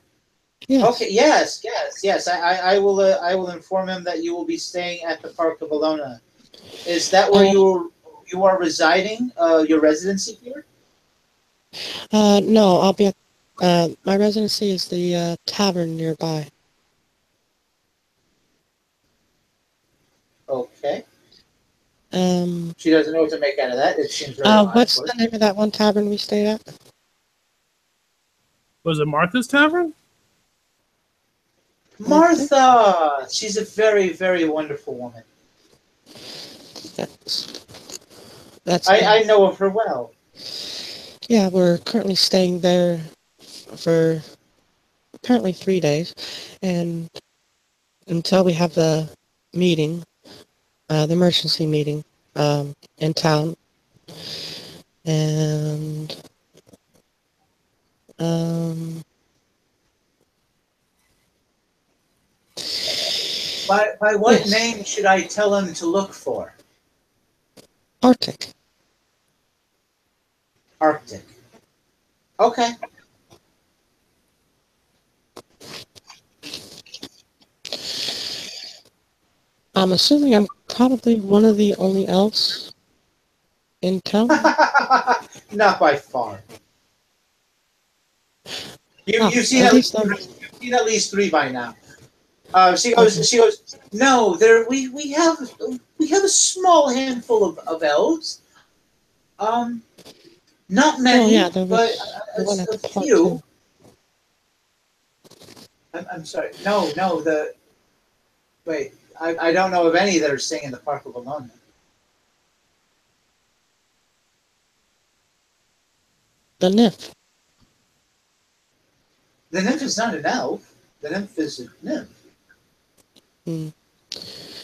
Yes. Okay, yes. I will inform him that you will be staying at the Park of Alona. Is that where you are residing? Your residency here? No, I'll be at. My residency is the tavern nearby. Okay. Um. She doesn't know what to make out of that. It seems very odd. What's the name of that one tavern we stayed at? Was it Martha's Tavern? Martha! She's a very, very wonderful woman. That's. I know of her well. Yeah, we're currently staying there for apparently 3 days, and until we have the meeting, the emergency meeting, in town, and By what yes. name should I tell him to look for? Arctic. Arctic. Okay. I'm assuming I'm probably one of the only elves in town. Not by far. You've seen at at least least 3 by now. She goes. No, we have a small handful of elves. Not many, yeah, there but was the one at a the park few. too. I'm sorry. No. Wait. I don't know of any that are staying in the Park of Alona. The nymph. The nymph is not an elf. The nymph is a nymph.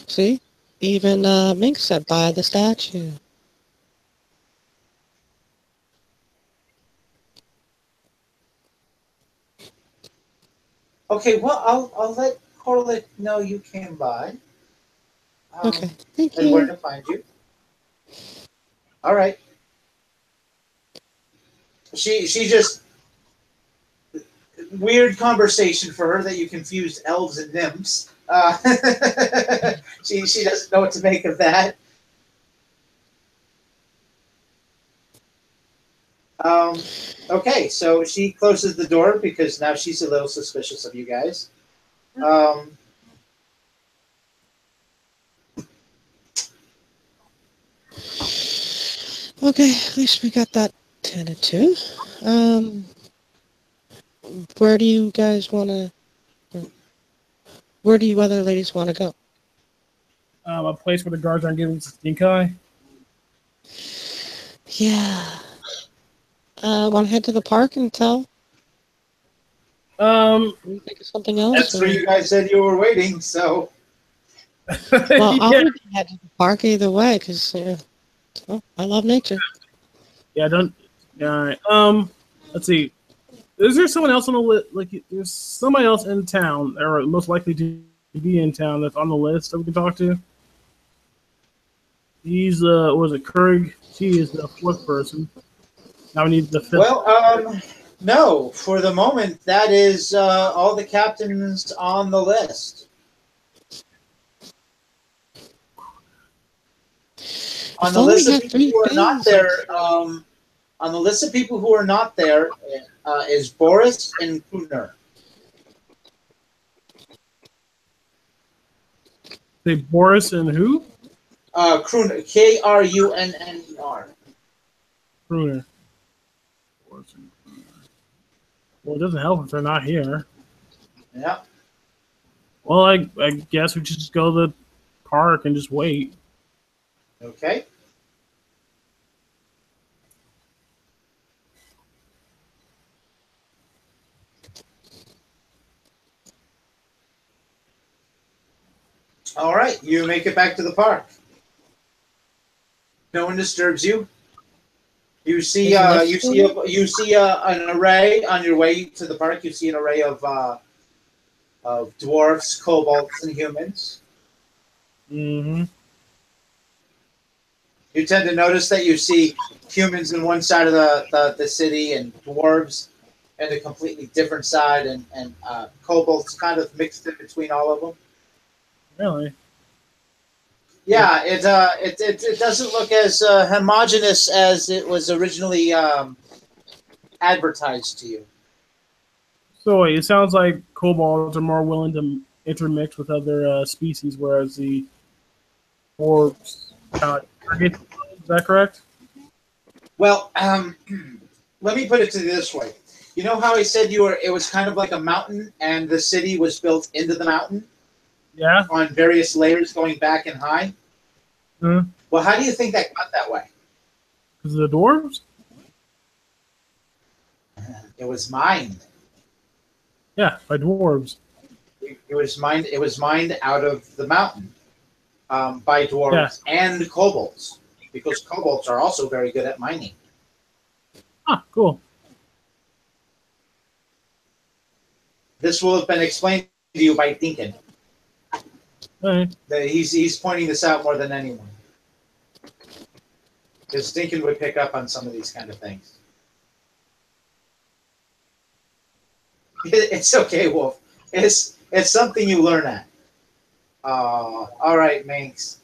See? Even Mink said by the statue. Okay, well, I'll let Korlik know you came by. Okay, thank And where you. to find you. All right. She just weird conversation for her that you confused elves and nymphs. She doesn't know what to make of that. Um, okay, so she closes the door because now she's a little suspicious of you guys. Okay, at least we got that tended to. Where do you guys want to... Where do you other ladies want to go? A place where the guards aren't giving us a stink eye. Yeah. Want to head to the park and tell? You think of something else? That's where you guys said you were waiting, so... Well, I'll yeah. head to the park either way, because I love nature. Yeah, don't. Yeah. Let's see. Is there someone else on the list? Like, there's somebody else in town, or most likely to be in town, that's on the list that we can talk to. He's was it Kurg? She is the fourth person. Now we need the fifth. Well, no. For the moment, that is all the captains on the list. On the list of people who are not there, on the list of people who are not there is Boris and Kuner. Say Boris and who? Kruner, Krunner. Kruner. Boris and Kruner. Well, it doesn't help if they're not here. Yeah. Well, I guess we should just go to the park and just wait. Okay. All right, you make it back to the park. No one disturbs you. You see, an array on your way to the park. You see an array of dwarves, kobolds, and humans. Mm-hmm. You tend to notice that you see humans on one side of the city and dwarves on a completely different side, and kobolds kind of mixed in between all of them. Really? Yeah, it doesn't look as homogeneous as it was originally advertised to you. So wait, it sounds like kobolds are more willing to intermix with other species, whereas the dwarves target. Is that correct? Well, let me put it to you this way. You know how I said it was kind of like a mountain, and the city was built into the mountain? Yeah. On various layers going back and high? Mm-hmm. Well, how do you think that got that way? Because of the dwarves? It was mined. Yeah, by dwarves. It was mined. It was mined out of the mountain by dwarves and kobolds, because kobolds are also very good at mining. Ah, cool. This will have been explained to you by Dinkin. Right. He's pointing this out more than anyone, because Dinkin would pick up on some of these kind of things. It's okay, Wolf. It's something you learn at. All right, Minx.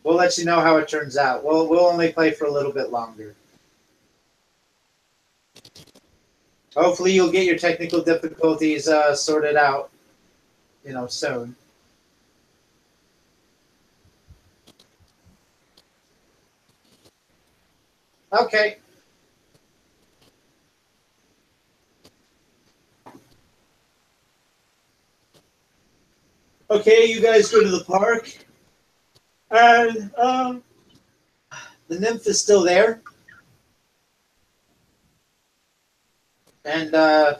We'll let you know how it turns out. We'll only play for a little bit longer. Hopefully, you'll get your technical difficulties sorted out, soon. Okay. Okay, you guys go to the park, and the nymph is still there, and now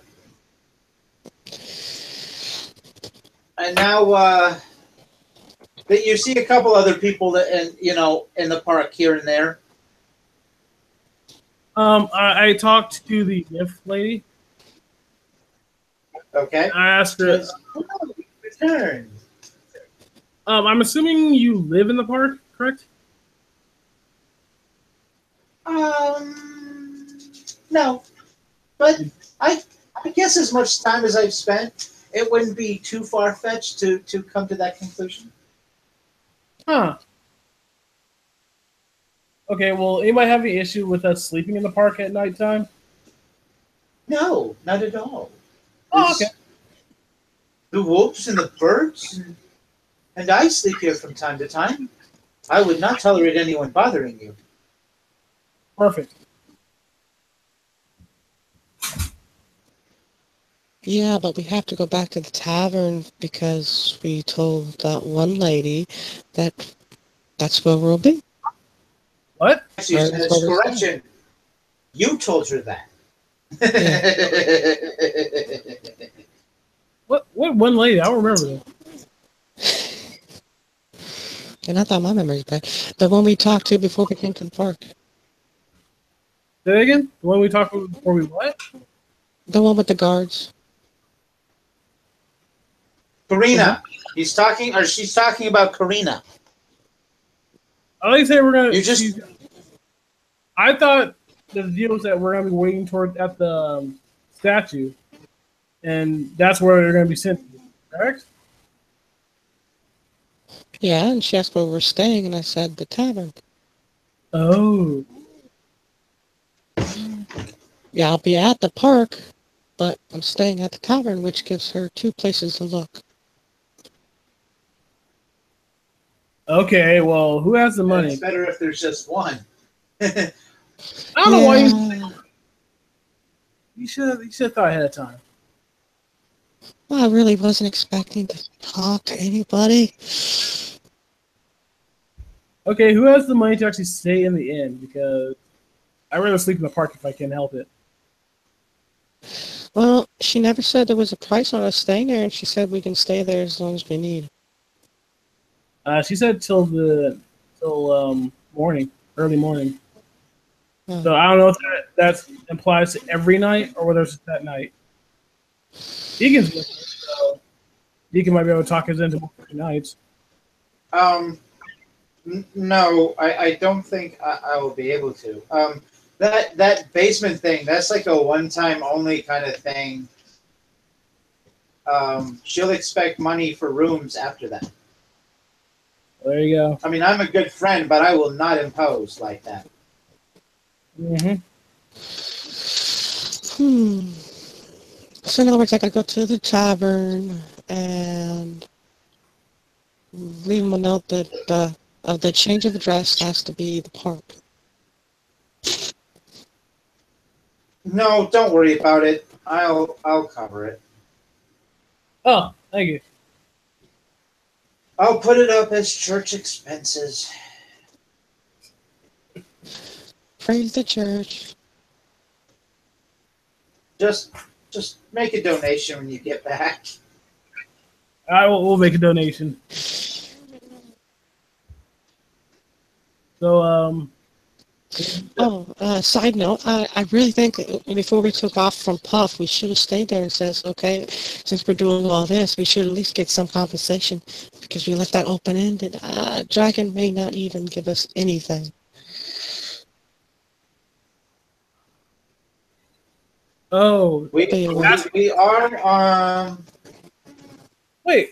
that you see a couple other people that in the park here and there. I talked to the nymph lady. Okay. I asked her. Return. I'm assuming you live in the park, correct? No, but I guess as much time as I've spent, it wouldn't be too far-fetched to come to that conclusion. Huh. Okay, well, anybody have any issue with us sleeping in the park at nighttime? No, not at all. Oh, okay. The wolves and the birds, and I sleep here from time to time. I would not tolerate anyone bothering you. Perfect. Yeah, but we have to go back to the tavern because we told that one lady that that's where we'll be. What? Actually, Or that's where that's we're staying. correction. You told her that. What one lady? I don't remember that. And I thought my memory's bad. The one we talked to before we came to the park. Say that again? The one we talked about before we what? The one with the guards. Karina. He's talking, or she's talking about Karina. I like to say we're gonna. You just- I thought the deal was that we're gonna be waiting toward at the statue, and that's where they're gonna be sent. Correct? Yeah, and she asked where we're staying, and I said the tavern. Oh. Yeah, I'll be at the park, but I'm staying at the tavern, which gives her two places to look. Okay. Well, who has the money? It's better if there's just one. I don't know why Yeah. you should have thought ahead of time. Well, I really wasn't expecting to talk to anybody. Okay, who has the money to actually stay in the inn? Because I'd rather sleep in the park if I can help it. Well, she never said there was a price on us staying there, and she said we can stay there as long as we need. She said till morning, early morning. Oh. So I don't know if that implies to every night or whether it's just that night. Deacon's with us, so Deacon might be able to talk us into more nights. No, I don't think I will be able to. That basement thing, that's like a one-time only kind of thing. She'll expect money for rooms after that. There you go. I mean, I'm a good friend, but I will not impose like that. Mm-hmm. So in other words, I gotta go to the tavern and leave them a note that the change of address has to be the park. No, don't worry about it. I'll cover it. Oh, thank you. I'll put it up as church expenses. Praise the church. Just make a donation when you get back. We'll make a donation. So, Side note, I really think that before we took off from Puff, we should have stayed there and says, okay, since we're doing all this, we should at least get some compensation because we left that open-ended. Dragon may not even give us anything. We are wait,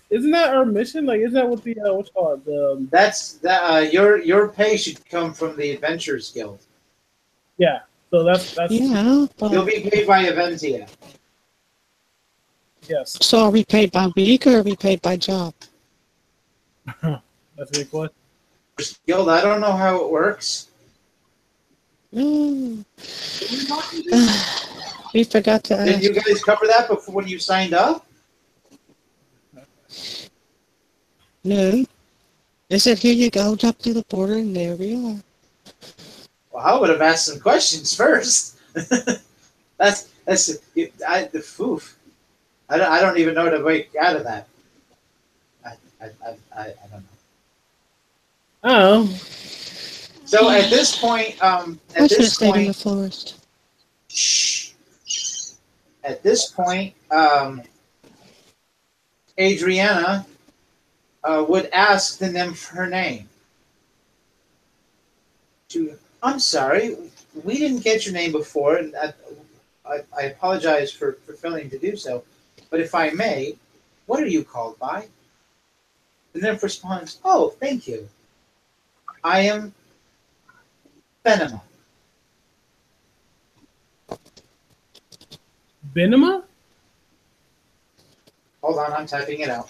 isn't that our mission? Like, isn't that what the what's it called? your pay should come from the Adventurers Guild. Yeah. So that's Yeah, but You'll be paid by Aventia. yes. so are we paid by week or are we paid by job? That's a big question. Guild, I don't know how it works. Mm. We forgot to Did ask. you guys cover that before when you signed up? No. They said, here you go, jump through the border, and there we are. Well, I would have asked some questions first. I don't even know to wake out of that. I don't know. Oh. So at this point, I should have stayed in the forest. At this point, Adriana would ask the nymph her name. I'm sorry, we didn't get your name before, and I apologize for failing to do so. But if I may, what are you called by? The nymph responds, "Oh, thank you. I am Venema. Venema? Hold on, I'm typing it out.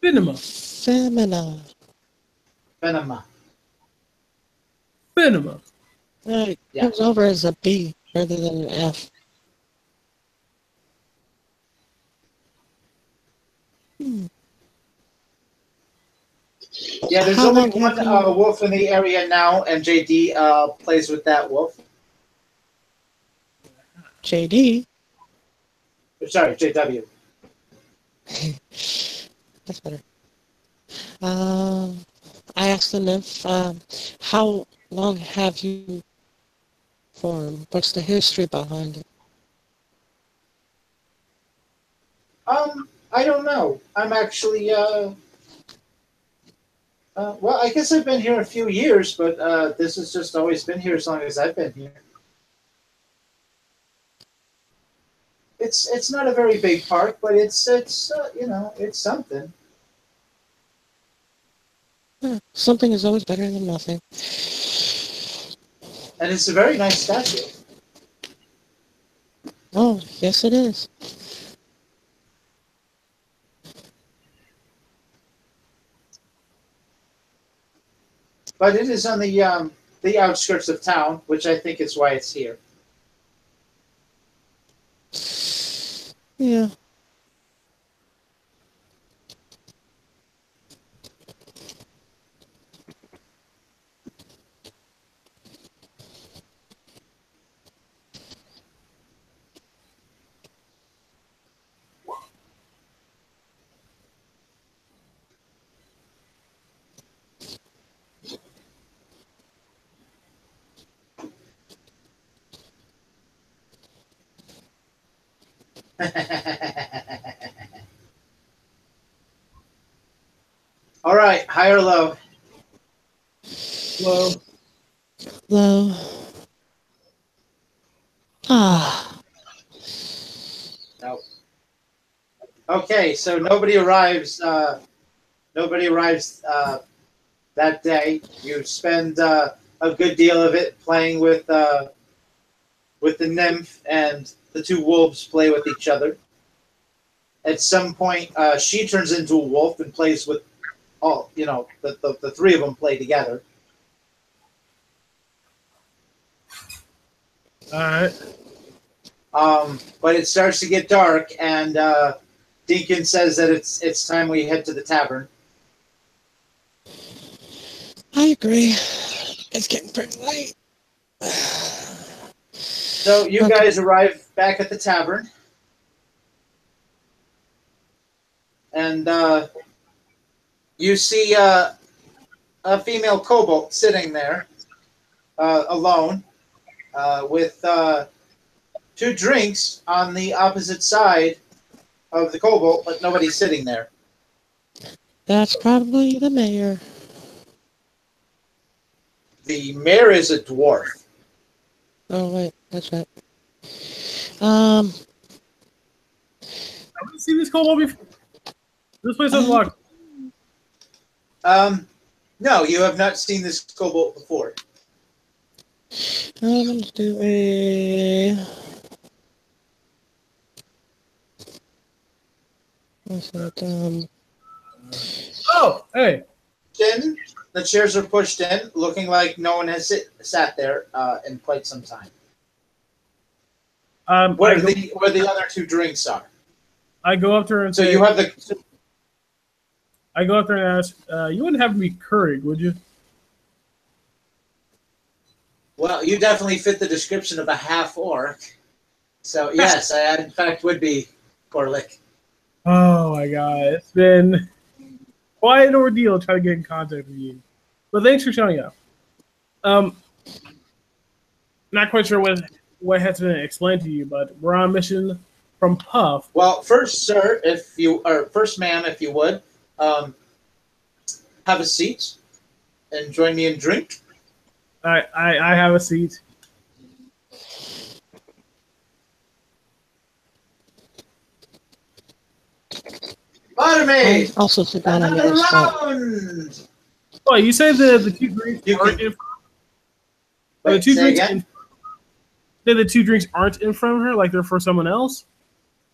Venema. Femina. Venema. Venema. It Yeah. comes over as a B rather than an F. Yeah, there's How only long one have you- wolf in the area now, and JD plays with that wolf. JD. Sorry, JW. That's better. I asked the nymph, how long have you formed? What's the history behind it? I don't know. I'm actually well, I guess I've been here a few years, but this has just always been here as long as I've been here. It's not a very big park, but it's you know, it's something. Something is always better than nothing. And it's a very nice statue. Oh, yes it is. But it is on the outskirts of town, which I think is why it's here. Yeah. All right, high or low? Low. Low. Ah. No. Okay, so nobody arrives. Nobody arrives that day. You spend a good deal of it playing with the nymph, and the two wolves play with each other. At some point, she turns into a wolf and plays with all. You know, the three of them play together. All right. But it starts to get dark, and Deacon says that it's time we head to the tavern. I agree. It's getting pretty late. So you Okay. guys arrive back at the tavern, and you see a female kobold sitting there alone with two drinks on the opposite side of the kobold, but nobody's sitting there. That's probably the mayor. The mayor is a dwarf. Oh wait, that's right. Have you seen this kobold before? This place is locked. No, you have not seen this kobold before. I'm gonna do a. What's that? Oh, hey. Then the chairs are pushed in, looking like no one has sat there in quite some time. Where the other two drinks are. I go up to her and So say, you have the. I go up there and ask, you wouldn't have me Keurig, would you? Well, you definitely fit the description of a half orc. So yes, I in fact would be Corlick. Oh my god, it's been quite an ordeal trying to get in contact with you. But thanks for showing up. Not quite sure what has been explained to you, but we're on a mission from Puff. Well, first, sir, first, ma'am, if you would, have a seat and join me in drink. I have a seat. Barmaid! I also sit down on the Another other spot. round! Oh, you say the two drinks You aren't can- in the Wait, two say drinks again? the two drinks aren't in front of her, like they're for someone else?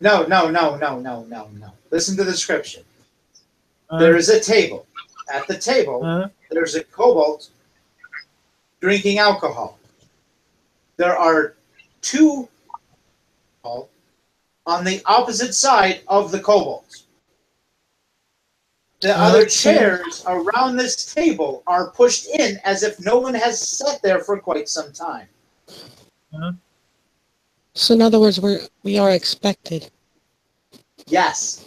No. Listen to the description. Uh, There is a table. At the table, uh, there's a kobold drinking alcohol. There are two on the opposite side of the kobolds. The other chairs around this table are pushed in as if no one has sat there for quite some time. So in other words, we are expected, Yes.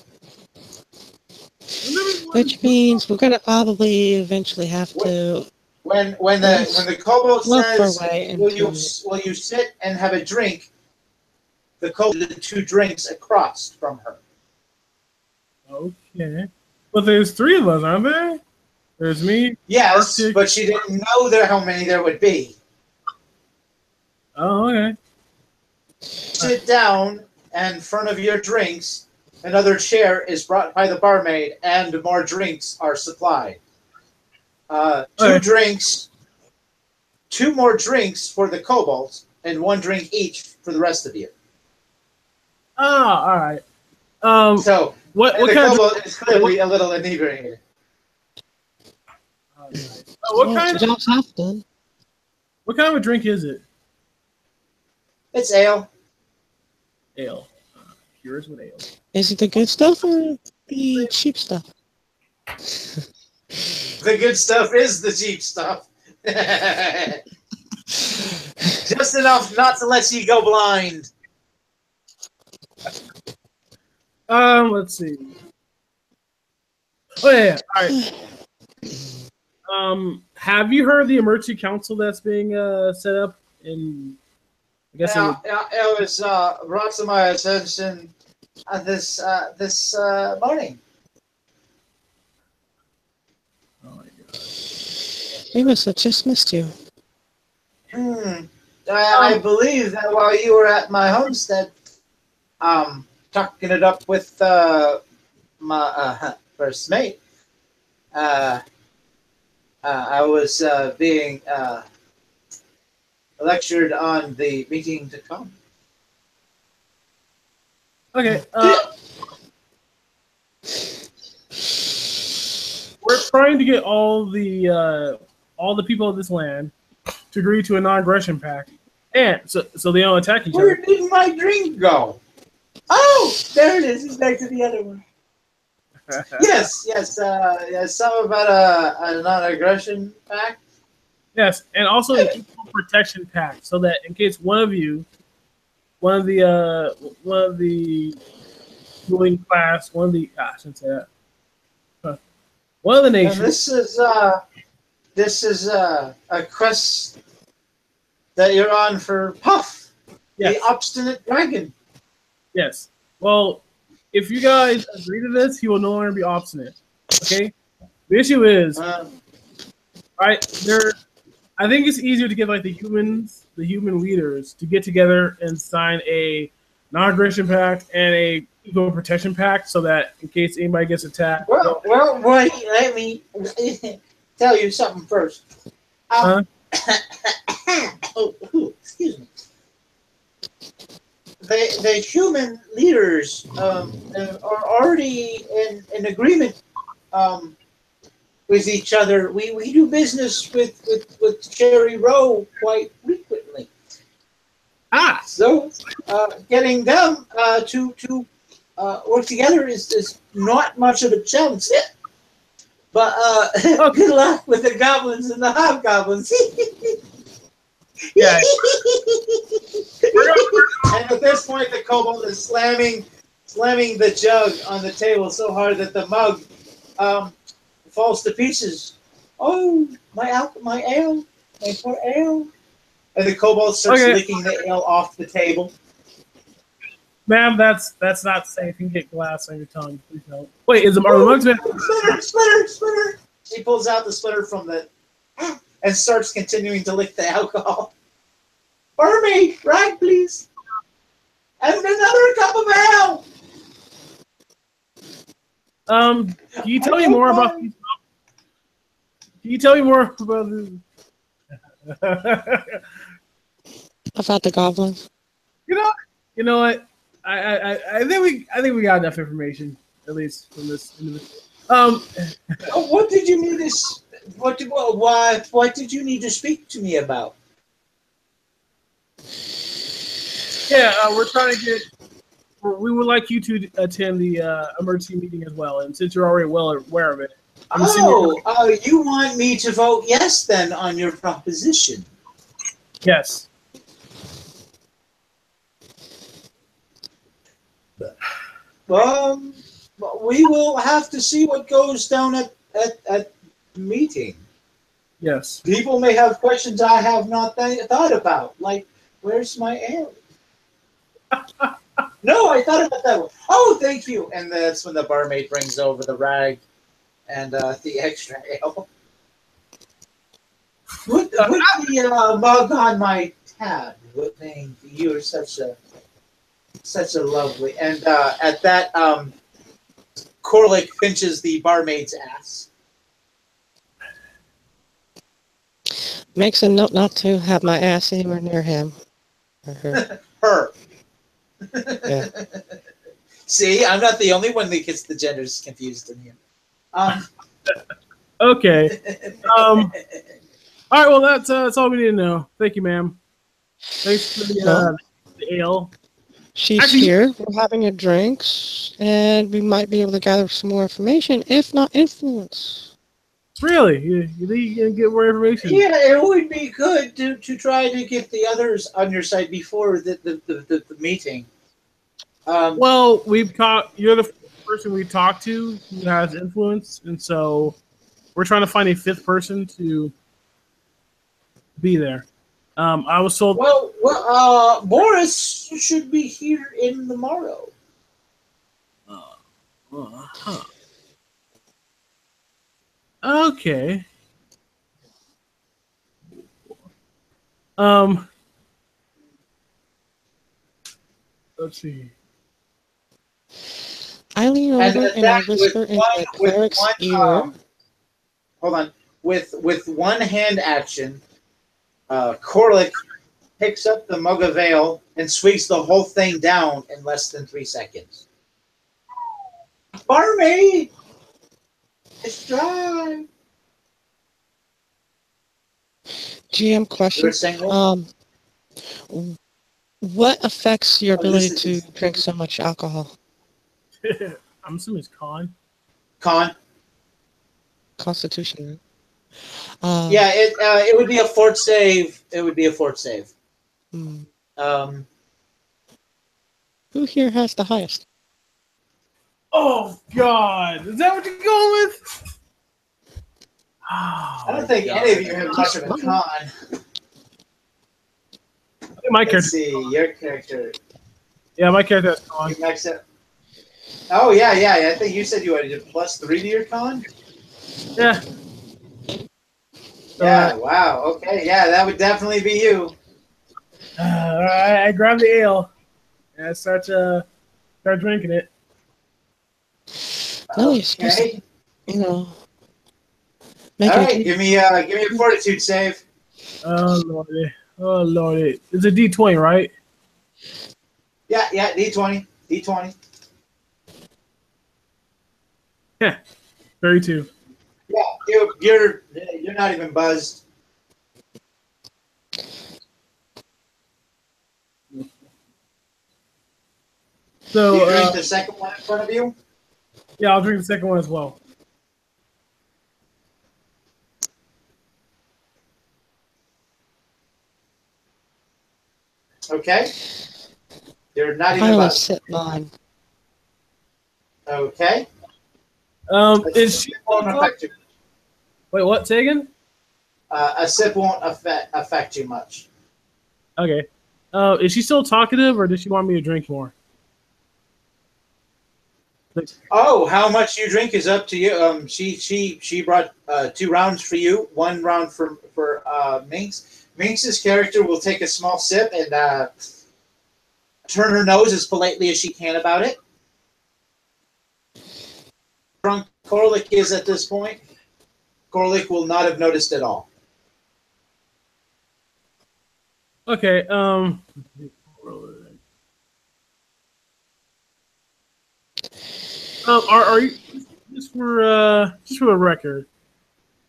which means we're gonna probably eventually have to When the kobold look for says, a way will into. you sit and have a drink? The kobold did 2 drinks across from her. okay. But there's 3 of us, aren't there? There's me. Yes, Arctic. but she didn't know there how many there would be. Oh, okay. Sit down, and in front of your drinks, another chair is brought by the barmaid, and more drinks are supplied. 2 Okay. drinks, 2 more drinks for the kobolds, and 1 drink each for the rest of you. Ah, all right. So what the kind of kobold is clearly a little inebriated. what Well, kind the job's half done. what kind of a drink is it? It's ale. Ale. Curious with ale. Is it the good stuff or the cheap stuff? The good stuff is the cheap stuff. Just enough not to let you go blind. Let's see. Oh yeah. All right. Have you heard of the emergency council that's being set up in? I guess It was brought to my attention this morning. Oh my god. We must have just missed you. I believe that while you were at my homestead, talking it up with my first mate, I was being lectured on the meeting to come. Okay. We're trying to get all the people of this land to agree to a non-aggression pact, and so they don't attack each Where other. did my drink go? Oh, there it is. It's back to the other one. Yes. Something about a non-aggression pact. Yes, and also an equal protection pact, so that in case one of the ruling class, I shouldn't say that. One of the And nations. this is a quest that you're on for Puff, Yes. the obstinate dragon. Yes. Well, if you guys agree to this, he will no longer be obstinate. Okay. The issue is, I think it's easier to get like the human leaders to get together and sign a non-aggression pact and a equal protection pact, so that in case anybody gets attacked. Well, wait, let me tell you something first. Excuse me. The human leaders are already in agreement with each other. We do business with Cherry Row quite frequently. So getting them to work together is not much of a challenge. But good luck with the goblins and the hobgoblins. Yeah. And at this point, the kobold is slamming the jug on the table so hard that the mug falls to pieces. Oh, my ale, my poor ale. And the kobold starts licking the ale off the table. Ma'am, that's not safe. You can get glass on your tongue. Please don't. Wait, are the mugs been? Splitter. She pulls out the splitter from the and starts continuing to lick the alcohol. Barmaid, right, please. And another cup of ale. Can you tell me more about? Can you tell me more about this? About the goblins. You know what? I think we got enough information, at least from this individual. What did you need to? What did you need to speak to me about? Yeah, we're trying to get. We would like you to attend the emergency meeting as well, and since you're already well aware of it, You want me to vote yes then on your proposition? yes. We will have to see what goes down at the meeting. Yes. People may have questions I have not thought about, like, where's my ale? No, I thought about that one. Oh, thank you. And that's when the barmaid brings over the rag and the extra ale. Put the mug on my tab. You're such a lovely. And at that, Corlick pinches the barmaid's ass. Makes a note not to have my ass anywhere near him or her. Her. Yeah. See, I'm not the only one that gets the genders confused in here. Okay. All right. Well, that's all we need to know. Thank you, ma'am. Thanks for the ale. She's here. We're having a drink, and we might be able to gather some more information, if not influence. Really? You think you can get more information? Yeah, it would be good to try to get the others on your side before the meeting. Well, you're the person we talked to who has influence, and so we're trying to find a fifth person to be there. I was told. Well, Boris should be here in tomorrow. Okay. Let's see. I lean over and I whisper in the cleric's ear. Hold on. With one hand action, Corlick picks up the mug of ale and swigs the whole thing down in less than 3 seconds. Barmaid! It's dry. GM question. What affects your ability to drink so much alcohol? I'm assuming it's con. Constitution. Yeah, it would be a fort save. Who here has the highest? Oh God! Is that what you're going with? I don't think any of you have much of a con. My character. Let's see, your character. Yeah, my character has con. Oh yeah. I think you said you had a +3 to your con. Yeah. Yeah. Wow. Okay. Yeah, that would definitely be you. All right. I grabbed the ale and I start drinking it. No, okay. All right. Give me a fortitude save. Oh lordy! It's a D20, right? Yeah. D20. Yeah. 32. Yeah, you're not even buzzed. So you drink the second one in front of you? Yeah, I'll drink the second one as well. Okay. You're not even buzzed. Sit on. Okay. Is she won't affect you. Wait, what? Say again? A sip won't affect you much. Okay. Is she still talkative, or does she want me to drink more? Oh, how much you drink is up to you. She brought 2 rounds for you, 1 round for Minx. Minx's character will take a small sip and turn her nose as politely as she can about it. drunk Corlick is at this point, Corlick will not have noticed at all. Okay. Are you just for the record?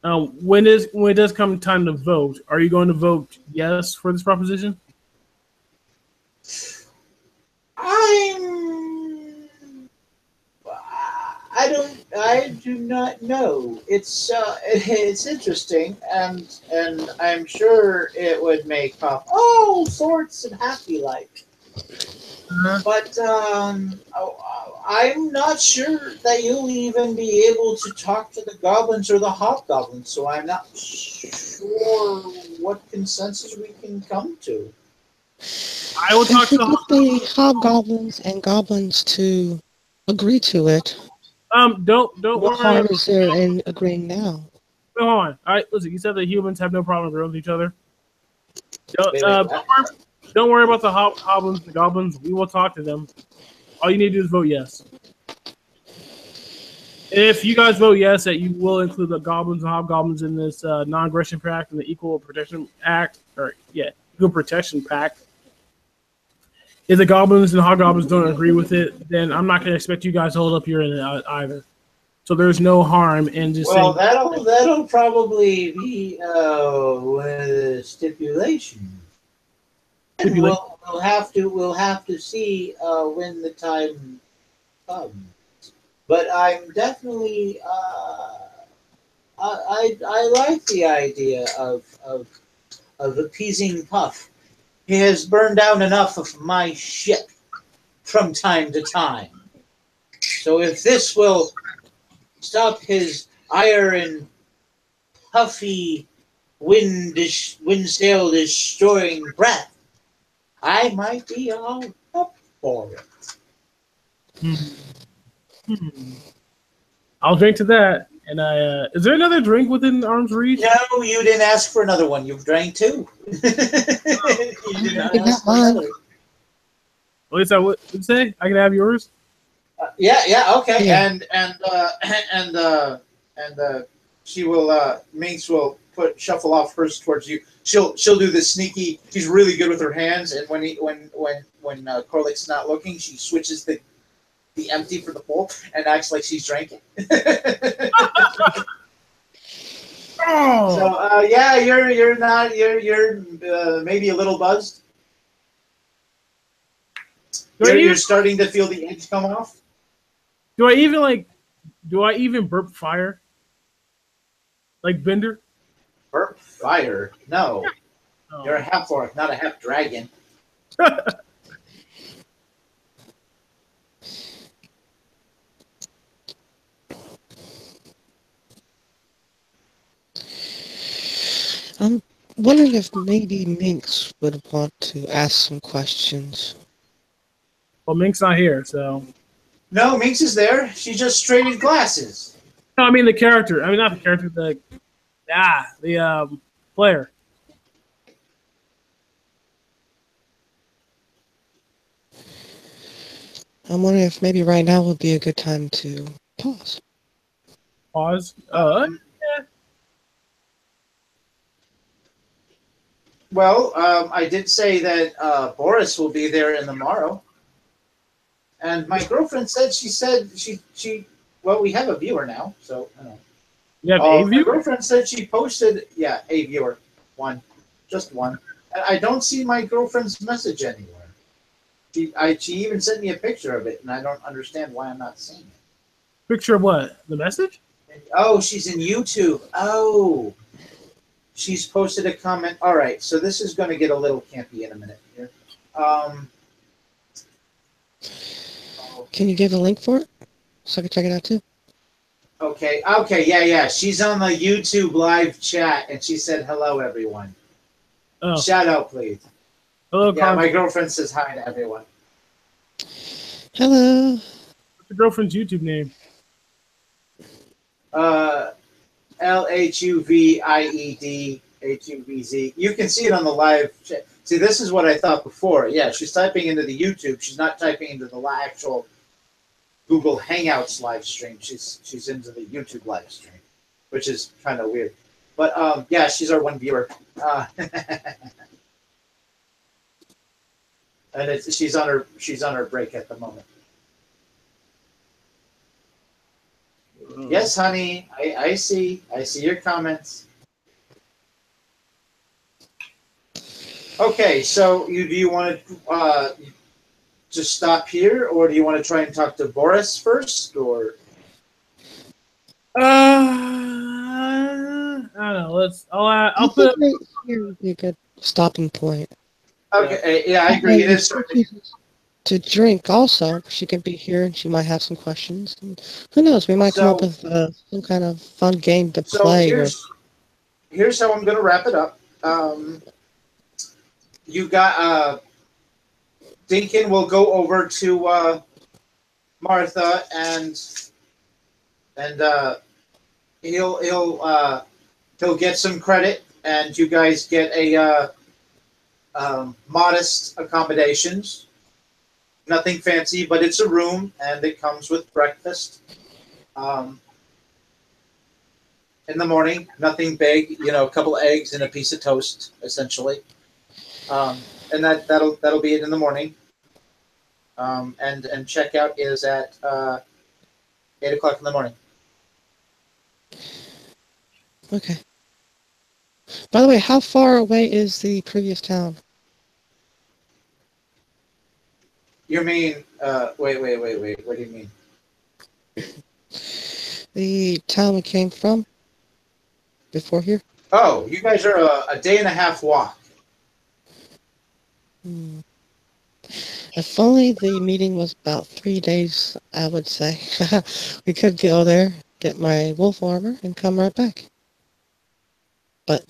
When it does come time to vote, are you going to vote yes for this proposition? I do not know. It's interesting, and I'm sure it would make Puff all sorts and happy like. But I'm not sure that you'll even be able to talk to the goblins or the hobgoblins, so I'm not sure what consensus we can come to. I will talk to the hobgoblins and goblins to agree to it. Don't What worry. harm is there in agreeing now? Hold on. All right, listen. You said that humans have no problem agreeing with each other. Don't worry about the hobgoblins and the goblins. We will talk to them. All you need to do is vote yes. If you guys vote yes, that you will include the goblins and hobgoblins in this non-aggression pact and the Equal Protection Act, Equal Protection Pact. If the goblins and hobgoblins don't agree with it, then I'm not going to expect you guys to hold up your end either. So there's no harm in just saying. That'll probably be a stipulation. And we'll have to see when the time comes. But I'm definitely I like the idea of appeasing Puff. He has burned down enough of my ship from time to time. So if this will stop his iron, puffy, wind-sail destroying breath, I might be all up for it. I'll drink to that. And is there another drink within arm's reach? No, you didn't ask for another one. You've drank two. You did not ask for another. What is that? What did you say? I can have yours. Yeah, okay. Yeah. And she will. Minx will shuffle off hers towards you. She'll do the sneaky. She's really good with her hands, and when Corlick's not looking, she switches the empty for the full and acts like she's drinking. So yeah, you're maybe a little buzzed. You're starting to feel the edge come off. Do I even burp fire? Like Bender? Burp fire? No. Oh. You're a half orc, not a half dragon. I'm wondering if maybe Minx would want to ask some questions. Well, Mink's not here, so. No, Minx is there. She just traded glasses. No, I mean the character. I mean not the character. The player. I'm wondering if maybe right now would be a good time to pause. Pause. Well, I did say that Boris will be there in the morrow. And my girlfriend said she well, we have a viewer now, so I don't know. You have a My viewer? girlfriend said she posted, a viewer. Just one. And I don't see my girlfriend's message anywhere. She even sent me a picture of it, and I don't understand why I'm not seeing it. Picture of what? The message? Oh, she's in YouTube. Oh. She's posted a comment. All right, so this is going to get a little campy in a minute here. Can you give a link for it so I can check it out too? Okay, yeah. She's on the YouTube live chat, and she said, hello, everyone. Oh. Shout out, please. Hello, Yeah, Carl. my girlfriend says hi to everyone. Hello. What's your girlfriend's YouTube name? LHUVIEDHUVZ. You can see it on the live chat. See, this is what I thought before. Yeah, she's typing into the YouTube. She's not typing into the actual Google Hangouts live stream. She's into the YouTube live stream, which is kind of weird. But yeah, she's our one viewer, and she's on her break at the moment. Yes, honey, I see your comments. Okay, so do you want to just stop here, or do you want to try and talk to Boris first, or? I don't know. I'll put. Right here would be a good stopping point. Okay, yeah, I agree. It is certainly. To drink also. She could be here and she might have some questions. And who knows? We might come up with some kind of fun game to play. Here's how I'm going to wrap it up. You got Dinkin will go over to Martha and he'll get some credit, and you guys get a modest accommodations. Nothing fancy, but it's a room, and it comes with breakfast. In the morning, nothing big, a couple of eggs and a piece of toast, essentially. And that'll be it in the morning. And checkout is at 8 o'clock in the morning. Okay. By the way, how far away is the previous town? You mean, wait. What do you mean? The town we came from? Before here? Oh, you guys are a day and a half walk. If only the meeting was about 3 days, I would say. We could go there, get my wolf armor, and come right back. But,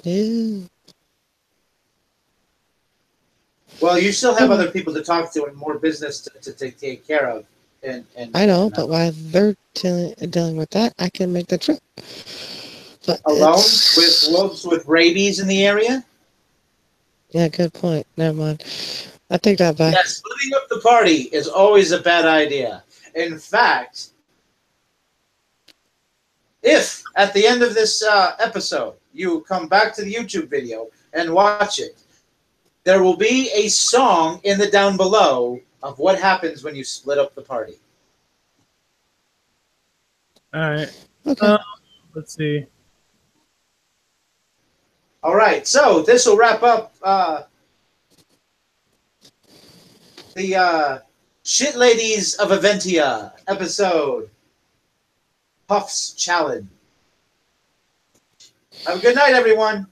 Well, you still have other people to talk to and more business to take care of. And I know, but while they're dealing with that, I can make the trip. But alone with wolves with rabies in the area? Yeah, good point. Never mind. I take that back. Yes, splitting up the party is always a bad idea. In fact, if at the end of this episode you come back to the YouTube video and watch it, there will be a song in the down below of what happens when you split up the party. All right. Okay. Let's see. All right, so this will wrap up the Shit Ladies of Aventia episode, Puff's Challenge. Have a good night, everyone.